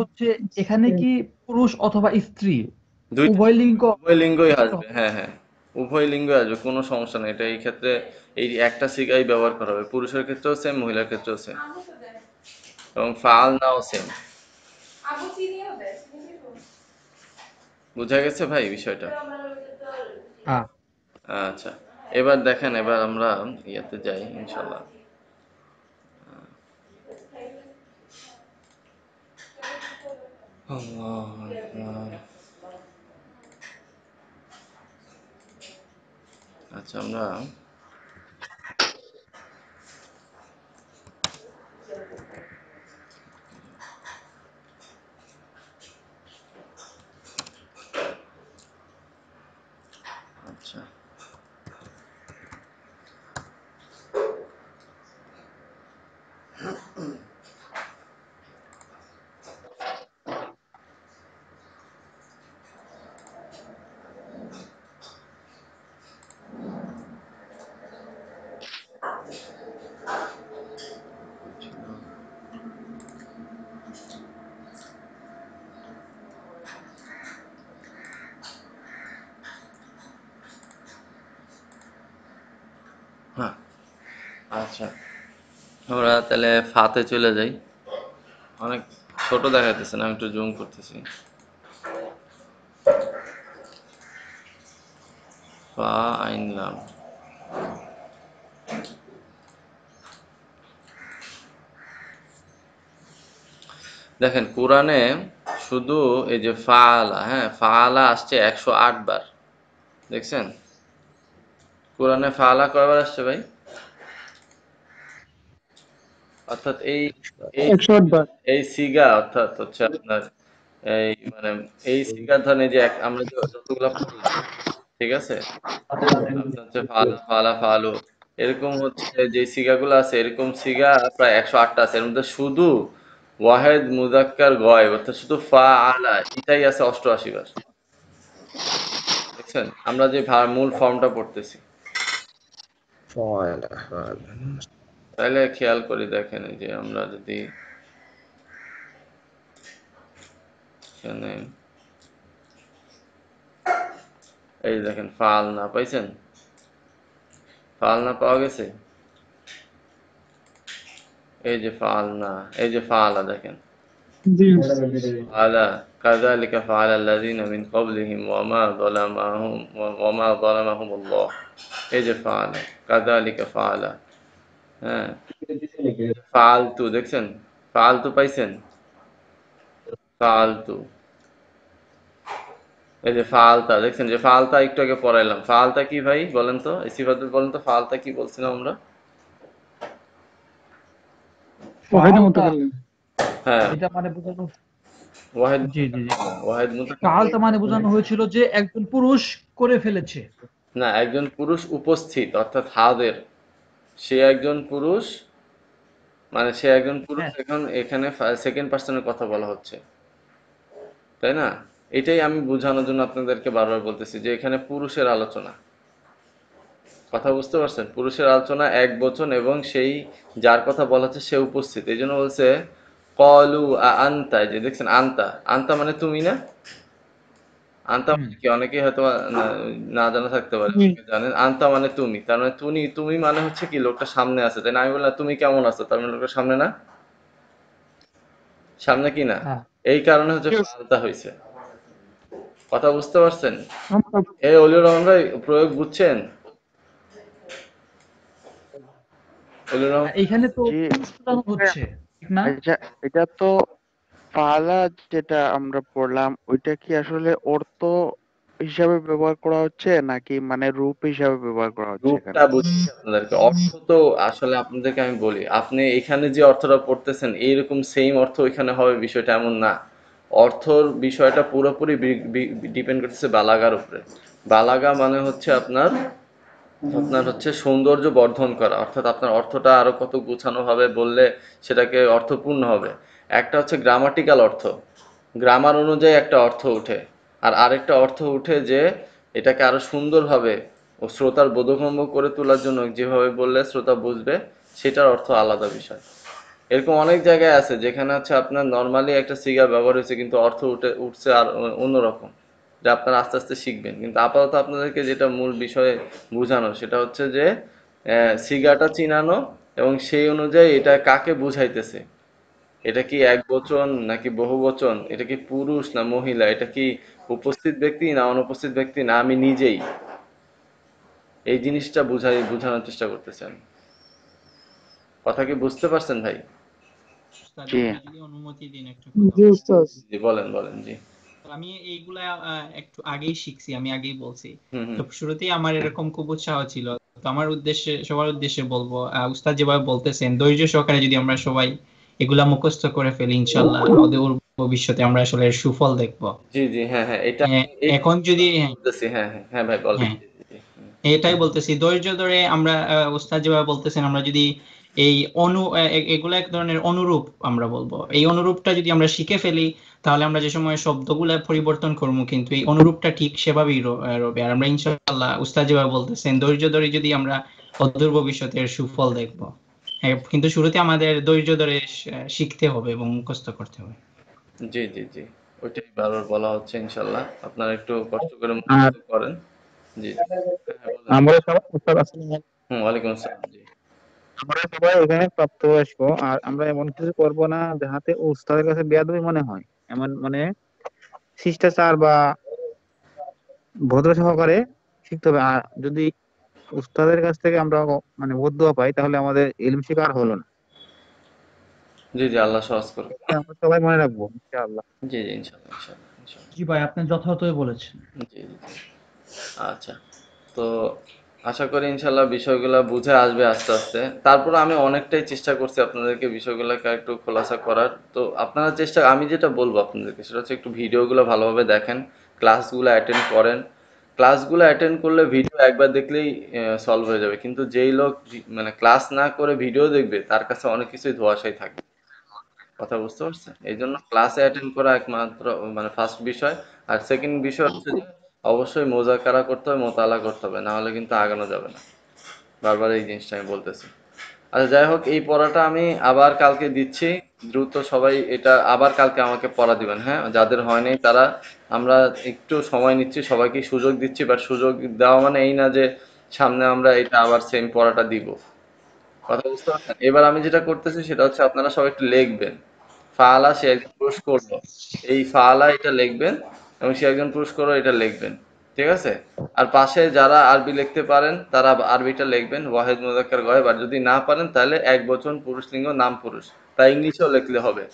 Speaker 4: হচ্ছে এখানে কি পুরুষ অথবা স্ত্রী উভয় লিঙ্গ
Speaker 5: উভয় লিঙ্গই আসবে। হ্যাঁ হ্যাঁ, উভয় লিঙ্গ আসবে, কোনো সমস্যা নেই। এটা এই ক্ষেত্রে এই একটা সিগাই ব্যবহার করা হবে, পুরুষের ক্ষেত্রেও সেম, মহিলার ক্ষেত্রেও সেম, এবং ফাল নাও সেম। বুঝা গেছে ভাই বিষয়টা?
Speaker 4: হ্যাঁ।
Speaker 5: আচ্ছা, এবার দেখেন, এবার আমরা ইয়াতে যাই ইনশাল্লাহ। আল্লাহু আকবার। আচ্ছা, আমরা আচ্ছা হ্যাঁ, আচ্ছা আমরা তাহলে ফাতে চলে যাই। অনেক ছোট দেখাইতেছে না, আমি একটু জুম করতেছি। ফা আইন লাম। দেখেন কোরআনে শুধু এই যে ফাআলা, হ্যাঁ ফাআলা আসছে 108 বার, দেখছেন? কোরআনে ফাআলা কয়বার আসছে ভাই? অর্থাৎ এই এই
Speaker 7: 108 বার।
Speaker 5: এই সিগা অর্থাৎ হচ্ছে আপনার এই মানে এই সিগা ধরেন এই যে আমরা যতগুলা পড়লাম, ঠিক আছে, আপনার হচ্ছে ফালা ফালা ফালু, এরকম হচ্ছে যে সিগাগুলো আছে, এরকম সিগা প্রায় 108টা আছে। এর মধ্যে শুধু ওয়াহেদ মুজাক্কার গয়েব অর্থাৎ শুধু ফা আলা এটাই আছে 88 বার, দেখছেন? আমরা যে মূল ফর্মটা পড়তেছি, তাহলে খেয়াল করি, দেখেন এই যে আমরা যদি এখানে এই দেখেন ফাল না পাইছেন, ফাল না পাওয়া গেছে, এই যে ফাল না, এই যে ফালা দেখেন,
Speaker 7: জি
Speaker 5: ফালা কাযালিকা ফাআলা আল্লাযীনা মিন ক্বাবলিহিম ওয়া মা যালামাহুমুল্লাহ, এই যে ফালা কাযালিকা ফাআলা, হ্যাঁ ফালতু দেখছেন, ফালতু পাইছেন, ফালতু, এই যে ফালতা দেখছেন, যে ফালতা একটু আগে পড়াইলাম, ফালতা কি ভাই বলেন তো, এই সিফাতুল বলেন তো, ফালতা কি বলছিলাম আমরা?
Speaker 7: ওয়াহিদ
Speaker 4: ফালতা
Speaker 7: মুতাকাল্লিম।
Speaker 5: হ্যাঁ
Speaker 4: এটা মানে বোঝানো,
Speaker 5: ওয়াহিদ
Speaker 4: জি জি জি,
Speaker 5: ওয়াহিদ মুতাকাল্লিম।
Speaker 4: ফালতা মানে বোঝানো হয়েছিল যে একজন পুরুষ করে ফেলেছে।
Speaker 5: না, একজন পুরুষ উপস্থিত অর্থাৎ হাদের, সে একজন পুরুষ, মানে সে একজন পুরুষ,
Speaker 4: হ্যাঁ
Speaker 5: এখন এখানে সেকেন্ড পার্সনের কথা বলা হচ্ছে, তাই না? এটাই আমি বোঝানোর জন্য আপনাদেরকে বারবার বলতেছি যে এখানে পুরুষের আলোচনা, কথা বুঝতে পারছেন? পুরুষের আলোচনা এক বচন, এবং সেই যার কথা বলা হচ্ছে সে উপস্থিত, এই জন্য বলছে কলু আনতা, এই যে দেখছেন আনতা, আনতা মানে তুমি না, আনতা
Speaker 4: হুম
Speaker 5: মানে কি অনেকেই হয়তো না জানা থাকতে পারে,
Speaker 7: জি
Speaker 5: অনেকে জানেন। আনতা মানে তুমি, তার মানে তুমি, তুমি মানে হচ্ছে কি লোকটা সামনে আছে, তাই না? আমি বললাম তুমি কেমন আছো, তার মানে লোকটা সামনে না, সামনে কি না,
Speaker 4: হ্যাঁ
Speaker 5: এই কারণে হচ্ছে
Speaker 7: Yes,
Speaker 5: ফালতা হয়েছে, কথা বুঝতে পারছেন?
Speaker 7: আমরা
Speaker 5: এই অলিউর রহমান ভাই প্রয়োগ বুঝছেন? অলিউর রহমান,
Speaker 4: এইখানে তো
Speaker 10: জি
Speaker 4: পুরুষ বোঝানো হচ্ছে, ঠিক না?
Speaker 10: আচ্ছা, এটা তো ফালা যেটা আমরা পড়লাম ওইটা কি আসলে অর্থ হিসাবে ব্যবহার করা হচ্ছে নাকি মানে রূপ হিসাবে ব্যবহার করা হচ্ছে
Speaker 5: রূপটা
Speaker 10: এখানে?
Speaker 5: বুঝছি আপনাদেরকে, অর্থ তো আসলে আপনাদেরকে আমি বলি, আপনি এখানে যে অর্থটা পড়তেছেন এইরকম সেম অর্থ ওইখানে হবে বিষয়টা এমন না। অর্থর বিষয়টা পুরোপুরি ডিপেন্ড করতেছে বালাগার উপরে। বালাগা মানে হচ্ছে আপনার আপনার হচ্ছে সৌন্দর্য বর্ধন করা, অর্থাৎ আপনার অর্থটা আরো কত গুছানো ভাবে বললে সেটাকে অর্থপূর্ণ হবে। একটা হচ্ছে গ্রামাটিক্যাল অর্থ, গ্রামার অনুযায়ী একটা অর্থ উঠে, আর আরেকটা অর্থ উঠে যে এটাকে আরো সুন্দরভাবে ও শ্রোতার বোধগম্য করে তোলার জন্য যেভাবে বললে শ্রোতা বুঝবে, সেটার অর্থ আলাদা বিষয়। এরকম অনেক জায়গায় আছে যেখানে হচ্ছে আপনার নর্মালি একটা সিগা ব্যবহার হয়েছে কিন্তু অর্থ উঠছে আর অন্যরকম, যে আপনারা আস্তে আস্তে শিখবেন। কিন্তু আপাতত আপনাদেরকে যেটা মূল বিষয়ে বোঝানো সেটা হচ্ছে যে সিগাটা চিনানো এবং সেই অনুযায়ী এটা কাকে বুঝাইতেছে, এটা কি এক বচন নাকি বহু বচন, এটা কি পুরুষ না মহিলা, এটা কি উপস্থিত ব্যক্তি না অনুপস্থিত ব্যক্তি না আমি নিজেই, এই জিনিসটা বোঝানোর চেষ্টা করতেছেন। কথা কি বুঝতে পারছেন ভাই?
Speaker 11: উস্তাদ,
Speaker 10: জি
Speaker 11: আপনি যদি অনুমতি দিন একটু কথা
Speaker 7: জি উস্তাদ।
Speaker 5: জি বলেন জি।
Speaker 11: আমি এইগুলা একটু আগেই শিখছি, আমি আগেই বলছি।
Speaker 5: হুম
Speaker 11: তো শুরুতেই আমার এরকম খুব উৎসাহ ছিল। তো আমার উদ্দেশ্যে, সবার উদ্দেশ্যে বলবো, উস্তাদ যেভাবে বলতেছেন ধৈর্য সহকারে যদি আমরা সবাই এগুলা মুখস্থ করে ফেলি, ইনশাল্লাহ অদূর ভবিষ্যতে আমরা আসলে এর সুফল দেখবো।
Speaker 5: জি হ্যাঁ এটা
Speaker 11: এখন যদি
Speaker 5: বলতেছি, হ্যাঁ ভাই বলেন।
Speaker 11: হ্যাঁ এটাই বলতেছি, ধৈর্য ধরে আমরা উস্তাদ যেভাবে বলতেছেন, আমরা যদি এই এগুলা এক ধরনের অনুরূপ আমরা বলবো, এই অনুরূপটা যদি আমরা শিখে ফেলি, তাহলে আমরা যে সময় শব্দগুলা পরিবর্তন করবো কিন্তু এই অনুরূপটা ঠিক সেভাবেই রবে। আর আমরা ইনশাআল্লাহ উস্তাদ যেভাবে বলতেছেন ধৈর্য ধরে যদি আমরা অদূর ভবিষ্যতের সুফল দেখবো। কিন্তু শুরুতে আমাদের ধৈর্য ধরে শিখতে হবে এবং মুখস্থ করতে হবে।
Speaker 5: জি ওইটাই বারবার বলা হচ্ছে। ইনশাআল্লাহ আপনারা একটু কষ্ট করে
Speaker 10: আর
Speaker 5: মুখস্থ করেন। জি
Speaker 10: আমরা সবাই উস্তাদ আসসালামু আলাইকুম।
Speaker 5: ওয়ালাইকুম আসসালাম। জি
Speaker 10: আমরা সবাই এখানে প্রাপ্তবয়স্ক, আর আমরা এমন কিছু করব না যাহাতে উস্তাদের কাছে বেয়াদবি মনে হয়। এমন মানে শিষ্টাচার বা ভদ্র সহকারে শিখতে হবে। আর যদি উস্তাদের কাছ থেকে আমরা মানে বদদুয়া পাই, তাহলে আমাদের ইলম শেখা আর হলো না।
Speaker 5: জি আল্লাহ সহজ করুন।
Speaker 10: আমরা সবাই মনে রাখবো ইনশাআল্লাহ।
Speaker 5: জি ইনশাআল্লাহ।
Speaker 4: জি ভাই, আপনি যথাযথই বলেছেন।
Speaker 5: জি আচ্ছা, তো আশা করি ইনশাআল্লাহ বিষয়গুলো বুঝে আসবে আস্তে আস্তে। তারপর আমি অনেকটাই চেষ্টা করছি আপনাদেরকে বিষয়গুলোকে একটু খোলাসা করার। তো আপনারা আমি যেটা বলবো আপনাদেরকে সেটা হচ্ছে একটু ভিডিওগুলো ভালোভাবে দেখেন, ক্লাসগুলো অ্যাটেন্ড করেন। ক্লাসগুলো অ্যাটেন্ড করলে ভিডিও একবার দেখলেই সলভ হয়ে যাবে, কিন্তু যেই লোক মানে ক্লাস না করে ভিডিও দেখবে তার কাছে অনেক কিছুই ধোঁয়াশাই থাকবে। কথা বুঝতে পারছেন? এই জন্য ক্লাসে অ্যাটেন্ড করা একমাত্র মানে ফার্স্ট বিষয়। আর সেকেন্ড বিষয় হচ্ছে যে অবশ্যই মোজাকারা করতে হবে, মোতালা করতে হবে, না হলে কিন্তু আগানো যাবে না। বারবার এই জিনিসটা আমি বলতেছি। আচ্ছা যাই হোক, এই পড়াটা আমি আবার কালকে দিচ্ছি। দ্রুত সবাই এটা আবার কালকে আমাকে পড়া দিবেন, হ্যাঁ? যাদের হয়নি তারা, আমরা একটু সময় নিচ্ছি, সবাইকে সুযোগ দিচ্ছি, বাট সুযোগ দেওয়া মানে এই না যে সামনে আমরা এটা আবার সেম পড়াটা দিব। কথা বুঝতে পারছেন? এবার আমি যেটা করতেছি সেটা হচ্ছে আপনারা সবাই একটু লিখবেন। ফাআলা সে একজন পুরুষ করলো, এই ফাআলা এটা লিখবেন এবং সে একজন পুরুষ করলো এটা লিখবেন। ঠিক আছে? আর পাশে যারা আরবি লিখতে পারেন তারা আরবিটা লিখবেন, ওয়াহিদ মুযাক্কার গয়েব। আর যদি না পারেন তাহলে এক বচন পুরুষলিঙ্গ নাম পুরুষ, তা ইংলিশেও লিখলে হবে।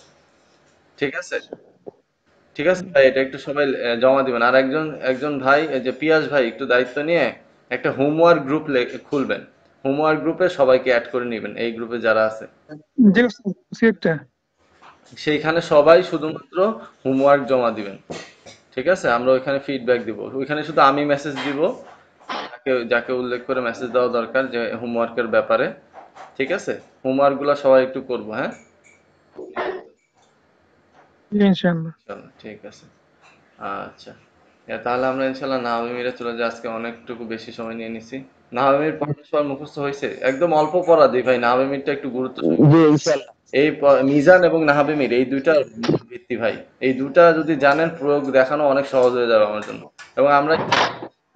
Speaker 5: ঠিক আছে ভাই, এটা একটু সবাই জমা দিবেন। আর একজন ভাই, এই যে পিয়াস ভাই, একটু দায়িত্ব নিয়ে একটা হোমওয়ার্ক গ্রুপ খুলবেন। হোমওয়ার্ক গ্রুপে সবাইকে অ্যাড করে নেবেন, এই গ্রুপে যারা আছে
Speaker 7: জি উস্তাদ, সিটটা
Speaker 5: সেইখানে সবাই শুধুমাত্র হোমওয়ার্ক জমা দিবেন। ঠিক আছে? আমরা ওইখানে ফিডব্যাক দিব, ওইখানে শুধু আমি মেসেজ দিব, যাকে উল্লেখ করে মেসেজ দেওয়া দরকার যে হোমওয়ার্কের ব্যাপারে। ঠিক আছে? হোমওয়ার্ক গুলা সবাই একটু করবো, হ্যাঁ
Speaker 7: ইনশাআল্লাহ।
Speaker 5: ঠিক আছে। আচ্ছা তাহলে আমরা ইনশাল্লাহ নাহামিরে চলে যাই। আজকে অনেকটুকু বেশি সময় নিয়ে নিছি। নাহামির পড়া সবার মুখস্থ হয়েছে? একদম অল্প পড়া দিই ভাই, নাহামিরটা একটু গুরুত্ব এই মিজান এবং নাহাবিমির এই দুইটা ভিত্তি ভাই। এই দুটা যদি জানেন, প্রয়োগ দেখানো অনেক সহজ হয়ে যাবে আমার জন্য। এবং আমরা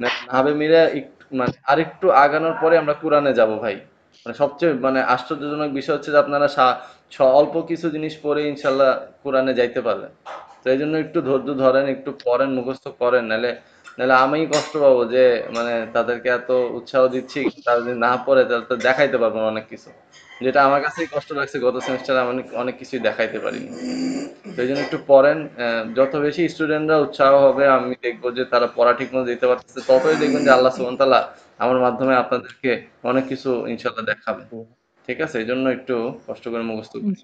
Speaker 5: নাহাবিমিরে মানে আরেকটু আগানোর পরে আমরা কোরআনে যাব ভাই। মানে সবচেয়ে মানে আশ্চর্যজনক বিষয় হচ্ছে যে আপনারা অল্প কিছু জিনিস পরে ইনশাল্লাহ কোরআনে যাইতে পারবেন। তো এই জন্য একটু ধৈর্য ধরেন, একটু পড়েন, মুখস্থ করেন, নাহলে আমি কষ্ট পাবো যে মানে তাদেরকে এত উৎসাহ দিচ্ছি, তারা যদি না পড়ে তাহলে তো দেখাইতে পারবো না অনেক কিছু, যেটা আমার কাছেই কষ্ট লাগছে। গত সেমিস্টারে আমি অনেক কিছুই দেখাইতে পারিনি। তো এই জন্য একটু পড়েন। যত বেশি স্টুডেন্টরা উৎসাহ হবে, আমি দেখবো যে তারা পড়া ঠিক মতো দিতে পারতেছে, ততই দেখবেন যে আল্লাহ সুবহানাহু ওয়া তাআলা আমার মাধ্যমে আপনাদেরকে অনেক কিছু ইনশাআল্লাহ দেখাবে। ঠিক আছে? এই জন্য একটু কষ্ট করে মুখস্থ করি।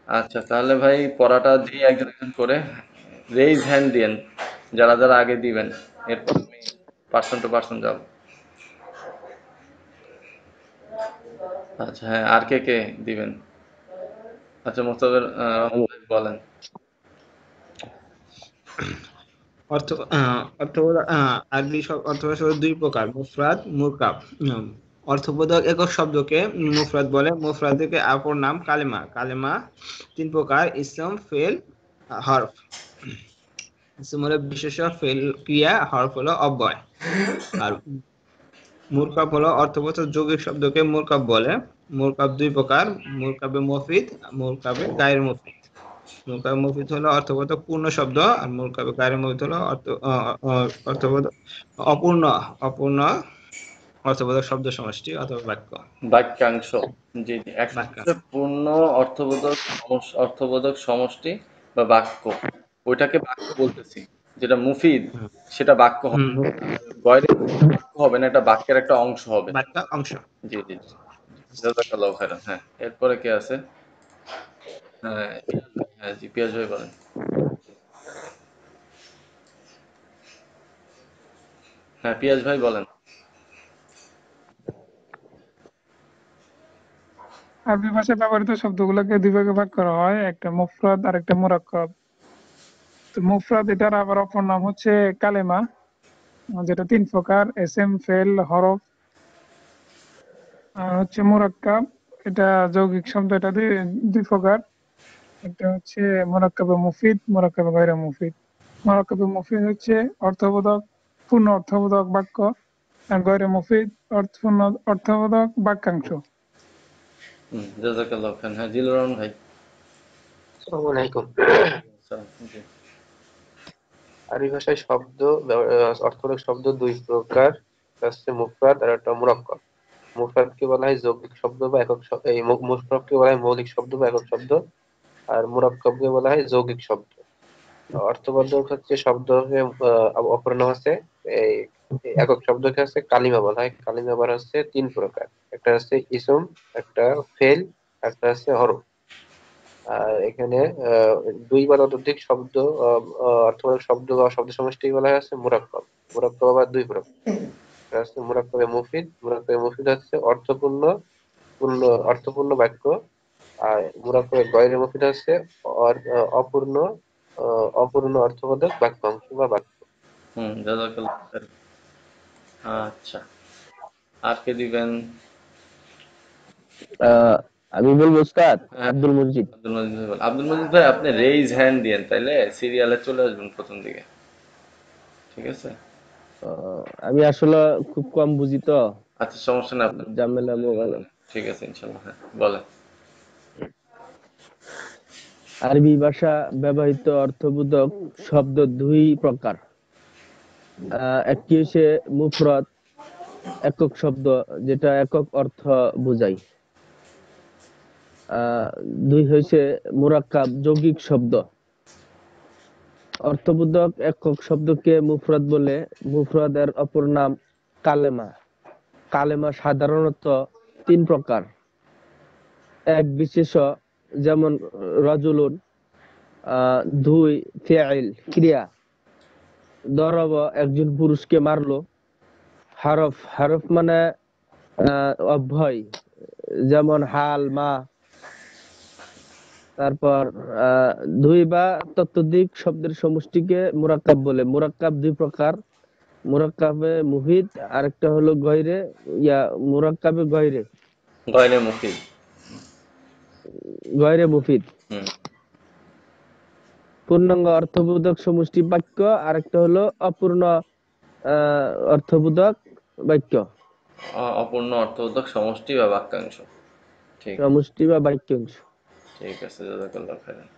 Speaker 5: আচ্ছা তাহলে ভাই পড়াটা দিয়ে একজন একজন করে রেইজ হ্যান্ড দিয়েন, যারা যারা আগে দিবেন, এরপর আমি পার্সন টু পার্সন যাব। আচ্ছা হ্যাঁ, আর কে কে দিবেন? আচ্ছা মোস্তাফিজ বলেন।
Speaker 3: আরবি অর্থবোধক দুই প্রকার, মুফরাদ, মুরকাব। অর্থবোধক একক শব্দকে মুফরাদ বলে। মুফরাদকে অপর নাম কালেমা। কালেমা তিন প্রকার: ইসম, ফেল, হরফ। ইসম হলো বিশেষ্য, ফেল ক্রিয়া, হরফ হলো অব্যয়। আর মুরকাব হলো অর্থবোধক যৌগিক শব্দকে মুরকাব বলে। মুরকাব দুই প্রকার, মুরকাবে মফিদ, মুরকাবে গায়ের মফিদ। মুরকাবে মফিদ হলো অর্থবোধক পূর্ণ শব্দ, আর মুরকাবে গায়ের মফিদ হলো অর্থবোধক অপূর্ণ অপূর্ণ অর্থবোধক শব্দ সমষ্টি অথবা বাক্য,
Speaker 5: বাক্যাংশ। জি জি, একটা হচ্ছে পূর্ণ অর্থবোধক সমষ্টি বা বাক্য, ওইটাকে বাক্য বলতেছি। যেটা মুফিদ সেটা বাক্য হবে, গয়রে বাক্য হবে না, এটা বাক্যের একটা অংশ হবে,
Speaker 3: বাক্য অংশ।
Speaker 5: জি জি জি, জাযাকাল্লাহু খাইরান। হ্যাঁ, এরপরে কে আছে? হ্যাঁ হ্যাঁ, জি পিয়াজ ভাই বলেন। হ্যাঁ পিয়াজ ভাই বলেন।
Speaker 7: আরবি ভাষায় ব্যবহৃত শব্দগুলোকে দুই ভাগে ভাগ করা হয়, একটা মুফরাদ আর একটা মুরাক্কাব। তো মুফরাদ, এটার আবার অপর নাম হচ্ছে কালেমা, যেটা 3 প্রকার: এসএম, ফেল, হরফ। আর হচ্ছে মুরাক্কাব, এটা যৌগিক শব্দ, এটা দুই প্রকার। একটা হচ্ছে মুরাক্কাবে মুফিদ, মুরাক্কাবে গায়রে মুফিদ। মুরাক্কাবে মুফিদ হচ্ছে অর্থবোধক পূর্ণ অর্থবোধক বাক্য, আর গায়রে মুফিদ পূর্ণ অর্থবোধক বাক্যাংশ।
Speaker 5: জাযাকাল্লাহু খাইরান। হ্যাঁ জিলুর রহমান ভাই।
Speaker 6: আসসালামু আলাইকুম।
Speaker 5: জি।
Speaker 6: আরবি ভাষায় শব্দ অর্থবোধক শব্দ দুই প্রকার, একটা হচ্ছে মুফরাদ আর একটা মুরাক্কাব। মুফরাদকে বলা হয় যৌগিক শব্দ বা একক শব্দ, এই মুফরাদকে বলা হয় মৌলিক শব্দ বা একক শব্দ, আর মুরাক্কাবকে বলা হয় যৌগিক শব্দ। অর্থবোধক হচ্ছে শব্দকে অপর নাম আছে এই একক শব্দকে হচ্ছে কালিমা বলা হয়। কালিমা আবার হচ্ছে 3 প্রকার, একটা হচ্ছে ইসম, একটা ফেল, একটা হচ্ছে হরফ। আর এখানে দুই বা ততোধিক শব্দ অর্থবোধক শব্দ বা শব্দ সমষ্টি বলা হয় হচ্ছে মুরাক্কাব। মুরাক্কাব আবার দুই প্রকার, একটা হচ্ছে মুরাক্কাবে মুফিদ। মুরাক্কাবে মুফিদ হচ্ছে অর্থপূর্ণ বাক্য, আর মুরাক্কাবে গয়রে মুফিদ হচ্ছে অপূর্ণ অপূর্ণ অর্থবোধক বাক্যাংশ বা বাক্য।
Speaker 5: জাযাকাল্লাহু খাইরান। আচ্ছা, আর কে দিবেন?
Speaker 1: আমি বলবো উস্তাদ আব্দুল মজিদ।
Speaker 5: আব্দুল মজিদ ভাই বলেন। আব্দুল মজিদ ভাই আপনি রেইজ হ্যান্ড দিয়েন, তাইলে সিরিয়ালে চলে আসবেন প্রথম দিকে, ঠিক আছে?
Speaker 1: আমি আসলে খুব কম বুঝি তো।
Speaker 5: আচ্ছা সমস্যা না, আপনার
Speaker 1: ঝামেলা মোবাইল।
Speaker 5: ঠিক আছে ইনশাআল্লাহ। হ্যাঁ বলেন।
Speaker 1: আরবি ভাষা ব্যবহৃত অর্থবোধক শব্দ দুই প্রকার, একটি হচ্ছে মুফরাদ একক শব্দ, যেটা একক অর্থ বোঝায়। দুই হচ্ছে মুরাক্কাব যৌগিক শব্দ। অর্থবোধক একক শব্দকে মুফরাদ বলে। মুফরাদের অপর নাম কালেমা। কালেমা সাধারণত 3 প্রকার: এক বিশেষ্য, যেমন রাজুলুন; দুই ফেইল ক্রিয়া, দরব একজন পুরুষকে মারলো; হরফ, হরফ মানে অব্যয়, যেমন হাল, মা। তারপর দুই বা ততোধিক শব্দের সমষ্টিকে মুরাক্কাব বলে। মুরাক্কাব দুই প্রকার: মুরাক্কাবে মুফিদ, আরেকটা হলো গয়রে মুরাক্কাবে গয়রে
Speaker 5: মুফিদ।
Speaker 1: গয়রে মুফিদ পূর্ণাঙ্গ অর্থবোধক সমষ্টি বাক্য, আরেকটা হলো অপূর্ণ অর্থবোধক বাক্য,
Speaker 5: অপূর্ণ অর্থবোধক সমষ্টি বা বাক্যাংশ। ঠিক,
Speaker 1: সমষ্টি বা বাক্যাংশ।
Speaker 5: ঠিক আছে, জাযাকাল্লাহু খাইরান।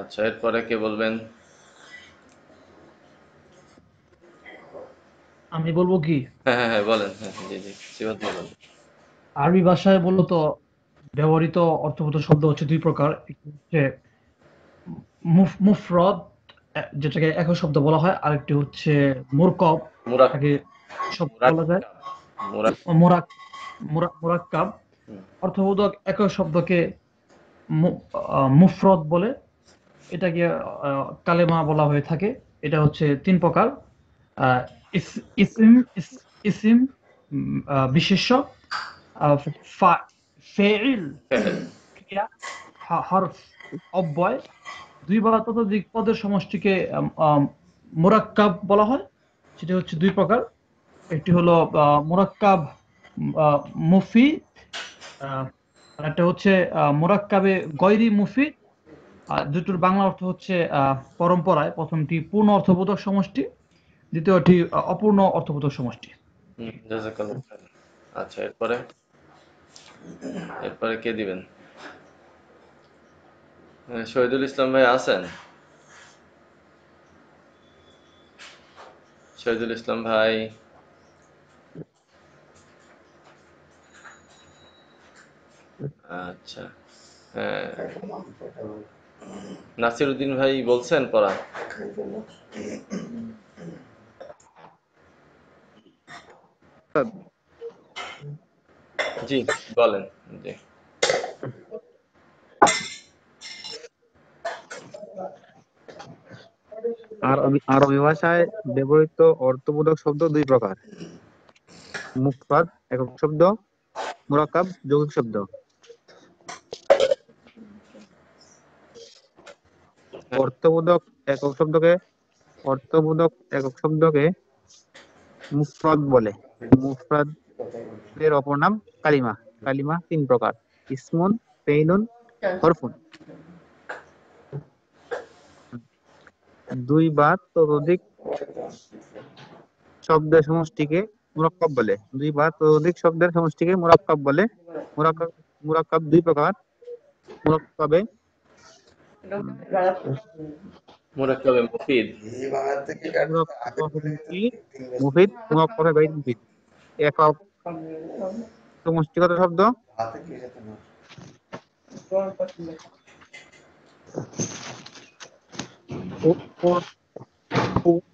Speaker 5: আচ্ছা, এরপরে কে বলবেন?
Speaker 4: আমি বলবো কি?
Speaker 5: হ্যাঁ হ্যাঁ হ্যাঁ বলেন। হ্যাঁ জি জি, সিবাত বলেন।
Speaker 4: আরবি ভাষায় মূলত ব্যবহৃত অর্থবোধক শব্দ হচ্ছে দুই প্রকার, একটি হচ্ছে মুফরদ, যেটাকে একক শব্দ বলা হয়, আরেকটি হচ্ছে মুরকাব, যেটাকে শব্দ বলা যায় মুরাক্কাব। অর্থবোধক একক শব্দকে মুফরদ বলে, এটাকে কালেমা বলা হয়ে থাকে। এটা হচ্ছে 3 প্রকার: ইসিম বিশেষ্য, ফেইল ক্রিয়া, হরফ অব্যয়। দুই বা ততোধিক পদের সমষ্টিকে মুরাক্কাব বলা হয়, সেটা হচ্ছে 2 প্রকার। একটি হলো মুরাক্কাব মুফিদ, আর একটা হচ্ছে মুরাক্কাবে গয়রি মুফিদ, দুটোর বাংলা অর্থ হচ্ছে পরম্পরায়। প্রথমটি পূর্ণ অর্থবোধক সমষ্টি, দ্বিতীয়টি অপূর্ণ অর্থবোধক সমষ্টি।
Speaker 5: জাযাকাল্লাহ খাইর। আচ্ছা, এরপরে এরপরে কে দিবেন? শহীদুল ইসলাম ভাই আছেন? শহীদুল ইসলাম ভাই, আচ্ছা। হ্যাঁ, নাসির উদ্দিন ভাই বলছেন পড়া? জি বলেন। জি
Speaker 2: আরবি ভাষায় ব্যবহৃত অর্থবোধক শব্দ দুই প্রকার: মুফরাদ একক শব্দ, মুরাক্কাব যৌগিক শব্দ। অর্থবোধক একক শব্দকে মুফরাদ বলে। মুফরাদের অপর নাম কালিমা। কালিমা তিন প্রকার: ইসমুন, ফেইলুন, হরফুন। দুই বা ততোধিক শব্দের সমষ্টিকে মুরাক্কাব বলে। মুরাক্কাব দুই প্রকার: মুরাক্কাবে
Speaker 5: মুফিদ।
Speaker 2: মুফিদ, মুরাক্কাবে গায়র মুফিদ। একক সমষ্টিগত শব্দ,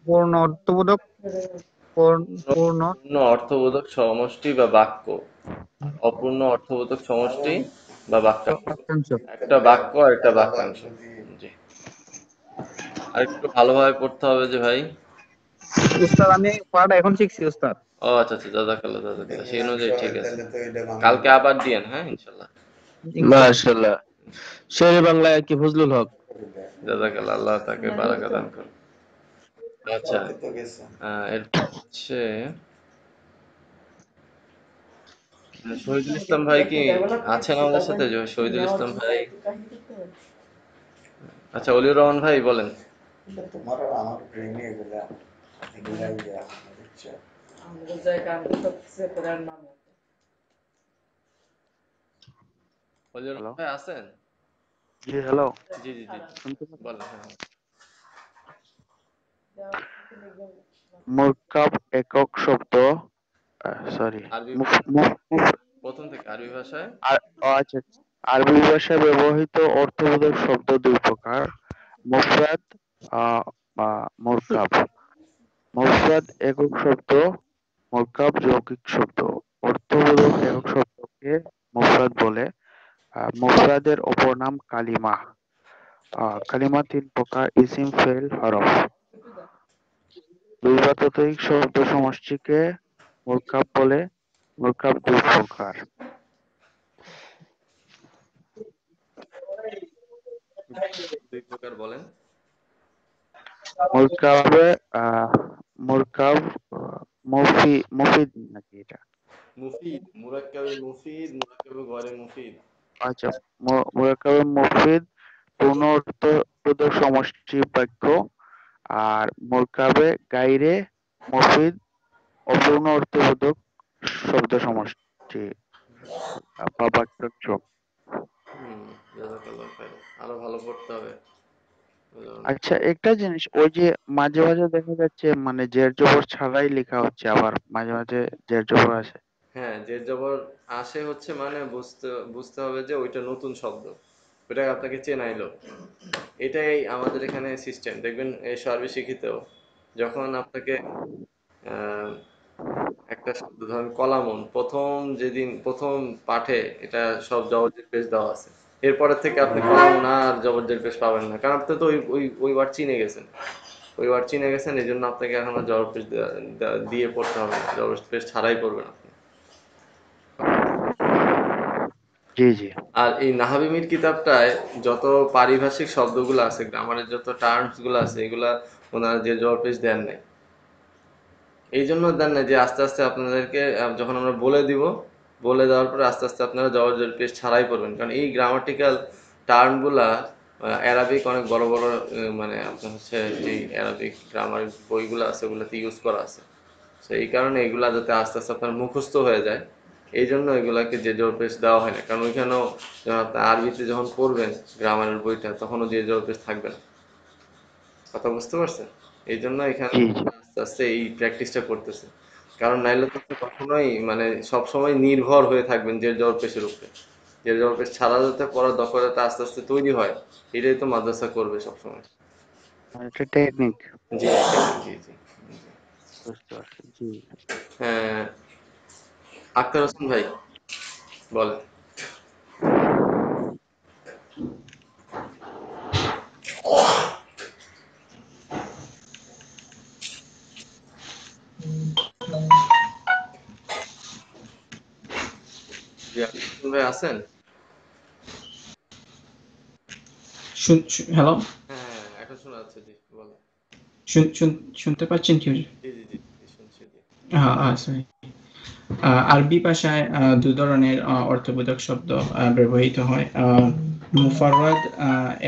Speaker 2: পূর্ণ
Speaker 5: অর্থবোধক সমষ্টি বা বাক্য, অপূর্ণ অর্থবোধক সমষ্টি বা বাক্যাংশ। একটা বাক্য আর একটা বাক্যাংশ। জি, আর একটু ভালোভাবে পড়তে হবে যে ভাই।
Speaker 2: উস্তাদ আমি পড়াটা এখন শিখছি উস্তাদ।
Speaker 5: ও আচ্ছা আচ্ছা, জাযাকাল্লাহ জাযাকাল্লাহ, সেই অনুযায়ী ঠিক আছে। কালকে আবার দিয়েন, হ্যাঁ ইনশাআল্লাহ।
Speaker 1: মাশাআল্লাহ। শেরে বাংলায় কি ফজলুল হক।
Speaker 5: জাযাকাল্লাহ, আল্লাহ তাকে বারাকা দান করুন। আচ্ছা, এরপর হচ্ছে শহীদুল ইসলাম ভাই কি আছেন আমাদের সাথে? শহীদুল ইসলাম ভাই, আচ্ছা অলিউর রহমান ভাই বলেন। অলিউর রহমান ভাই আছেন?
Speaker 10: জি হ্যালো।
Speaker 5: জি জি জি বলেন।
Speaker 10: মুরকাব একক শব্দ, সরি,
Speaker 5: প্রথম থেকে আরবি ভাষায়।
Speaker 10: আচ্ছা, আরবি ভাষায় ব্যবহৃত অর্থবোধক শব্দ দুই প্রকার: মুফরাদ বা মুরকাব। মুফরাদ একক শব্দ, মুরকাব যৌগিক শব্দ। অর্থবোধক একক শব্দকে মুফরাদ বলে। মুফরাদের অপর নাম কালিমা। কালিমা তিন প্রকার: ইসিম, ফেল, হরফ। দুই বা ততোধিক শব্দ সমষ্টিকে মুরকাব বলে। মুরকাব দুই প্রকার:
Speaker 5: দুই প্রকার বলেন।
Speaker 10: মুরকাব মুফিদ নাকি এটা?
Speaker 5: মুফিদ, মুরাক্কাবে মুফিদ, মুরাক্কাবে গয়রে মুফিদ।
Speaker 10: আচ্ছা, মুরাক্কাবে মুফিদ পূর্ণ অর্থবোধক সমষ্টি বাক্য, আর মুরকাবে গায়রে মুফিদ অপূর্ণ অর্থবোধক শব্দ সমষ্টি বা বাক্যাংশ।
Speaker 5: জাযাকাল্লাহ খাইর, আরো ভালো পড়তে হবে।
Speaker 10: আচ্ছা, একটা জিনিস, ওই যে মাঝে মাঝে দেখা যাচ্ছে মানে জের জবর ছাড়াই লেখা হচ্ছে, আবার মাঝে মাঝে জের জবর আসে।
Speaker 5: হ্যাঁ, জের জবর আসে হচ্ছে মানে বুঝতে হবে যে ওইটা নতুন শব্দ, ওইটা আপনাকে চেনাইলো। এটাই আমাদের এখানে সিস্টেম। দেখবেন এই সর্বে শিখিতেও যখন আপনাকে একটা শব্দ ধরেন কলামন, প্রথম পাঠে এটা সব জবরজের পেশ দেওয়া আছে, এরপরের থেকে আপনি কলামন আর জবরজের পেশ পাবেন না, কারণ আপনি তো ওই ওয়ার্ড চিনে গেছেন। এই জন্য আপনাকে এখন আর জবর পেশ দিয়ে পড়তে হবে না, জবর পেশ ছাড়াই পড়বেন আপনি।
Speaker 10: জি জি।
Speaker 5: আর এই নাহাবিমির কিতাবটায় যত পারিভাষিক শব্দগুলো আছে, গ্রামারের যত টার্মস গুলো আছে, এগুলা ওনারা যে জবর পেশ দেন নাই। এই জন্য দেন না যে আস্তে আস্তে আপনাদেরকে যখন আমরা বলে দিব, বলে দেওয়ার পরে আস্তে আস্তে আপনারা জবর পেশ ছাড়াই পড়বেন, কারণ এই গ্রামাটিক্যাল টার্মগুলা অ্যারাবিক অনেক বড় বড় মানে আপনার হচ্ছে যে অ্যারাবিক গ্রামার বইগুলো আছে ওগুলোতে ইউজ করা আছে। তো এই কারণে এগুলা যাতে আস্তে আস্তে আপনার মুখস্থ হয়ে যায়, এই জন্য এগুলাকে যে জোর পেশ দেওয়া হয় না। কারণ ওইখানেও যখন আপনি আরবিতে যখন পড়বেন গ্রামারের বইটা, তখনও যে জোর পেশ থাকবে না। কথা বুঝতে পারছেন? এই জন্য এখানে আস্তে আস্তে এই প্র্যাকটিসটা করতেছে। কারণ নাইলে তো আপনি কখনোই মানে সবসময় নির্ভর হয়ে থাকবেন যে জোর পেশের উপরে। যে জোর পেশ ছাড়া যাতে পড়ার দক্ষতা আস্তে আস্তে তৈরি হয়, এটাই তো মাদ্রাসা করবে সবসময়।
Speaker 10: এটা টেকনিক।
Speaker 5: জি জি জি।
Speaker 10: বুঝতে পারছি, জি।
Speaker 5: হ্যাঁ, আক্তার হোসেন ভাই বলেন। জি, আক্তার হোসেন ভাই আছেন?
Speaker 11: হ্যালো,
Speaker 5: হ্যাঁ এখন শোনা যাচ্ছে, জি বলেন।
Speaker 11: শুনতে পাচ্ছেন কি হুজুর?
Speaker 5: জি জি জি শুনছি, জি।
Speaker 11: সরি। আরবি ভাষায় দুই ধরনের অর্থবোধক শব্দ ব্যবহৃত হয়। মুফাররাদ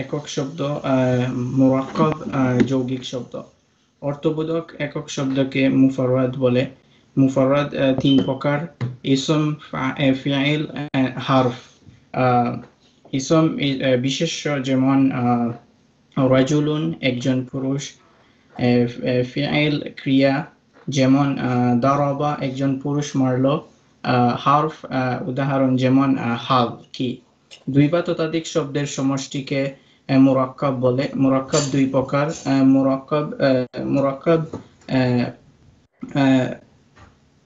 Speaker 11: একক শব্দ, মুরাক্কাব যৌগিক শব্দ। অর্থবোধক একক শব্দকে মুফাররাদ বলে। মুফাররাদ তিন প্রকার: ইসম, ফিআইল, হারফ। ইসম বিশেষ্য, যেমন রাজুলুন একজন পুরুষ। ফিআইল ক্রিয়া, যেমন দারাবা একজন পুরুষ মারল। হারফ উদাহরণ, যেমন হাল কি। দুই বা ততোধিক শব্দের সমষ্টিকে মুরাক্কাব বলে। মুরাক্কাব দুই প্রকার: মুরাক্কাব মুরাক্কাব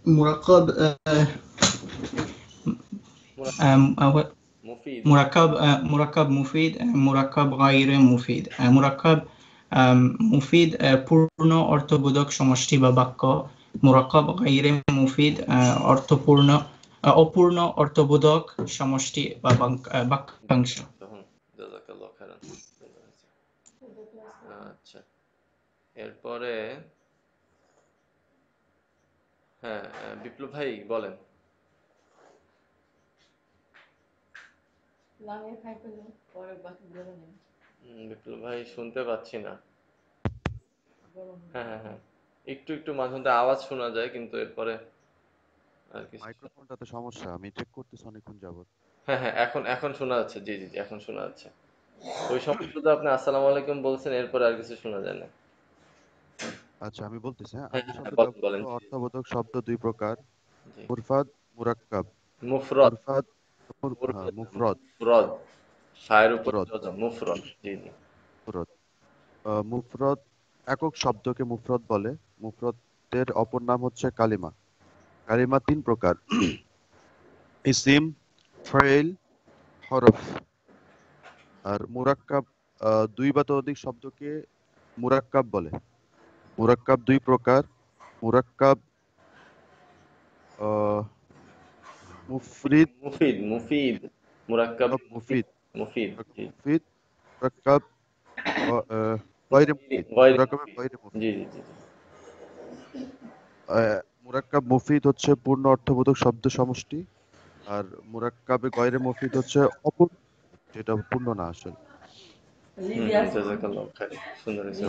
Speaker 11: মুরাক্কাব
Speaker 5: মুফিদ,
Speaker 11: মুরাক্কাব মুফিদ, মুরাক্কাব গায়রে মুফিদ। মুরাক্কাব মুফিদ পূর্ণ অর্থবোধক সমষ্টি বা বাক্য। মুরাক্কাব গায়রে মুফিদ অপূর্ণ অর্থবোধক সমষ্টি বা বাক্যাংশ।
Speaker 5: জাযাকাল্লাহু খাইরান। আচ্ছা, এরপরে হ্যাঁ বিপ্লব ভাই বলেন। বিপ্লব ভাই শুনতে পাচ্ছি না। হ্যাঁ হ্যাঁ হ্যাঁ, একটু একটু মাঝে মধ্যে আওয়াজ শোনা যায়, কিন্তু এরপরে আর কিছু।
Speaker 13: মাইক্রোফোনটাতে সমস্যা, আমি চেক করতেছি অনেকক্ষণ যাবত।
Speaker 5: হ্যাঁ হ্যাঁ, এখন শোনা যাচ্ছে, জি জি জি এখন শোনা যাচ্ছে। ওই সময় শুধু আপনি আসসালামু আলাইকুম বলছেন, এরপরে আর কিছু শোনা যায় না।
Speaker 13: আচ্ছা আমি বলতেছি, হ্যাঁ,
Speaker 5: হ্যাঁ
Speaker 13: আরবি
Speaker 5: হ্যাঁ
Speaker 13: শব্দে
Speaker 5: বলেন বলেন।
Speaker 13: ব্যবহৃত অর্থবোধক শব্দ দুই প্রকার:
Speaker 5: জি।
Speaker 13: মুরফাদ, মুরাক্কাব।
Speaker 5: মুফরদ,
Speaker 13: মুরফাদ মুফরদ
Speaker 5: মুফরদ ফায়ের উপর
Speaker 13: মুফরদ
Speaker 5: জজম, মুফরদ, জি জি।
Speaker 13: মুফরদ মুফরদ একক শব্দকে মুফরদ বলে। মুফরদের অপর নাম হচ্ছে কালিমা। কালিমা তিন প্রকার: ইসিম, ফাইল, হরফ। আর মুরাক্কাব দুই বা ততোধিক শব্দকে মুরাক্কাব বলে। মুরাক্কাব দুই প্রকার: মুরাক্কাব মুফরিদ,
Speaker 5: মুফিদ, মুফিদ, মুরাক্কাব
Speaker 13: মুফিদ,
Speaker 5: মুফিদ, জি।
Speaker 13: মুফিদ, মুরাক্কাব গয়রে মুফিদ,
Speaker 5: গয়রে
Speaker 13: মুরাক্কাব
Speaker 5: মুফিদ,
Speaker 13: গয়রে মুফিদ।
Speaker 5: জি জি জি।
Speaker 13: মুরাক্কাব মুফিদ হচ্ছে পূর্ণ অর্থবোধক শব্দ সমষ্টি, আর মুরাক্কাবে গয়রে মুফিদ হচ্ছে অপূর্ণ, যেটা পূর্ণ না আসলে।
Speaker 5: জাযাকাল্লাহু খাইর, সুন্দর হয়েছে।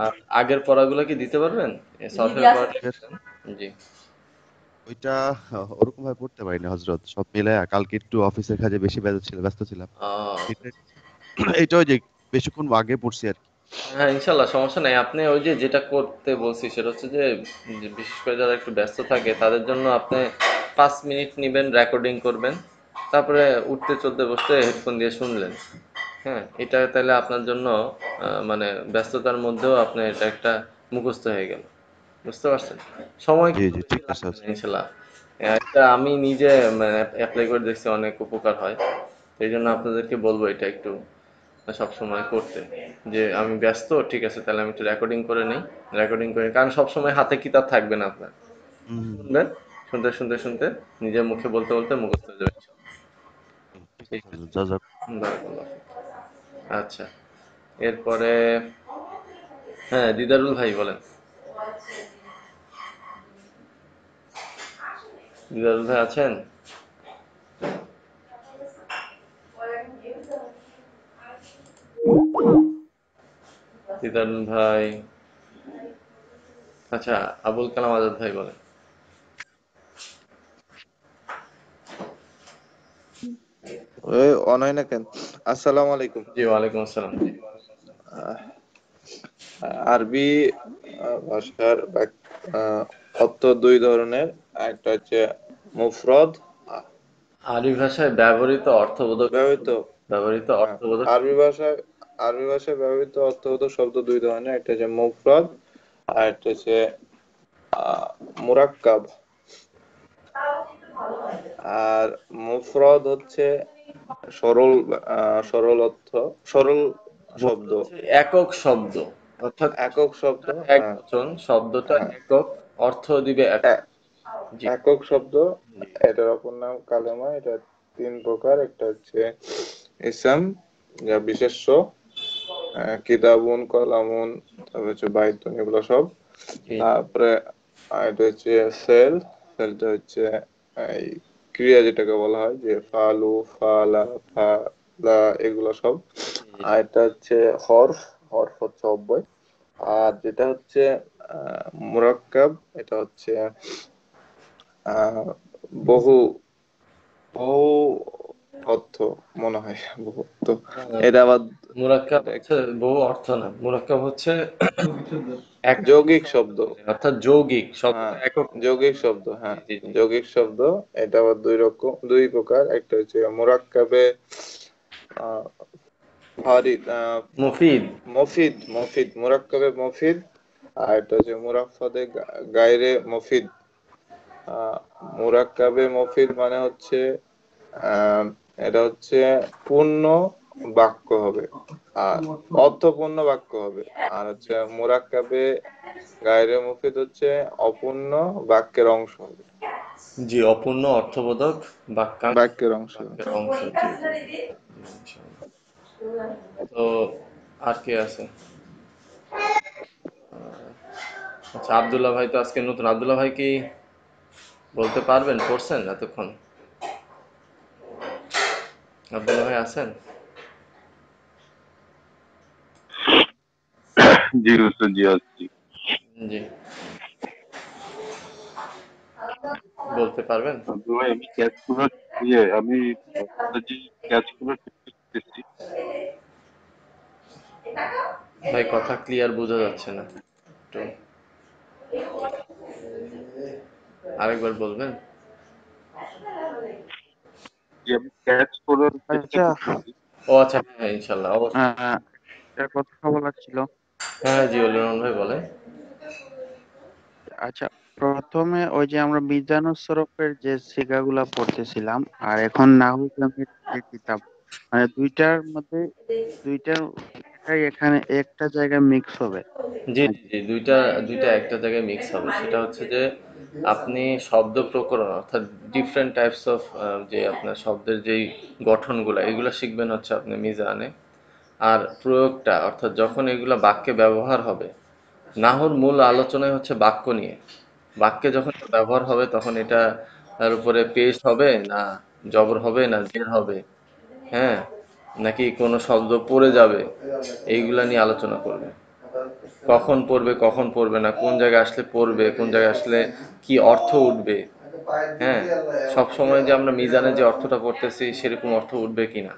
Speaker 5: আর আগের পড়াগুলো কি দিতে পারবেন? সরফের পড়াটা? জি।
Speaker 13: ওইটা ওরকম ভাবে পড়তে পারিনি হযরত, সব মিলায়া কালকে একটু অফিসের কাজে বেশি ব্যস্ত ছিলাম। এইটাও যে বেশিক্ষণ আগে পড়ছি আর কি।
Speaker 5: হ্যাঁ ইনশাল্লাহ সমস্যা নাই। আপনি ওই যে যেটা করতে বলছি সেটা হচ্ছে যে বিশেষ করে যারা একটু ব্যস্ত থাকে তাদের জন্য আপনি 5 মিনিট নিবেন, রেকর্ডিং করবেন, তারপরে উঠতে চলতে বসতে হেডফোন দিয়ে শুনলেন। হ্যাঁ, এটা তাহলে আপনার জন্য মানে ব্যস্ততার মধ্যেও আপনার এটা একটা মুখস্থ হয়ে গেল। বুঝতে পারছেন? সময়
Speaker 13: জি
Speaker 5: কিন্তু
Speaker 13: জি
Speaker 5: বেশি
Speaker 13: ঠিক আছে।
Speaker 5: লাগবে না ইনশাল্লাহ। এটা আমি নিজে মানে অ্যাপ্লাই করে দেখছি, অনেক উপকার হয়। এই জন্য আপনাদেরকে বলবো এটা একটু সব সময় করতে, যে আমি ব্যস্ত, ঠিক আছে তাহলে আমি একটু রেকর্ডিং করে নিই। রেকর্ডিং করে, কারণ সব সময় হাতে কিতাব থাকবে না আপনার। শুনবেন, শুনতে শুনতে শুনতে নিজের মুখে বলতে বলতে মুখস্থ হয়ে যাবে।
Speaker 13: ঠিক আছে জাযাক।
Speaker 5: বারাকাল্লাহ ফিক। আচ্ছা, এরপরে হ্যাঁ দিদারুল ভাই বলেন। দিদারুল ভাই আছেন? দিদার ভাই, আচ্ছা আবুল কালাম আজাদ ভাই বলেন।
Speaker 12: ওই অনয় না কেন? আসসালামু আলাইকুম।
Speaker 5: জি ওয়ালাইকুম আসসালাম।
Speaker 12: আহ, আরবি ভাষার অর্থ দুই ধরনের, একটা হচ্ছে মুফরদ।
Speaker 5: আরবি ভাষায় ব্যবহৃত অর্থবোধক ব্যবহৃত অর্থবোধক
Speaker 12: আরবি ভাষায় ব্যবহৃত অর্থবোধক শব্দ দুই ধরনের, একটা হচ্ছে মুফরদ আর একটা হচ্ছে মুরাক্কাব। আর মুফরদ হচ্ছে সরল অর্থ, সরল শব্দ,
Speaker 5: একক শব্দ, অর্থাৎ
Speaker 12: একক শব্দ,
Speaker 5: একবচন শব্দটা একক, অর্থ দিবে
Speaker 12: একক শব্দ। এটার অপর নাম কালেমা। এটা তিন প্রকার, একটা হচ্ছে ইসম যা বিশেষ্য, কিতাবুন, কলামুন, তারপর হচ্ছে বাইতুন, এগুলো সব। তারপরে এটা হচ্ছে ফেলটা হচ্ছে এই ক্রিয়া যেটাকে বলা হয়, যে ফালু, ফালা, ফালা, এগুলো সব। আর এটা হচ্ছে হরফ হচ্ছে অব্যয়। আর যেটা হচ্ছে মুরাক্কাব, এটা হচ্ছে বহু অর্থ মনে হয়, বহু অর্থ। এটা আবার
Speaker 5: মুরাক্কাব হচ্ছে বহু অর্থ না, মুরাক্কাব হচ্ছে
Speaker 12: যৌগিক শব্দ,
Speaker 5: অর্থাৎ যৌগিক শব্দ, একক
Speaker 12: যৌগিক শব্দ। হ্যাঁ, যৌগিক শব্দ। এটা আবার দুই প্রকার, একটা হচ্ছে মুরাক্কাবে মফিদ, মুরাক্কাবে মফিদ, আর এটা হচ্ছে মুরাফফাদে গায়রে মফিদ। মুরাক্কাবে মফিদ মানে হচ্ছে এটা হচ্ছে পূর্ণ বাক্য হবে, আর অর্থপূর্ণ বাক্য হবে। আর হচ্ছে মুরাক্কাবে গায়রে মুফিদ হচ্ছে অপূর্ণ বাক্যের অংশ হবে।
Speaker 5: জি, অপূর্ণ অর্থবোধক
Speaker 12: বাক্যের অংশ।
Speaker 5: তো আর কে আছে? আচ্ছা, আব্দুল্লাহ ভাই তো আজকে নতুন। আব্দুল্লাহ ভাই কি বলতে পারবেন? পড়ছেন এতক্ষণ? আব্দুল্লাহ ভাই আছেন?
Speaker 8: জি রুস্তাদ জি আছি।
Speaker 5: জি, বলতে পারবেন?
Speaker 8: ভাই আমি ক্যাচগুলো দেখতেছি।
Speaker 5: ভাই কথা ক্লিয়ার বোঝা যাচ্ছে না, একটু আরেকবার বলবেন?
Speaker 10: আচ্ছা,
Speaker 5: ও আচ্ছা, হ্যাঁ ইনশাল্লাহ, অবশ্যই।
Speaker 10: একটা কথা বলার ছিল।
Speaker 5: হ্যাঁ জি, রহমান ভাই বলেন।
Speaker 10: আচ্ছা, প্রথমে ওই যে আমরা মিজানুস সরফের যে সিগাগুলা পড়তেছিলাম, আর এখন নাহু জামির যে কিতাব, মানে দুইটাই এখানে একটা জায়গায় মিক্স হবে।
Speaker 5: জি জি, দুইটা একটা জায়গায় মিক্স হবে। সেটা হচ্ছে যে আপনি শব্দ প্রকরণ, অর্থাৎ ডিফারেন্ট টাইপস অফ যে আপনার শব্দের যেই গঠনগুলো, এগুলো শিখবেন হচ্ছে আপনি মিজানে। আর প্রয়োগটা, অর্থাৎ যখন এগুলো বাক্যে ব্যবহার হবে, নাহর মূল আলোচনায় হচ্ছে বাক্য নিয়ে। বাক্যে যখন ব্যবহার হবে তখন এটা তার উপরে পেশ হবে না জবর হবে না জের হবে, হ্যাঁ, নাকি কোনো শব্দ পড়ে যাবে, এইগুলা নিয়ে আলোচনা করবে। কখন পড়বে না, কোন জায়গায় আসলে পড়বে, কোন জায়গায় আসলে কি অর্থ উঠবে, হ্যাঁ, সব সময় যে আমরা মিজানে যে অর্থটা পড়তেছি সেরকম অর্থ উঠবে কিনা,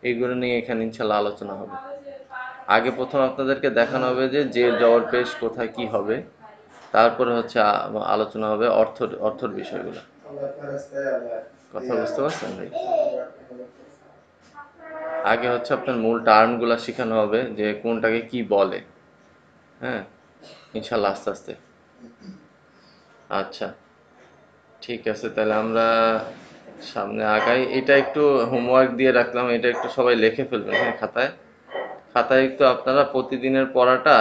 Speaker 5: এইগুলো নিয়ে এখানে ইনশাল্লাহ আলোচনা হবে। আগে প্রথম আপনাদেরকে দেখানো হবে যে জের জবর পেশ কোথায় কি হবে, তারপরে হচ্ছে আলোচনা হবে অর্থর বিষয়গুলো। কথা বুঝতে পারছেন ভাই? আগে হচ্ছে আপনার মূল টার্মগুলো শেখানো হবে যে কোনটাকে কি বলে, হ্যাঁ, ইনশাল্লাহ আস্তে আস্তে। আচ্ছা ঠিক আছে, তাহলে আমরা সামনে আগাই। এটা একটু হোমওয়ার্ক দিয়ে রাখলাম, এটা একটু সবাই লিখে ফেলবেন, হ্যাঁ, খাতায় একটু আপনারা প্রতিদিনের পড়াটা,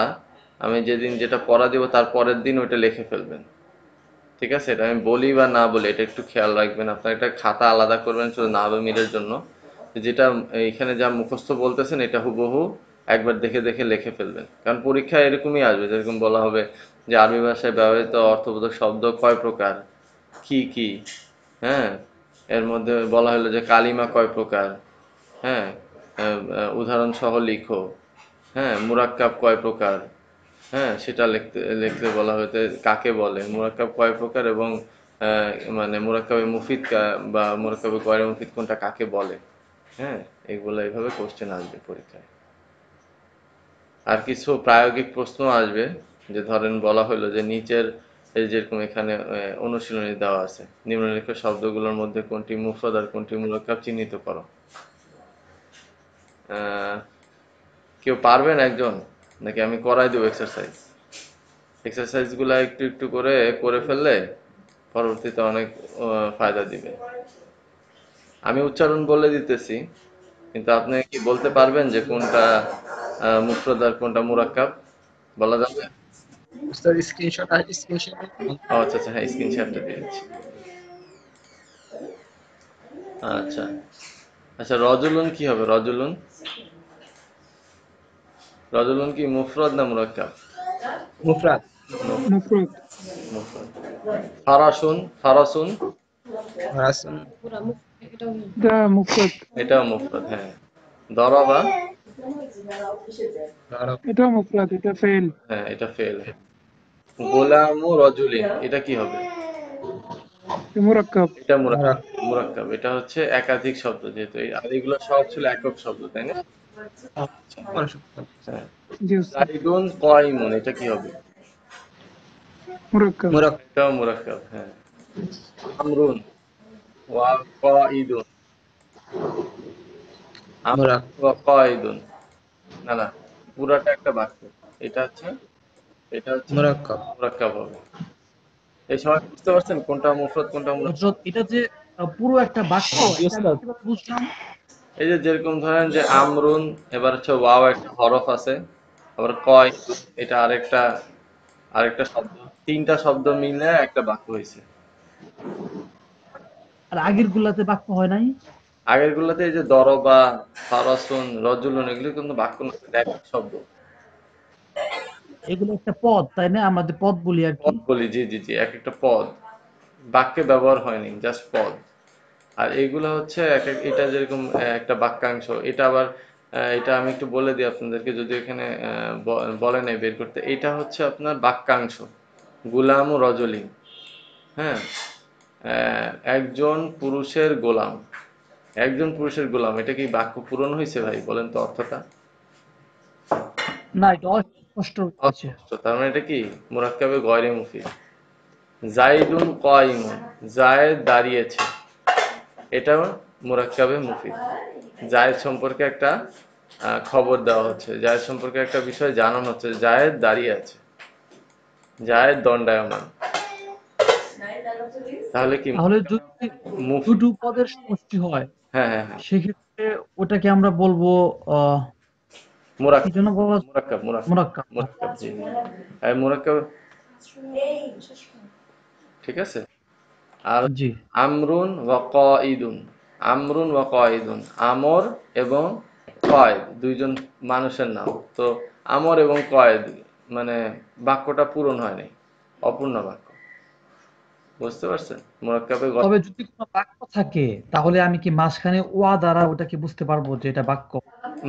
Speaker 5: আমি যেদিন যেটা পড়া দেবো তার পরের দিন ওইটা লিখে ফেলবেন, ঠিক আছে? এটা আমি বলি বা না বলি এটা একটু খেয়াল রাখবেন। আপনার একটা খাতা আলাদা করবেন শুধু নাহবের জন্য, যেটা এইখানে যা মুখস্থ বলতেছেন এটা হুবহু একবার দেখে দেখে লিখে ফেলবেন। কারণ পরীক্ষায় এরকমই আসবে, যেরকম বলা হবে যে আরবি ভাষায় ব্যবহৃত অর্থবোধক শব্দ কয় প্রকার, কি কি, হ্যাঁ, এর মধ্যে বলা হলো যে কালিমা কয় প্রকার, হ্যাঁ, উদাহরণ সহ লিখো, হ্যাঁ, মুরাক্কাব কয় প্রকার, হ্যাঁ সেটা লিখতে বলা হয়েছে কাকে বলে, মুরাক্কাব কয় প্রকার এবং মানে মুরাক্কাবে মুফিদ বা মুরাক্কাবে গয়রে মুফিদ কোনটা কাকে বলে। হ্যাঁ, এগুলো এইভাবে কোশ্চেন আসবে পরীক্ষায়। আর কিছু প্রায়োগিক প্রশ্ন আসবে, যে ধরেন বলা হলো যে নিচের এই যেরকম এখানে অনুশীলনী দেওয়া আছে, নিম্নলিখিত শব্দগুলোর মধ্যে কোনটি মুফরদ আর কোনটি মুরাক্কাব চিহ্নিত করো। কেউ পারবেন একজন, নাকি আমি করাই দেবো এক্সারসাইজ? এক্সারসাইজগুলো একটু একটু করে ফেললে পরবর্তীতে অনেক ফায়দা দিবে। আমি উচ্চারণ বলে দিতেছি, কিন্তু আপনি কি বলতে পারবেন যে কোনটা মুফরদ আর কোনটা মুরাক্কাব বলা যাবে?
Speaker 3: স্যার স্ক্রিনশট
Speaker 5: আচ্ছা আচ্ছা, হ্যাঁ স্ক্রিনশটটা দিয়েছি। আচ্ছা আচ্ছা, রজুলুন কি হবে? রজুলুন রজুলুন কি মুফরদ না মুরাক্কাব?
Speaker 3: মুফরাদ।
Speaker 7: মুফরদ।
Speaker 5: মুফরদ। ফারাসুন ফারাসুন
Speaker 3: ফারাসুন
Speaker 7: এটা মুফরদ।
Speaker 5: এটাও মুফরদ। হ্যাঁ, দরাবা
Speaker 7: এটা মুফরদ, এটা ফেল।
Speaker 5: হ্যাঁ এটা ফেল। গোলামু রজুলিন এটা কি হবে?
Speaker 7: মুরাক্কাব।
Speaker 5: এটা মুরাক্কাব। এটা হচ্ছে একাধিক শব্দ, যেহেতু আর এগুলো সব ছিল একক শব্দ, তাই না? হ্যাঁ। জাইদুন কায়িমুন এটা কি হবে?
Speaker 7: মুরাক্কাব।
Speaker 5: এটাও মুরাক্কাব। হ্যাঁ। আমরুন ওয়া কায়িদুন ওয়া কায়িদুন, না না, পুরাটা একটা বাক্য। এটা হচ্ছে মুরাক্কাব হবে। এই সময় বুঝতে পারছেন কোনটা মুফরদ কোনটা মুরাক্কাব?
Speaker 4: এটা যে পুরো একটা বাক্য, এটা আমি কিভাবে বুঝলাম?
Speaker 5: এই যে যেরকম ধরেন যে আমরুন, এবার হচ্ছে ওয়াও একটা হরফ আছে, আবার কয় এটা আরেকটা শব্দ, তিনটা শব্দ মিলে একটা বাক্য হয়েছে।
Speaker 4: আর আগের গুলাতে বাক্য হয় নাই?
Speaker 5: আগের গুলোতে এই যে দরবা, ফারাসুন, রজুলুন এগুলো কিন্তু বাক্য না, একক শব্দ।
Speaker 4: এগুলো একটা পদ, তাই না? আমরা যে পদ বলি আর কি।
Speaker 5: পদ বলি, জি জি জি, এক একটা পদ, বাক্যে ব্যবহার হয়নি, জাস্ট পদ। আর এগুলো হচ্ছে এটা যেরকম একটা বাক্যাংশ, এটা আবার এটা আমি একটু বলে দিই আপনাদেরকে, যদি এখানে বলে নাই বের করতে। এটা হচ্ছে আপনার বাক্যাংশ, গুলাম ও রজলিন। হ্যাঁ, একজন পুরুষের গোলাম, একজন পুরুষের গোলাম, এটা কি বাক্য পূরণ হয়েছে ভাই? বলেন তো অর্থটা।
Speaker 4: না, এটা অস্পষ্ট হচ্ছে।
Speaker 5: তার মানে এটা কি মুরাক্কাবে গয়রে মুফিদ। জাইদুন কায়িমুন জায়েদ দাঁড়িয়েছে, এটাও মুরাক্কাবে মুফিদ। জায়েদ সম্পর্কে একটা খবর দেওয়া হচ্ছে, জায়েদ সম্পর্কে একটা বিষয় জানানো হচ্ছে, জায়েদ দাঁড়িয়ে আছে, জায়েদ দণ্ডায়মান। তাহলে কি
Speaker 4: যদি দুটো পদের সমষ্টি হয়,
Speaker 5: হ্যাঁ হ্যাঁ হ্যাঁ,
Speaker 4: সেক্ষেত্রে ওটাকে আমরা বলবো
Speaker 5: মুরাক্কাব।
Speaker 4: মুরাক্কাব।
Speaker 5: জি জি, আর মুরাক্কাব, ঠিক আছে। আর আমরুন ওয়া কায়িদুন, আমরুন ওয়া কায়িদুন, আমর এবং কয়েদ দুইজন মানুষের নাম। তো আমর এবং কয়েদ মানে বাক্যটা পূরণ হয়নি, অপূর্ণ বাক্য। বুঝতে পারছেন? মুরাক্কাবে
Speaker 4: তবে যদি কোনো বাক্য থাকে, তাহলে আমি কি মাঝখানে ওয়া দ্বারা ওটাকে বুঝতে পারবো যে এটা বাক্য?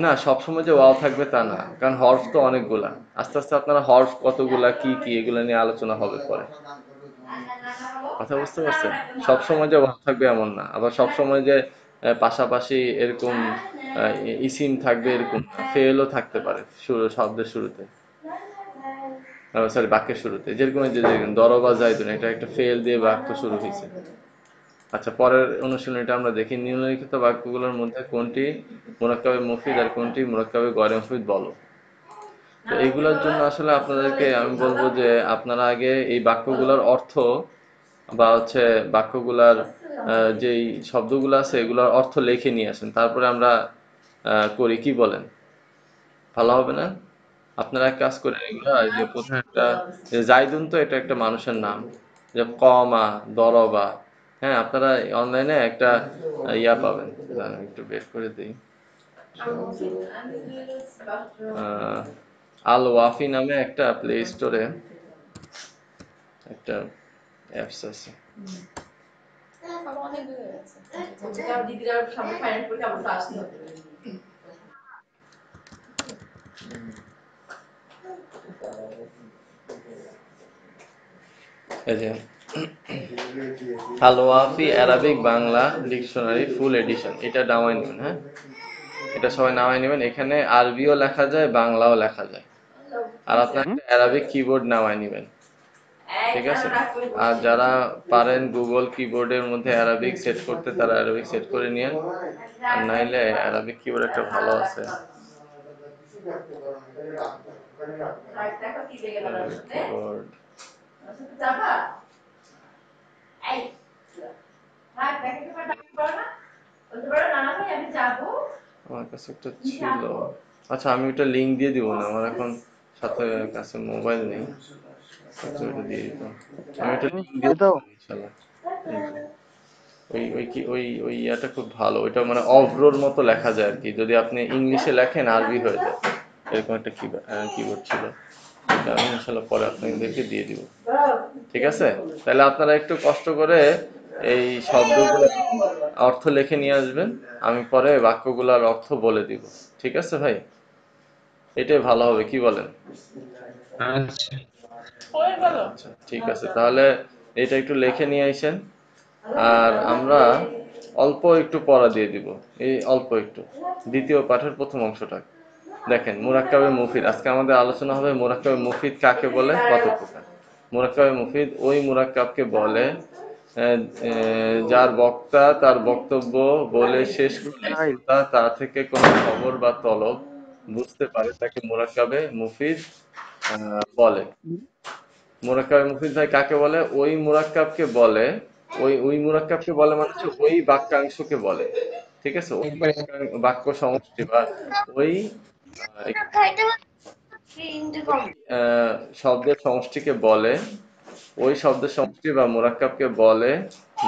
Speaker 5: না, সবসময় যে ওয়াও থাকবে তা না, কারণ হরফ তো অনেকগুলা। আস্তে আস্তে আপনারা হরফ কতগুলা কি কি এগুলো নিয়ে আলোচনা হবে পরে। কথা বুঝতে পারছেন? সবসময় যে ওয়াও থাকবে এমন না, আবার সবসময় যে পাশাপাশি এরকম ইসিম থাকবে এরকম না, ফেলও থাকতে পারে শব্দের শুরুতে, সরি বাক্যের শুরুতে। যেরকম যে দরবা জাইদুন, এটা একটা ফেল দিয়ে বাক্য শুরু হয়েছে। আচ্ছা, পরের অনুশীলনীটা আমরা দেখি। নিম্নলিখিত বাক্যগুলোর মধ্যে কোনটি মুরাক্কাবে মুফিদ আর কোনটি মুরাক্কাবে গয়রে মুফিদ বলো। তো এইগুলোর জন্য আসলে আপনাদেরকে আমি বলবো যে আপনারা আগে এই বাক্যগুলোর অর্থ বা হচ্ছে বাক্যগুলার যেই শব্দগুলো আছে এগুলোর অর্থ লিখে নিয়ে আসেন, তারপরে আমরা করি, কি বলেন? ভালো হবে না? আপনারা এক কাজ করেন, এগুলো যে প্রত্যেকটা জাইদুন তো এটা একটা মানুষের নাম, যে কমা, দরবা, হ্যাঁ আপনারা অনলাইনে একটা ইয়া পাবেন, একটু বের করে দিই। আল ওয়াফি নামে একটা প্লে স্টোরে একটা অ্যাপস আছে। এই যে আল ওয়াফি অ্যারাবিক বাংলা ডিকশনারি ফুল এডিশন, এটা নামাই নেবেন। হ্যাঁ, এটা সবাই নামাই নেবেন। এখানে আরবিও লেখা যায়, বাংলাও লেখা যায়। আর আপনার একটা অ্যারাবিক কিবোর্ড নামাই নেবেন, ঠিক আছে? আর যারা পারেন গুগল কিবোর্ডের মধ্যে অ্যারাবিক সেট করতে, তারা অ্যারাবিক সেট করে নিয়েন। আর নাইলে অ্যারাবিক কিবোর্ড একটা ভালো আছে, কিবোর্ড। আমার কাছে একটা ছিল, আচ্ছা আমি ওটা লিংক দিয়ে দিব না, আমার এখন সাথে কাছে মোবাইল নেই। আচ্ছা ওটা দিয়ে দিতাম, আমি একটা লিংক দিয়ে দেব ইনশাআল্লাহ। ওই ওই কি ওই ওই ইয়াটা খুব ভালো, ওইটা মানে অভ্রর মতো লেখা যায় আর কি। যদি আপনি ইংলিশে লেখেন আরবি হয়ে যায়, এরকম একটা কিবোর্ড ছিল। এটা আমি ইনশাআল্লাহ পরে আপনাদেরকে দিয়ে দিব, ঠিক আছে? তাহলে আপনারা একটু কষ্ট করে এই শব্দগুলো অর্থ লিখে নিয়ে আসবেন, আমি পরে বাক্যগুলোর অর্থ বলে দিব, ঠিক আছে ভাই? এটাই ভালো হবে, কি বলেন? আচ্ছা ঠিক আছে, তাহলে এটা একটু লিখে নিয়ে আইসেন। আর আমরা অল্প একটু পড়া দিয়ে দিব, এই অল্প একটু দ্বিতীয় পাঠের প্রথম অংশটা। দেখেন মুরাক্কাবে মুফিদ, আজকে আমাদের আলোচনা হবে মুরাক্কাবে মুফিদ কাকে বলে, কত প্রকার। মুরাক্কাবে মুফিদ ওই মুরাক্কাবকে বলে যার বক্তা তার বক্তব্য বলে শেষ করলে তা থেকে কোনো খবর বা তলব বুঝতে পারে, তাকে মুরাক্কাবে মুফিদ বলে। মুরাক্কাবে মুফিদ ভাই কাকে বলে? ওই মুরাক্কাবকে বলে, ওই মুরাক্কাবকে বলে মানে হচ্ছে ওই বাক্যাংশকে বলে, ঠিক আছে? ওই বাক্য সমষ্টি বা ওই শব্দের সমষ্টিকে বলে, ওই শব্দের সমষ্টি বা মুরাক্কাবকে বলে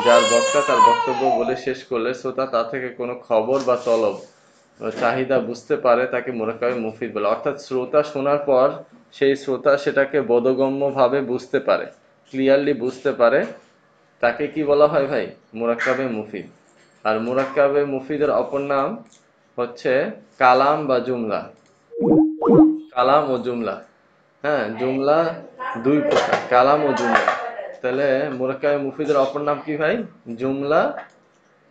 Speaker 5: যার বক্তা তার বক্তব্য বলে শেষ করলে শ্রোতা তা থেকে কোনো খবর বা তলব চাহিদা বুঝতে পারে, তাকে মুরাক্কাবে মুফিদ বলে। অর্থাৎ শ্রোতা শোনার পর সেই শ্রোতা সেটাকে বোধগম্য ভাবে বুঝতে পারে, ক্লিয়ারলি বুঝতে পারে, তাকে কি বলা হয় ভাই? মুরাক্কাবে মুফিদ। আর মুরাক্কাবে মুফিদের অপর নাম হচ্ছে কালাম বা জুমলা। কালাম ও জুমলা, হ্যাঁ জুমলা দুই প্রকার, কালাম ও জুমলা। তাহলে মুরাক্কাবে মুফিদের অপর নাম কি ভাই? জুমলা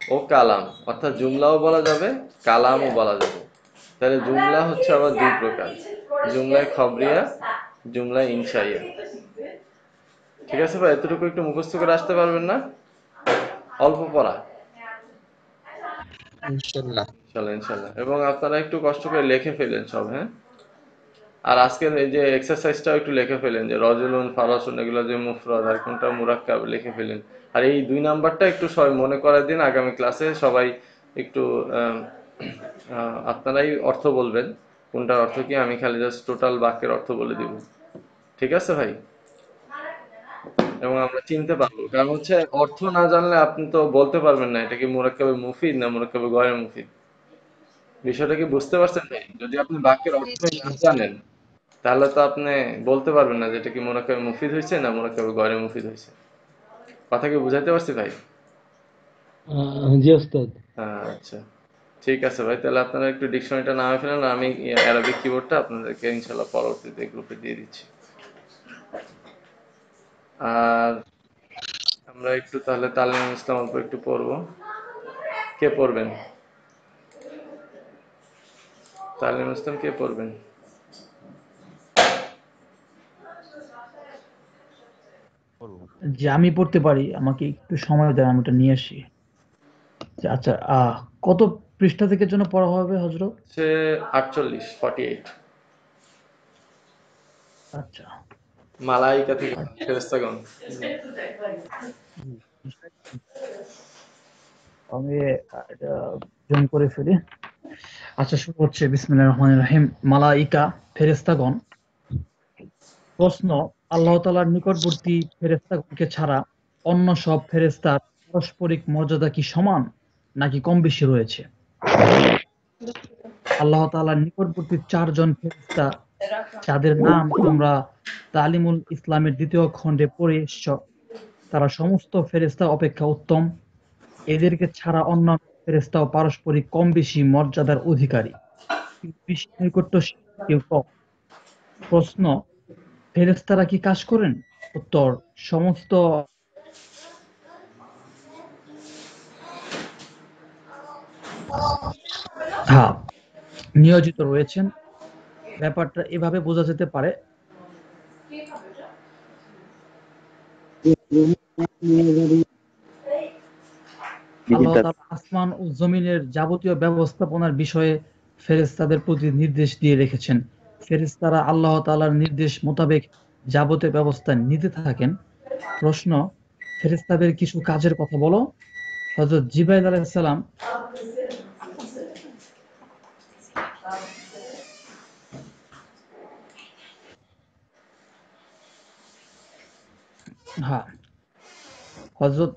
Speaker 5: ও কালাম। অর্থাৎ জুমলাও বলা যাবে, কালামও বলা যাবে। তাহলে জুমলা হচ্ছে আবার দুই প্রকার, জুমলায় খবরিয়া, জুমলায় ইনশাইয়া। ঠিক আছে ভাই, এতটুকু একটু মুখস্থ করে আসতে পারবেন না? অল্প পড়া ইনশাআল্লাহ ইনশাআল্লাহ। এবং আপনারা একটু কষ্ট করে লিখে ফেলেন সব, হ্যাঁ? আর আজকের এই যে এক্সারসাইজটাও একটু লিখে ফেলেন, যে রজুলুন ফারাসুন এগুলো যে মুফরাদ আর কোনটা মুরাক্কাব লিখে ফেলেন। আর এই 2 নাম্বারটা একটু সবাই মনে করার দিন, আগামী ক্লাসে সবাই একটু আপনারাই অর্থ বলবেন কোনটার অর্থ কি, আমি খালি জাস্ট টোটাল বাক্যের অর্থ বলে দিব, ঠিক আছে ভাই? এবং আমরা চিনতে পারবো, কারণ হচ্ছে অর্থ না জানলে আপনি তো বলতে পারবেন না এটা কি মুরাক্কাবে মুফিদ না মুরাক্কাবে গয়রে মুফিদ। বিষয়টা কি বুঝতে পারছেন ভাই? যদি আপনি বাক্যের অর্থ না জানেন তাহলে তো আপনি বলতে পারবেন না যে এটা কি মুরাক্কাবে মুফিদ হয়েছে না মুরাক্কাবে গয়রে মুফিদ হয়েছে। কথা কি বুঝাইতে পারছি ভাই?
Speaker 9: জি ওস্তাদ।
Speaker 5: আচ্ছা ঠিক আছে ভাই, তাহলে আপনারা একটু ডিকশনারিটা নামে ফেলেন, আমি অ্যারাবিক কিবোর্ডটা আপনাদেরকে ইনশাআল্লাহ পরবর্তীতে গ্রুপে দিয়ে দিচ্ছি। আর আমরা একটু তাহলে তালিম ইসলাম অল্প একটু পড়বো। কে পড়বেন? তালিম ইসলাম কে পড়বেন?
Speaker 4: যে আমি পড়তে পারি, আমাকে একটু সময় দেন, আমি ওটা নিয়ে আসি। আচ্ছা কত পৃষ্ঠা থেকে জন্য পড়া হবে হযরত?
Speaker 5: সে 48
Speaker 4: আচ্ছা।
Speaker 5: মালাইকা থেকে ফেরেশতাগণ।
Speaker 4: আমি এটা জয়েন করে ফেলি। আচ্ছা শুরু হচ্ছে, বিসমিল্লাহির রহমানির রহিম। মালাইকা, ফেরেশতাগণ। প্রশ্ন: আল্লাহ তাআলার নিকটবর্তী ফেরেশতাগণকে ছাড়া অন্য সব ফেরেশতার পারস্পরিক মর্যাদা কি সমান নাকি কম বেশি রয়েছে? আল্লাহ তাআলার নিকটবর্তী 4 জন ফেরেশতা যাদের নাম তোমরা তালিমুল ইসলামের 2য় খণ্ডে পড়ে এসেছ, তারা সমস্ত ফেরেশতা অপেক্ষা উত্তম। এদেরকে ছাড়া অন্যান্য ফেরেশতাও পারস্পরিক কম বেশি মর্যাদার অধিকারী। বেশি নৈকট্যশীল কেউ ক। প্রশ্ন, ফেরেশতারা কি কাজ করেন? উত্তর, সমস্ত হ্যাঁ নিয়োজিত রয়েছেন। ব্যাপারটা এভাবে বোঝা যেতে পারে, আল্লাহ তাআলা আসমান ও জমিনের যাবতীয় ব্যবস্থাপনার বিষয়ে ফেরেশতাদের প্রতি নির্দেশ দিয়ে রেখেছেন। ফেরেশতারা আল্লাহ তাআলার নির্দেশ মোতাবেক যাবতীয় ব্যবস্থা নিতে থাকেন। প্রশ্ন, ফেরেশতাদের কিছু কাজের কথা বলো। হযরত জিবরাইল আলাইহিস সালাম হ্যাঁ হযরত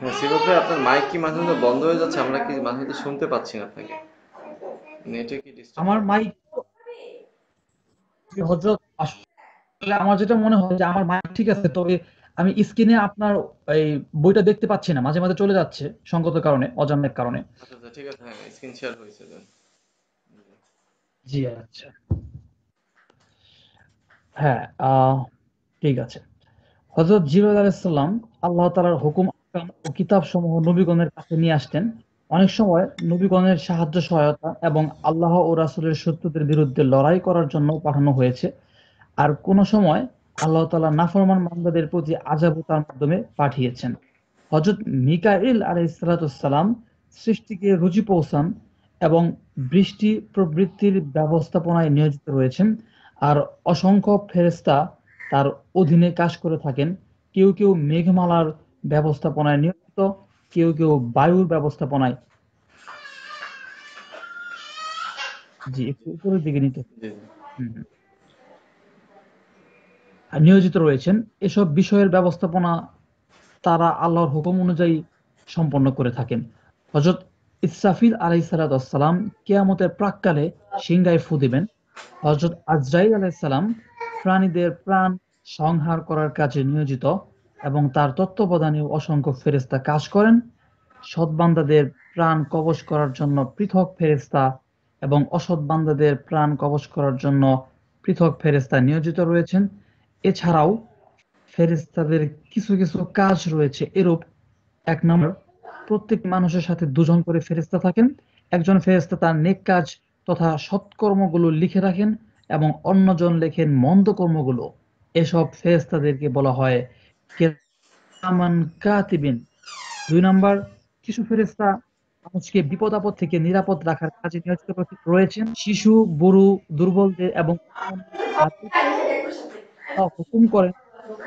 Speaker 5: হ্যাঁ সিরাত ভাই, আপনার মাইক কি মাঝে মধ্যে বন্ধ হয়ে যাচ্ছে? আমরা কি মাঝে মধ্যে শুনতে পাচ্ছি না আপনাকে। নেটে কি ডিস্টার্ব?
Speaker 4: আমার মাইক হযরত আসলে আমার যেটা মনে হয় যে আমার মাইক ঠিক আছে, তবে আমি স্ক্রিনে আপনার এই বইটা দেখতে পাচ্ছি না, মাঝে মাঝে চলে যাচ্ছে সঙ্গত কারণে, অজান্তের কারণে।
Speaker 5: আচ্ছা আচ্ছা ঠিক আছে, হ্যাঁ স্ক্রিন শেয়ার হয়েছে দেন।
Speaker 4: জি আচ্ছা, হ্যাঁ ঠিক আছে। হযরত জিবরাইল আলাইহিস সালাম আল্লাহ তাআলার হুকুম আহকাম ও কিতাব সমূহ নবীগণের কাছে নিয়ে আসতেন। অনেক সময় নবীগণের সাহায্য সহায়তা এবং আল্লাহ ও রাসূলের শত্রুদের বিরুদ্ধে লড়াই করার জন্য পাঠানো হয়েছে। আর কোন সময় আল্লাহ তাআলা নাফরমান বান্দাদের প্রতি আযাব তার মাধ্যমে পাঠিয়েছেন। হযরত মিকাইল আলাইহিস সালাম সৃষ্টিকে রুজি পৌঁছান এবং বৃষ্টি প্রবৃত্তির ব্যবস্থাপনায় নিয়োজিত রয়েছেন। আর অসংখ্য ফেরেশতা তার অধীনে কাজ করে থাকেন। কেউ কেউ মেঘমালার ব্যবস্থাপনায় নিয়োজিত, কেউ কেউ বায়ুর ব্যবস্থাপনায়। জি একটু উপরের দিকে নিতে
Speaker 5: জি
Speaker 4: হুম, আর নিয়োজিত রয়েছেন। এসব বিষয়ের ব্যবস্থাপনা তারা আল্লাহর হুকুম অনুযায়ী সম্পন্ন করে থাকেন। হযরত ইসরাফিল আলাইহিস সালাম কিয়ামতের প্রাক্কালে সিংহায় ফু দিবেন। হযরত আজরাইল আলাইহিস সালাম প্রাণীদের প্রাণ সংহার করার কাজে নিয়োজিত এবং তার তত্ত্বাবধানে অসংখ্য ফেরেশতা কাজ করেন। সৎ বান্দাদের প্রাণ কবজ করার জন্য পৃথক ফেরেশতা এবং অসৎ বান্দাদের প্রাণ কবজ করার জন্য পৃথক ফেরেশতা নিয়োজিত রয়েছেন। এছাড়াও ফেরেশতাদের কিছু কিছু কাজ রয়েছে এরূপ। এক নম্বর, প্রত্যেক মানুষের সাথে দুজন করে ফেরেশতা থাকেন। একজন ফেরেশতা তার নেক কাজ তথা সৎকর্মগুলো লিখে রাখেন এবং অন্যজন লেখেন মন্দ কর্মগুলো। এসব ফেরেশতাদেরকে বলা হয় কিরামান কাতিবিন। ২ নাম্বার, কিছু ফেরেশতা মানুষকে বিপদ আপদ থেকে নিরাপদ রাখার কাজে নিয়োজিত রয়েছেন। শিশু, বুড়ো, দুর্বলদের এবং যাদের আল্লাহ হুকুম করেন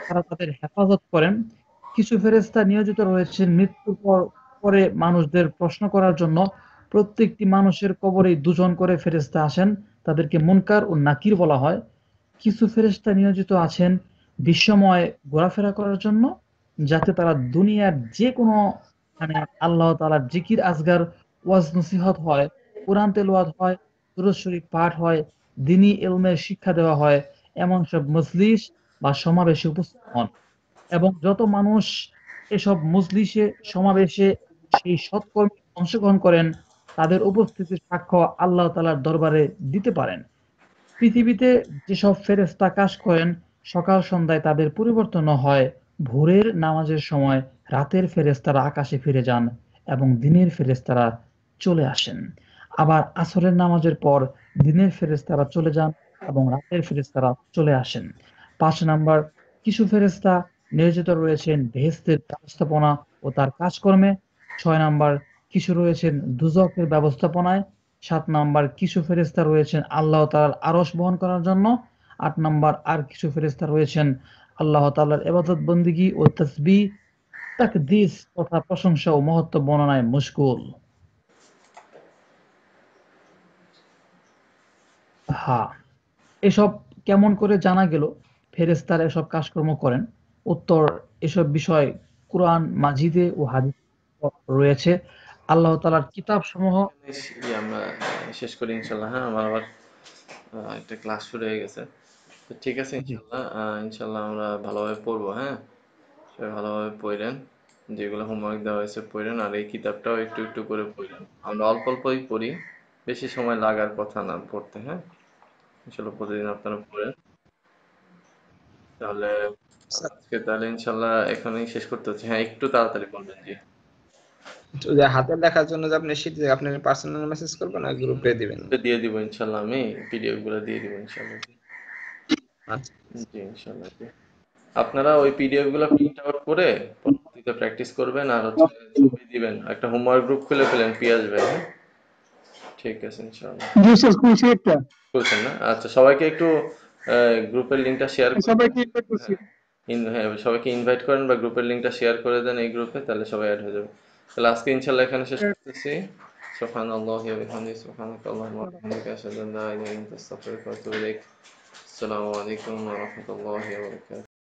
Speaker 4: তারা তাদের হেফাজত করেন। কিছু ফেরেশতা নিয়োজিত রয়েছেন মৃত্যুর পরে মানুষদের প্রশ্ন করার জন্য। প্রত্যেকটি মানুষের কবরে ২ জন করে ফেরেশতা আসেন, তাদেরকে মুনকার ও নাকির বলা হয়। কিছু ফেরেশতা নিয়োজিত আছেন বিশ্বময় ঘোরাফেরা করার জন্য, যাতে তারা দুনিয়ার যে কোনো মানে আল্লাহ তাআলার জিকির আজগার, ওয়াজ নসিহত হয়, কোরআন তেলাওয়াত হয়, দুরূদ শরীফ পাঠ হয়, দ্বীনি ইলমের শিক্ষা দেওয়া হয়, এমন সব মজলিস বা সমাবেশে উপস্থিত হন। এবং যত মানুষ এসব মজলিসে সমাবেশে সেই সৎকর্মে অংশগ্রহণ করেন, তাদের উপস্থিতির সাক্ষ্য আল্লাহ তাআলার দরবারে দিতে পারেন। পৃথিবীতে যেসব ফেরেশতা কাজ করেন, সকাল সন্ধ্যায় তাদের পরিবর্তন হয়। ভোরের নামাজের সময় রাতের ফেরেশতারা আকাশে ফিরে যান এবং দিনের ফেরেশতারা চলে আসেন। আবার আসরের নামাজের পর দিনের ফেরেশতারা চলে যান এবং রাতের ফেরেশতারা চলে আসেন। ৫ নাম্বার, কিছু ফেরেশতা নিয়োজিত রয়েছেন বেহেশতের ব্যবস্থাপনা ও তার কাজকর্মে। ৬ নাম্বার, কিছু রয়েছেন দুজকের ব্যবস্থাপনায়। ৭ নাম্বার, কিছু ফেরেশতা রয়েছেন আল্লাহ তাআলার আরশ বহন করার জন্য। ৮ নাম্বার, আর কিছু ফেরেশতা রয়েছেন আল্লাহ তাআলার ইবাদত বন্দেগী ও তাসবিহ, তাকদীস তথা প্রশংসা ও মহত্ব বর্ণনায় মশগুল। হ্যাঁ, এসব কেমন করে জানা গেল ফেরেশতারা এসব কাজকর্ম করেন? উত্তর, এসব বিষয় কুরআন মাজিদে ও হাদিসে রয়েছে। আল্লাহ তাআলার কিতাবসমূহ
Speaker 5: আমরা শেষ করি ইনশাল্লাহ। হ্যাঁ আমার আবার একটা ক্লাস শুরু হয়ে গেছে। তো ঠিক আছে
Speaker 4: জি
Speaker 5: ইনশাল্লাহ, ইনশাল্লাহ আমরা ভালোভাবে পড়বো। হ্যাঁ সবাই ভালোভাবে পড়েন, যেগুলো হোমওয়ার্ক দেওয়া হয়েছে পড়েন, আর এই কিতাবটাও একটু একটু করে পড়েন। আমরা অল্প অল্পই পড়ি, বেশি সময় লাগার কথা না পড়তে, হ্যাঁ ইনশাল্লাহ প্রতিদিন আপনারা পড়েন। তাহলে আজকে তাহলে ইনশাল্লাহ এখানেই শেষ করতে হচ্ছে। হ্যাঁ একটু তাড়াতাড়ি বলবেন। জি
Speaker 3: তো যে হাতে লেখার জন্য যে আপনি শীট আপনি পার্সোনাল মেসেজ করবেন না গ্রুপে দিবেন?
Speaker 5: দিয়ে দিব ইনশাল্লাহ, আমি পিডিএফ গুলো দিয়ে দিব ইনশাল্লাহ।
Speaker 3: আচ্ছা
Speaker 5: জি ইনশাল্লাহ। জি আপনারা ওই পিডিএফ গুলো প্রিন্ট আউট করে পরবর্তীতে প্র্যাকটিস করবেন আর হচ্ছে ছবি দিবেন, একটা হোমওয়ার্ক গ্রুপ খুলে ফেলেন, পিয়াস ভাই। হ্যাঁ ঠিক আছে ইনশাআল্লাহ।
Speaker 7: জি স্যার খুলছি একটা।
Speaker 5: খুলছেন না? আচ্ছা সবাইকে একটু গ্রুপের লিংকটা শেয়ার করে
Speaker 7: সবাইকে ইনভাইট করছি।
Speaker 5: হ্যাঁ সবাইকে ইনভাইট করেন বা গ্রুপের লিংকটা শেয়ার করে দেন এই গ্রুপে, তাহলে সবাই অ্যাড হয়ে যাবে। তাহলে আজকে ইনশাআল্লাহ এখানে শেষ করতেছি। সুবহানাল্লাহি ওয়া বিহামদিহি সুবহানাকাল্লাহুম্মা ওয়া বিহামদিকা আশহাদু আন লা ইলাহা ইল্লা আনতা আস্তাগফিরুকা ওয়া আতুবু ইলাইক। আসসালামু আলাইকুম ওয়া রাহমাতুল্লাহি ওয়া বারাকাতুহু।